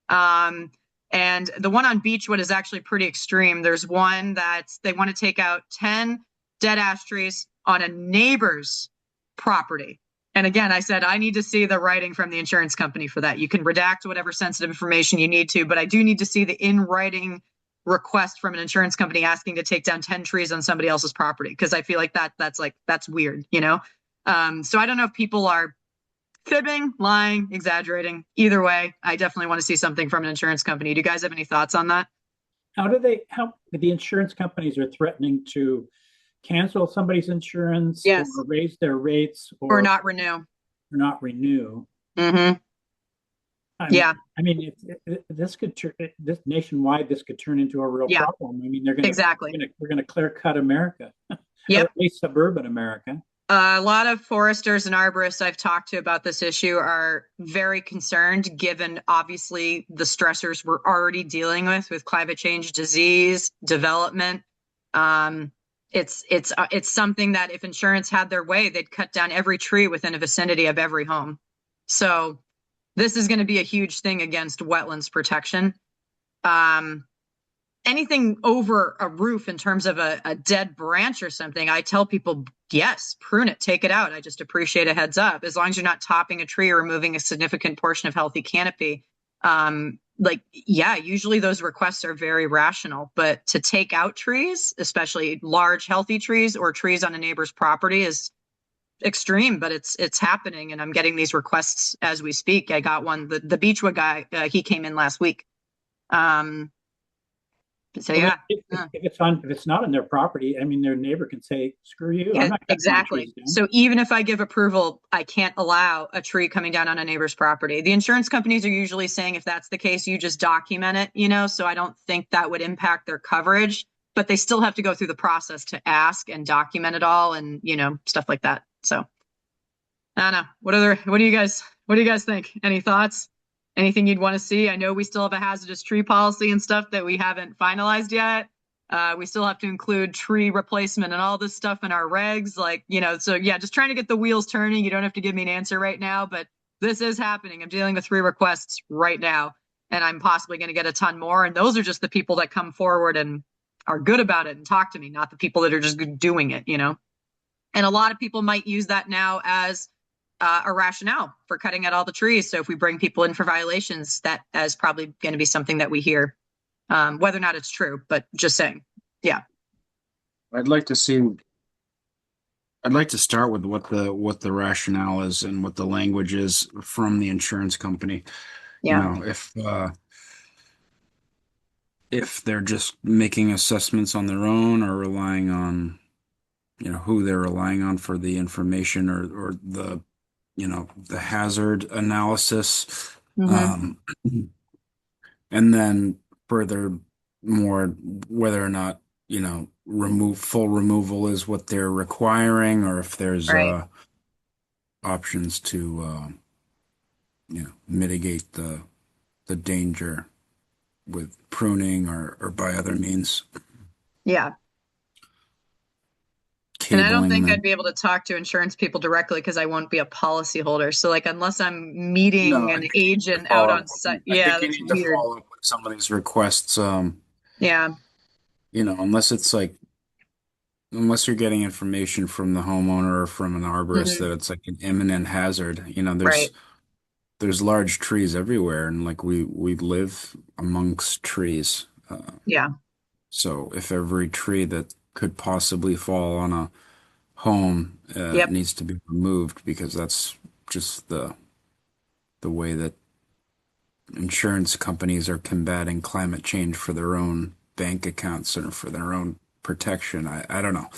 And the one on Beechwood is actually pretty extreme. There's one that they want to take out 10 dead ash trees on a neighbor's property. And again, I said, I need to see the writing from the insurance company for that. You can redact whatever sensitive information you need to, but I do need to see the in writing request from an insurance company asking to take down 10 trees on somebody else's property. Cause I feel like that's weird, So I don't know if people are fibbing, lying, exaggerating. Either way, I definitely want to see something from an insurance company. Do you guys have any thoughts on that? How the insurance companies are threatening to cancel somebody's insurance, Yes, or raise their rates, or not renew. Mm-hmm. Yeah. I mean, this nationwide, this could turn into a real problem. I mean, they're going to clear cut America, Yep. or at least suburban America. A lot of foresters and arborists I've talked to about this issue are very concerned, given obviously the stressors we're already dealing with climate change, disease, development. It's something that if insurance had their way, they'd cut down every tree within a vicinity of every home. So this is going to be a huge thing against wetlands protection. Anything over a roof in terms of a dead branch or something, I tell people, yes, prune it, take it out. I just appreciate a heads up. As long as you're not topping a tree or removing a significant portion of healthy canopy. Usually those requests are very rational, but to take out trees, especially large, healthy trees or trees on a neighbor's property is extreme, but it's happening. And I'm getting these requests as we speak. I got one, the Beechwood guy, he came in last week. So yeah, if it's not on their property, I mean, their neighbor can say, "Screw you." yeah, I'm not cutting my exactly. trees down. So even if I give approval, I can't allow a tree coming down on a neighbor's property. The insurance companies are usually saying if that's the case, you just document it, so I don't think that would impact their coverage, but they still have to go through the process to ask and document it all and, stuff like that. So I don't know. What do you guys think? Any thoughts? Anything you'd want to see? I know we still have a hazardous tree policy and stuff that we haven't finalized yet. We still have to include tree replacement and all this stuff in our regs. So yeah, just trying to get the wheels turning. You don't have to give me an answer right now, but this is happening. I'm dealing with 3 requests right now, and I'm possibly going to get a ton more. And those are just the people that come forward and are good about it and talk to me, not the people that are just doing it, And a lot of people might use that now as a rationale for cutting out all the trees. So if we bring people in for violations, that is probably going to be something that we hear, whether or not it's true, but just saying. Yeah. I'd like to start with what the rationale is and what the language is from the insurance company. Yeah. If they're just making assessments on their own or relying on, who they're relying on for the information or the hazard analysis. Mm-hmm. And then furthermore, whether or not, full removal is what they're requiring, or if there's Right. Options to, mitigate the danger with pruning or by other means. Yeah. And I don't Cabling think them. I'd be able to talk to insurance people directly because I won't be a policyholder. So unless I'm meeting No, I an think you need to agent follow out up on with site. them. I Yeah, think you that's need to weird. follow up with some of these requests. Yeah. Unless it's unless you're getting information from the homeowner or from an arborist Mhm. that it's like an imminent hazard, Right. there's large trees everywhere, and we live amongst trees. Yeah. So if every tree that could possibly fall on a home Yep. needs to be removed, because that's just the way that insurance companies are combating climate change for their own bank accounts and for their own protection. I don't know.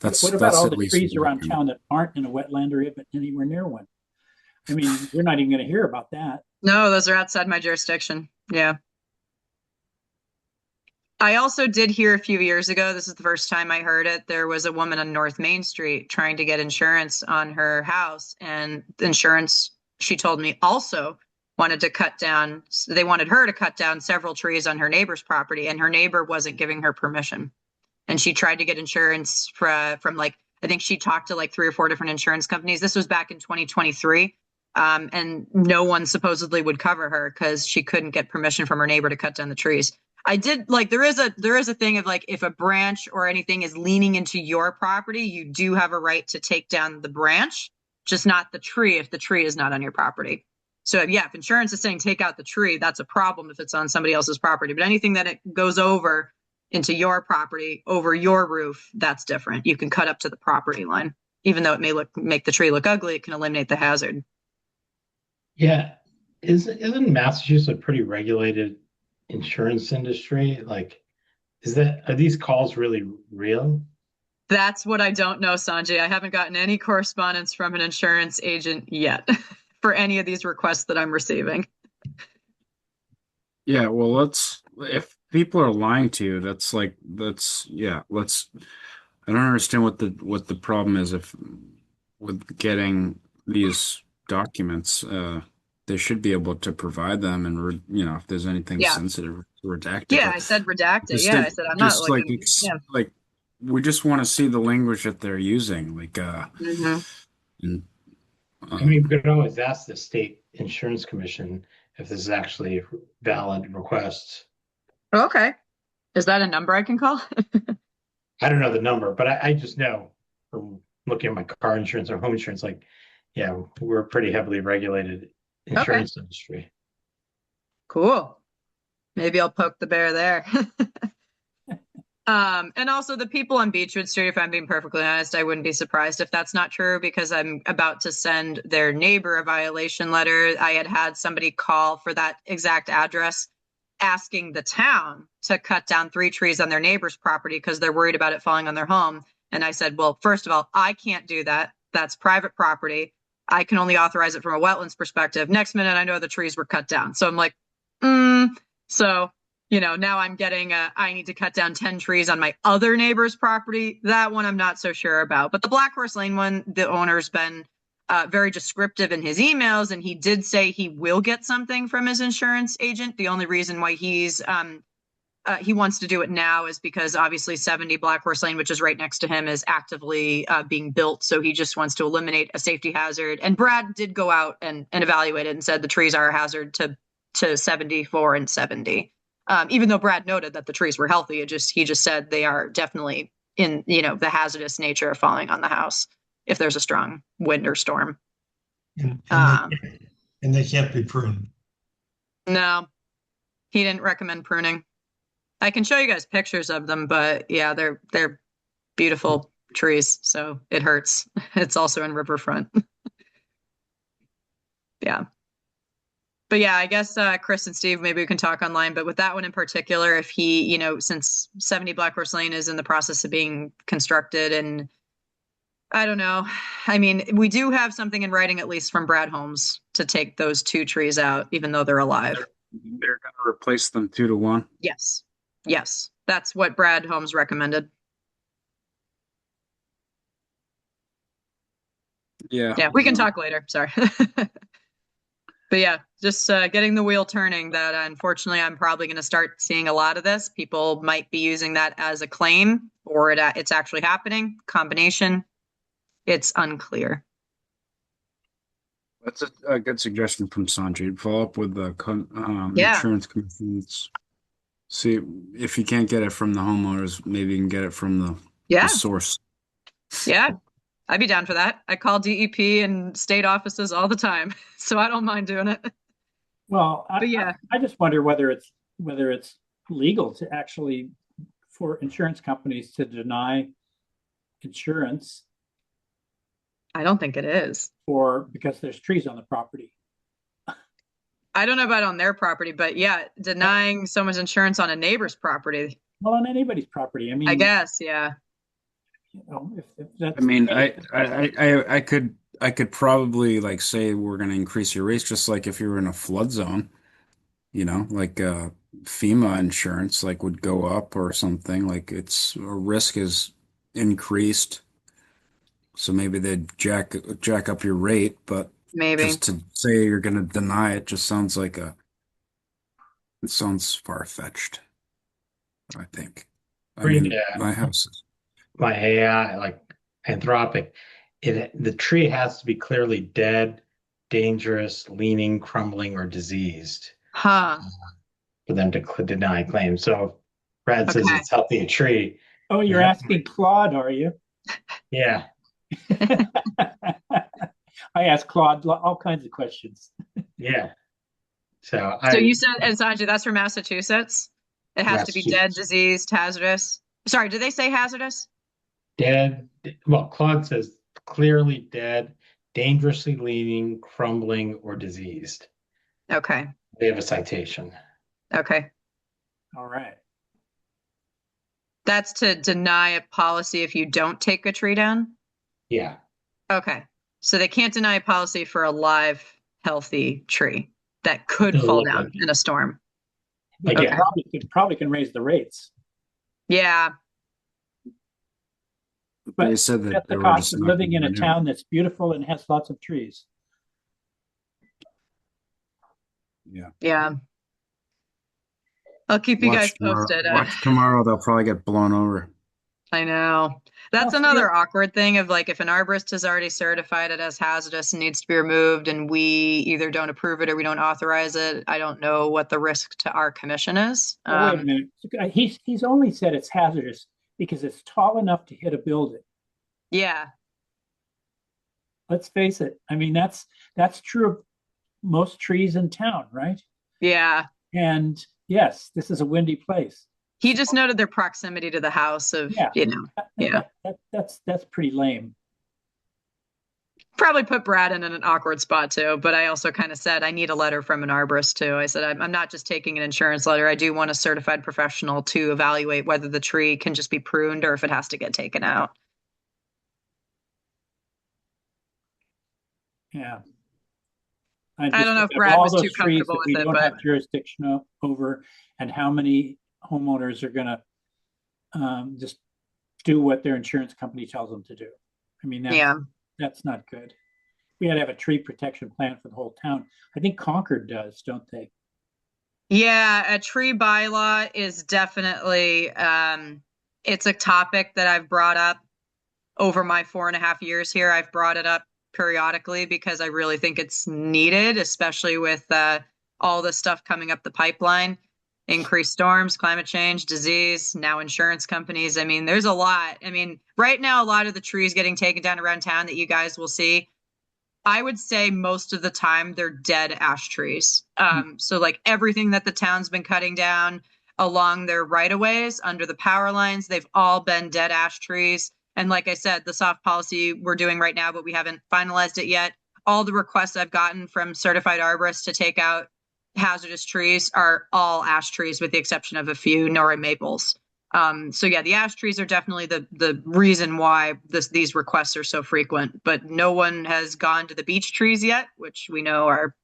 What about all at the least trees my around opinion. town that aren't in a wetland area, but anywhere near one? I mean, we're not even going to hear about that. No, those are outside my jurisdiction. Yeah. I also did hear a few years ago, this is the first time I heard it, there was a woman on North Main Street trying to get insurance on her house, and the insurance, she told me, also wanted to cut down, they wanted her to cut down several trees on her neighbor's property, and her neighbor wasn't giving her permission. And she tried to get insurance from like, I think she talked to like 3 or 4 different insurance companies. This was back in 2023. And no one supposedly would cover her because she couldn't get permission from her neighbor to cut down the trees. I did like there is a thing of like if a branch or anything is leaning into your property, you do have a right to take down the branch, just not the tree if the tree is not on your property. So yeah, if insurance is saying take out the tree, that's a problem if it's on somebody else's property. But anything that it goes over into your property, over your roof, that's different. You can cut up to the property line. Even though it may make the tree look ugly, it can eliminate the hazard. Yeah. Isn't Massachusetts a pretty regulated insurance industry? Like, are these calls really real? That's what I don't know, Sanjay. I haven't gotten any correspondence from an insurance agent yet for any of these requests that I'm receiving. Yeah, well, if people are lying to you, I don't understand what the problem is with getting these documents. They should be able to provide them, and if there's anything sensitive, redacted. Yeah, I said redacted. Yeah, I said I'm not looking. Like we just want to see the language that they're using. Like, I mean, we could always ask the state insurance commission if this is actually valid requests. Okay, is that a number I can call? I don't know the number, but I just know from looking at my car insurance or home insurance, like, yeah, we're a pretty heavily regulated insurance industry. Cool. Maybe I'll poke the bear there. And also the people on Beechwood Street, if I'm being perfectly honest, I wouldn't be surprised if that's not true because I'm about to send their neighbor a violation letter. I had somebody call for that exact address asking the town to cut down 3 trees on their neighbor's property because they're worried about it falling on their home. And I said, well, first of all, I can't do that. That's private property. I can only authorize it from a wetlands perspective. Next minute, I know the trees were cut down. So I'm like, So, now I'm getting I need to cut down 10 trees on my other neighbor's property. That one I'm not so sure about. But the Black Horse Lane one, the owner's been very descriptive in his emails, and he did say he will get something from his insurance agent. The only reason why he wants to do it now is because obviously 70 Black Horse Lane, which is right next to him, is actively being built. So he just wants to eliminate a safety hazard. And Brad did go out and evaluate it and said the trees are a hazard to 74 and 70. Even though Brad noted that the trees were healthy, he just said they are definitely in, the hazardous nature of falling on the house if there's a strong wind or storm. And they can't be pruned. No, he didn't recommend pruning. I can show you guys pictures of them, but yeah, they're beautiful trees, so it hurts. It's also in Riverfront. Yeah. But yeah, I guess Chris and Steve, maybe we can talk online. But with that one in particular, if he, since 70 Black Horse Lane is in the process of being constructed, and I don't know. I mean, we do have something in writing, at least from Brad Holmes, to take those 2 trees out, even though they're alive. They're going to replace them 2 to 1. Yes. Yes. That's what Brad Holmes recommended. Yeah. Yeah, we can talk later. Sorry. But yeah, just getting the wheel turning that unfortunately I'm probably going to start seeing a lot of this. People might be using that as a claim or it's actually happening. Combination. It's unclear. That's a good suggestion from Sanjay. Follow up with the insurance commissions. See if you can't get it from the homeowners, maybe you can get it from the source. Yeah. I'd be down for that. I call DEP and state offices all the time, so I don't mind doing it. Well, I just wonder whether it's legal to actually for insurance companies to deny insurance. I don't think it is. Or because there's trees on the property. I don't know about on their property, but yeah, denying someone's insurance on a neighbor's property. Well, on anybody's property. I mean, I guess, yeah. If that's I mean, I could I could probably like say we're going to increase your rates, just like if you're in a flood zone, like FEMA insurance like would go up or something. Like it's a risk is increased, so maybe they'd jack up your rate, but Maybe. just to say you're going to deny it just sounds like it sounds far-fetched, I think. I Read mean, my house is, my AI, like Anthropic, the tree has to be clearly dead, dangerous, leaning, crumbling, or diseased Huh. for them to deny claim. So if Brad says Okay. it's healthy a tree. Oh, you're Yeah. asking Claude, are you? Yeah. I ask Claude all kinds of questions. Yeah. So So you said, and Sanjay, that's from Massachusetts? It has to be dead, Massachusetts. diseased, hazardous. Sorry, did they say hazardous? Dead. Well, Claude says clearly dead, dangerously leaning, crumbling, or diseased. Okay. They have a citation. Okay. All right. That's to deny a policy if you don't take a tree down? Yeah. Okay. So they can't deny a policy for a live, healthy tree that could Doesn't fall look down like it. in a storm. But Okay. you probably can raise the rates. Yeah. But they said that that's they the were cost just of not living in a gonna renew. town that's beautiful and has lots of trees. Yeah. Yeah. I'll keep you guys posted. Watch tomorrow, they'll probably get blown over. I know. That's Well, another awkward thing of like if an arborist has already certified it as hazardous and needs to be removed and we either don't approve it or we don't authorize it, I don't know what the risk to our commission is. Well, wait a minute. He's only said it's hazardous because it's tall enough to hit a building. Yeah. Let's face it. I mean, that's true of most trees in town, right? Yeah. And yes, this is a windy place. He just noted their proximity to the house of, Yeah. yeah. That's pretty lame. Probably put Brad in an awkward spot too, but I also kind of said I need a letter from an arborist too. I said I'm not just taking an insurance letter. I do want a certified professional to evaluate whether the tree can just be pruned or if it has to get taken out. Yeah. I don't know if think of Brad all was too those trees comfortable that we with it, don't but have jurisdiction over, and how many homeowners are going to just do what their insurance company tells them to do. I mean, that's not good. We had to have a tree protection plan for the whole town. I think Concord does, don't they? yeah, a tree bylaw is definitely it's a topic that I've brought up over my 4.5 years here. I've brought it up periodically because I really think it's needed, especially with all the stuff coming up the pipeline, increased storms, climate change, disease, now insurance companies. I mean, there's a lot. I mean, right now, a lot of the trees getting taken down around town that you guys will see, I would say most of the time they're dead ash trees. So like everything that the town's been cutting down along their right of ways under the power lines, they've all been dead ash trees. And like I said, the soft policy we're doing right now, but we haven't finalized it yet. All the requests I've gotten from certified arborists to take out hazardous trees are all ash trees with the exception of a few Norway maples. So yeah, the ash trees are definitely the reason why these requests are so frequent, but no one has gone to the beech trees yet, which we know are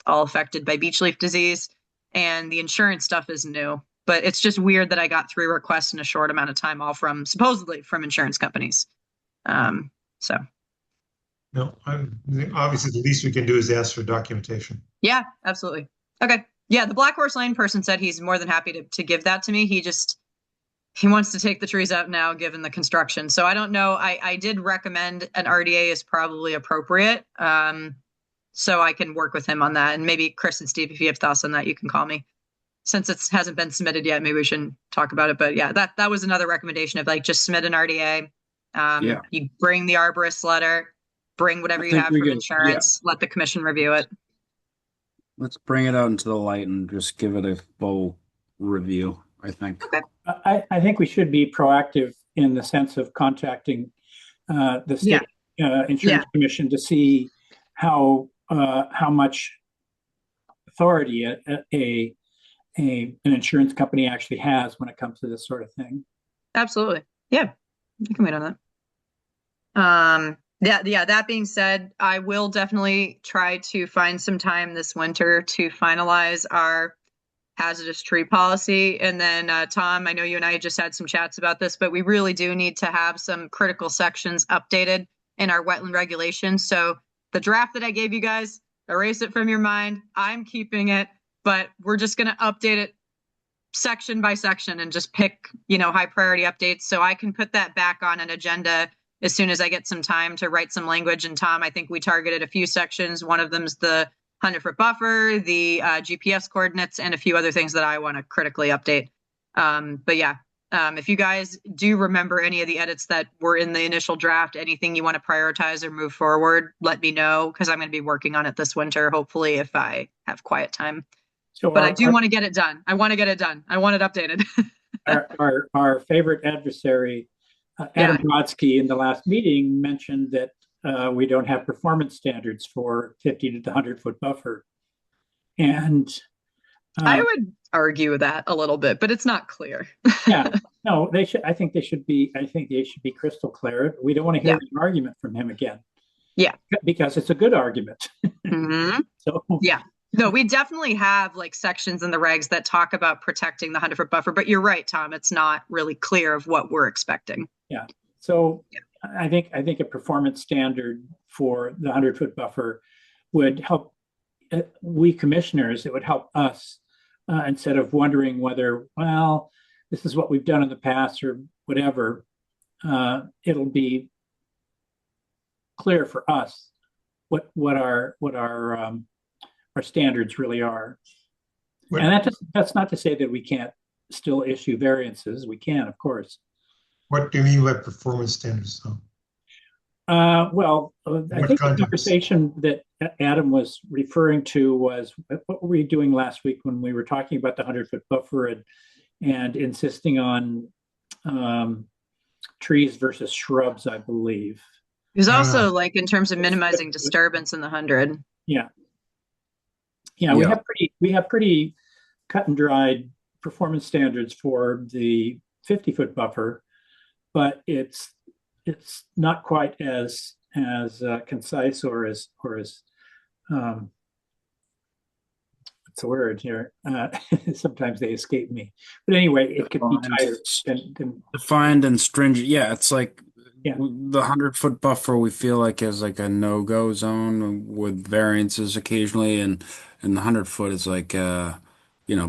all affected by beech leaf disease. And the insurance stuff is new. But it's just weird that I got 3 requests in a short amount of time, all from supposedly from insurance companies. So. No, obviously the least we can do is ask for documentation. Yeah, absolutely. Okay. Yeah, the Black Horse Lane person said he's more than happy to give that to me. He wants to take the trees out now, given the construction. So I don't know. I did recommend an RDA is probably appropriate. So I can work with him on that. And maybe Chris and Steve, if you have thoughts on that, you can call me. Since it hasn't been submitted yet, maybe we shouldn't talk about it. But yeah, that was another recommendation of like just submit an RDA. You bring the arborist letter, bring whatever you have from insurance, let the commission review it. Let's bring it out into the light and just give it a full review, I think. Okay. I think we should be proactive in the sense of contacting the state insurance commission to see how much authority an insurance company actually has when it comes to this sort of thing. Absolutely. Yeah. You can wait on that. Yeah, that being said, I will definitely try to find some time this winter to finalize our hazardous tree policy. And then, Tom, I know you and I just had some chats about this, but we really do need to have some critical sections updated in our wetland regulations. So the draft that I gave you guys, erase it from your mind. I'm keeping it, but we're just going to update it section by section and just pick, high priority updates. So I can put that back on an agenda as soon as I get some time to write some language. And Tom, I think we targeted a few sections. One of them's the 100-foot buffer, the GPS coordinates, and a few other things that I want to critically update. But yeah, if you guys do remember any of the edits that were in the initial draft, anything you want to prioritize or move forward, let me know, because I'm going to be working on it this winter, hopefully, if I have quiet time. So But I do want to get it done. I want to get it done. I want it updated. our favorite adversary, Adam Brodsky, in the last meeting mentioned that we don't have performance standards for 50 to the 100-foot buffer. And I would argue with that a little bit, but it's not clear. Yeah, no, they should. I think they should be crystal clear. We don't want to hear an argument from him again. Yeah, because it's a good argument. Mm-hmm. So yeah. No, we definitely have like sections in the regs that talk about protecting the 100-foot buffer, but you're right, Tom, it's not really clear of what we're expecting. Yeah. So I think a performance standard for the 100-foot buffer would help we commissioners. It would help us instead of wondering whether, well, this is what we've done in the past or whatever. It'll be clear for us what our standards really are. And that's not to say that we can't still issue variances. We can, of course. What do you mean by performance standards, though? I think the conversation that Adam was referring to was what were we doing last week when we were talking about the 100-foot buffer and insisting on trees versus shrubs, I believe. It was also like in terms of minimizing disturbance in the 100. Yeah. Yeah, we have pretty cut and dried performance standards for the 50-foot buffer, but it's not quite as concise or as what's the word here? Sometimes they escape me. But anyway, it could be tighter than defined and stringent. Yeah, it's like the 100-foot buffer we feel like is like a no-go zone with variances occasionally, and the 100-foot is like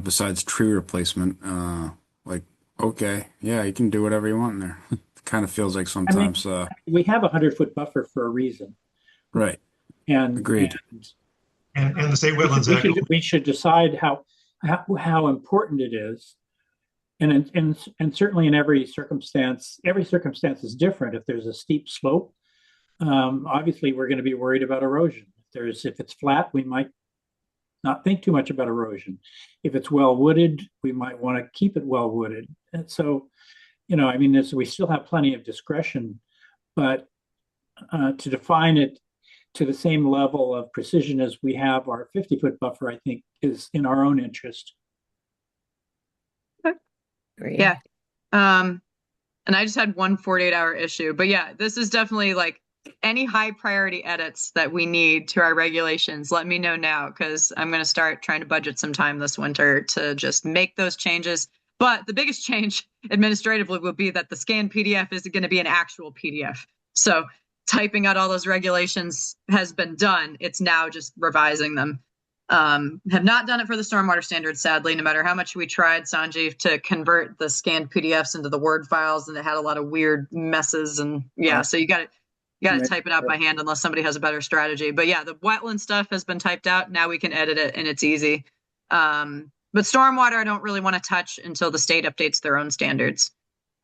besides tree replacement, like okay, yeah, you can do whatever you want in there. It kind of feels like sometimes we have a 100-foot buffer for a reason. Right. And agreed. And the State Wetlands Act. We should decide how important it is. And certainly in every circumstance is different. If there's a steep slope, obviously we're going to be worried about erosion. If it's flat, we might not think too much about erosion. If it's well wooded, we might want to keep it well wooded. And so, we still have plenty of discretion, but to define it to the same level of precision as we have our 50-foot buffer, I think is in our own interest. Great. Yeah. And I just had one 48-hour issue, but yeah, this is definitely like any high priority edits that we need to our regulations. Let me know now, because I'm going to start trying to budget some time this winter to just make those changes. But the biggest change administratively will be that the scanned PDF is going to be an actual PDF. So typing out all those regulations has been done. It's now just revising them. Have not done it for the stormwater standards, sadly, no matter how much we tried, Sanjeev, to convert the scanned PDFs into the Word files, and it had a lot of weird messes. And yeah, so you got to type it out by hand unless somebody has a better strategy. But yeah, the wetland stuff has been typed out. Now we can edit it and it's easy. But stormwater, I don't really want to touch until the state updates their own standards.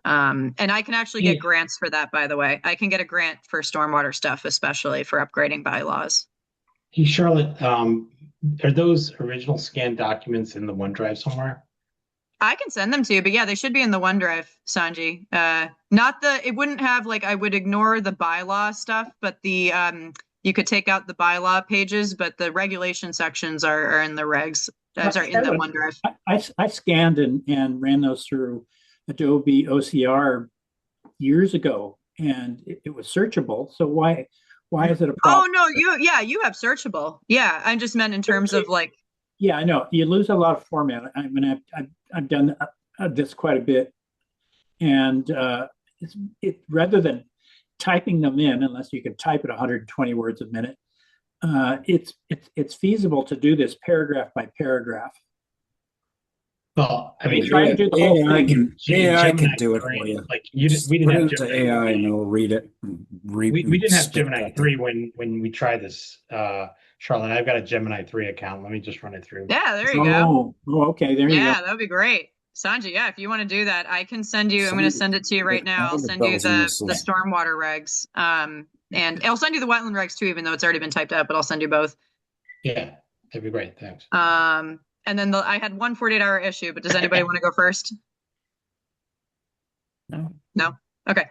And I can actually get grants for that, by the way. I can get a grant for stormwater stuff, especially for upgrading bylaws. Hey, Charlotte, are those original scanned documents in the OneDrive somewhere? I can send them to you, but yeah, they should be in the OneDrive, Sanji. It wouldn't have I would ignore the bylaw stuff, but the you could take out the bylaw pages, but the regulation sections are in the regs. In the OneDrive. I scanned and ran those through Adobe OCR years ago, and it was searchable. So why is it a Oh, problem? no, you have searchable. Yeah, I just meant in terms of like, Yeah, I know you lose a lot of format. I mean, I've done this quite a bit, and it rather than typing them in, unless you can type at 120 words a minute, it's feasible to do this paragraph by paragraph. Well, I mean, Try to do the whole AI thing. can Gemini do it 3, for you. like Just we didn't put it have into Gemini AI 3. and it'll read it. We didn't have spit Gemini that 3 thing. when we tried this, Charlotte. I've got a Gemini 3 account. Let me just run it through. yeah, there you go. Okay, there you go. Yeah, that would be great. Sanjay, yeah, if you want to do that, I can send you, I'm going to send it to you right now. All I'll the send you bells and the whistles. stormwater regs. And I'll send you the wetland regs too, even though it's already been typed out, but I'll send you both. Yeah, that'd be great. Thanks. And then I had one 48-hour issue, but does anybody want to go first? No? Okay.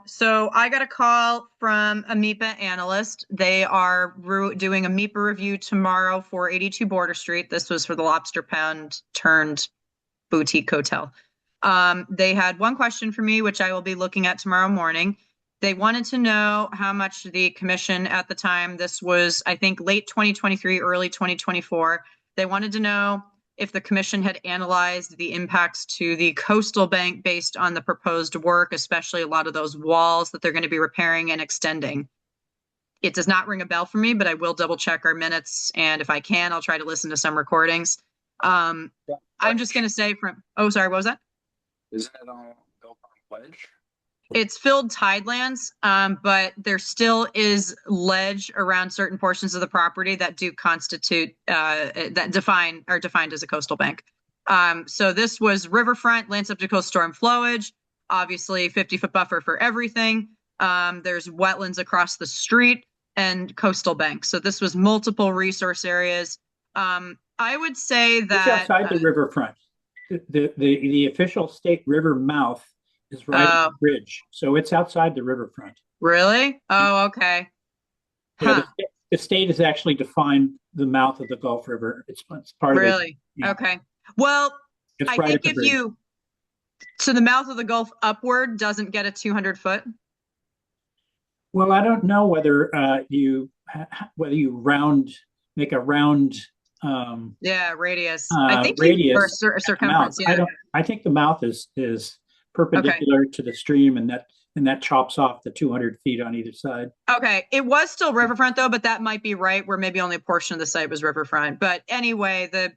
So I got a call from a MIPA analyst. They are doing a MIPA review tomorrow for 82 Border Street. This was for the Lobster Pound turned boutique hotel. They had one question for me, which I will be looking at tomorrow morning. They wanted to know how much the commission at the time, this was, I think, late 2023, early 2024. They wanted to know if the commission had analyzed the impacts to the coastal bank based on the proposed work, especially a lot of those walls that they're going to be repairing and extending. It does not ring a bell for me, but I will double check our minutes. And if I can, I'll try to listen to some recordings. I'm just going to say oh, sorry, what was that? Isn't it all built on ledge? It's filled tidelands, but there still is ledge around certain portions of the property that do constitute, that are defined as a coastal bank. So this was riverfront, land subject to coastal storm flowage, obviously 50-foot buffer for everything. There's wetlands across the street and coastal banks. So this was multiple resource areas. I would say It's that outside the riverfront. The official state river mouth is right on the bridge, so it's outside the riverfront. Really? Oh, okay. Yeah, the state has actually defined the mouth of the Gulf River. It's part of it. Really? Yeah. Okay. Well, It's I right think at the if bridge. so the mouth of the Gulf upward doesn't get a 200-foot. Well, I don't know whether you make a round Yeah, radius. I think radius or circumference. mouth. Yeah. I think the mouth is perpendicular to the stream, and that chops off the 200 feet on either side. Okay. It was still riverfront though, but that might be right, where maybe only a portion of the site was riverfront. But anyway, the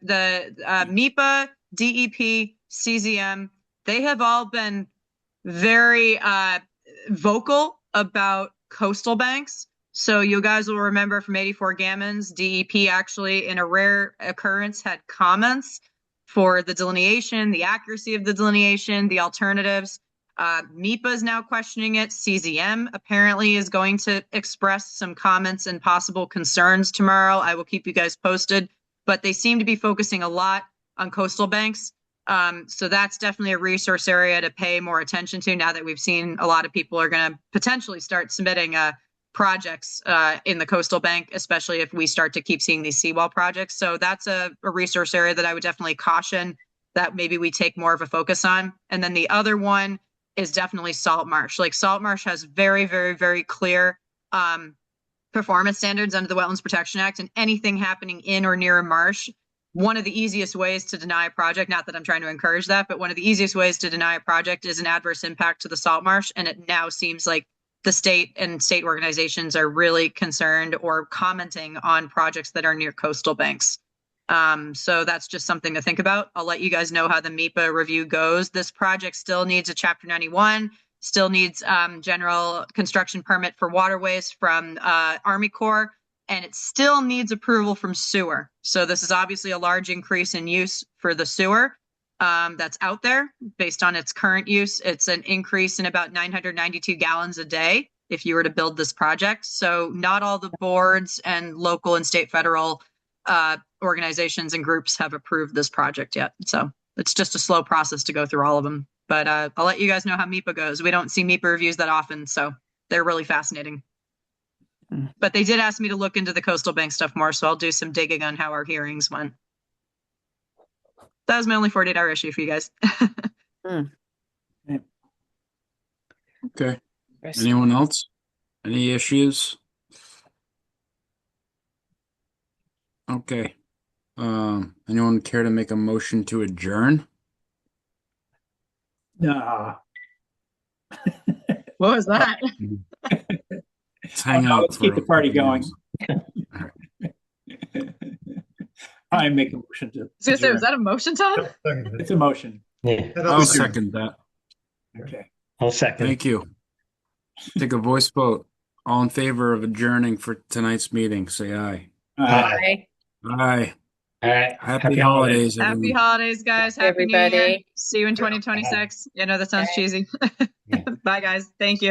MIPA, DEP, CZM, they have all been very vocal about coastal banks. So you guys will remember from 84 Gammons, DEP actually, in a rare occurrence, had comments for the delineation, the accuracy of the delineation, the alternatives. MIPA is now questioning it. CZM apparently is going to express some comments and possible concerns tomorrow. I will keep you guys posted, but they seem to be focusing a lot on coastal banks. So that's definitely a resource area to pay more attention to now that we've seen a lot of people are going to potentially start submitting projects in the coastal bank, especially if we start to keep seeing these seawall projects. So that's a resource area that I would definitely caution that maybe we take more of a focus on. And then the other one is definitely salt marsh. Like salt marsh has very, very, very clear performance standards under the Wetlands Protection Act, and anything happening in or near a marsh, one of the easiest ways to deny a project, not that I'm trying to encourage that, but one of the easiest ways to deny a project is an adverse impact to the salt marsh. And it now seems like the state and state organizations are really concerned or commenting on projects that are near coastal banks. So that's just something to think about. I'll let you guys know how the MIPA review goes. This project still needs a Chapter 91, still needs general construction permit for waterways from Army Corps, and it still needs approval from sewer. So this is obviously a large increase in use for the sewer that's out there based on its current use. It's an increase in about 992 gallons a day if you were to build this project. So not all the boards and local and state federal organizations and groups have approved this project yet. So it's just a slow process to go through all of them. But I'll let you guys know how MIPA goes. We don't see MIPA reviews that often, so they're really fascinating. But they did ask me to look into the coastal bank stuff more, so I'll do some digging on how our hearings went. That was my only 48-hour issue for you guys. Okay. Anyone else? Any issues? Okay. Anyone care to make a motion to adjourn? Nah. What was that? Let's hang no, out. let's keep for the party a couple going. minutes. I make a motion to. I was gonna say, adjourn. was that a motion, Tom? It's a motion. Yeah, I'll second that. Okay. I'll second. Thank you. Take a voice vote. All in favor of adjourning for tonight's meeting, say aye. Aye. Aye. All right. Happy holidays, Happy everyone. holidays, guys. Happy New Year. Everybody. See you in 2026. I know that sounds cheesy. Bye, guys. Thank you.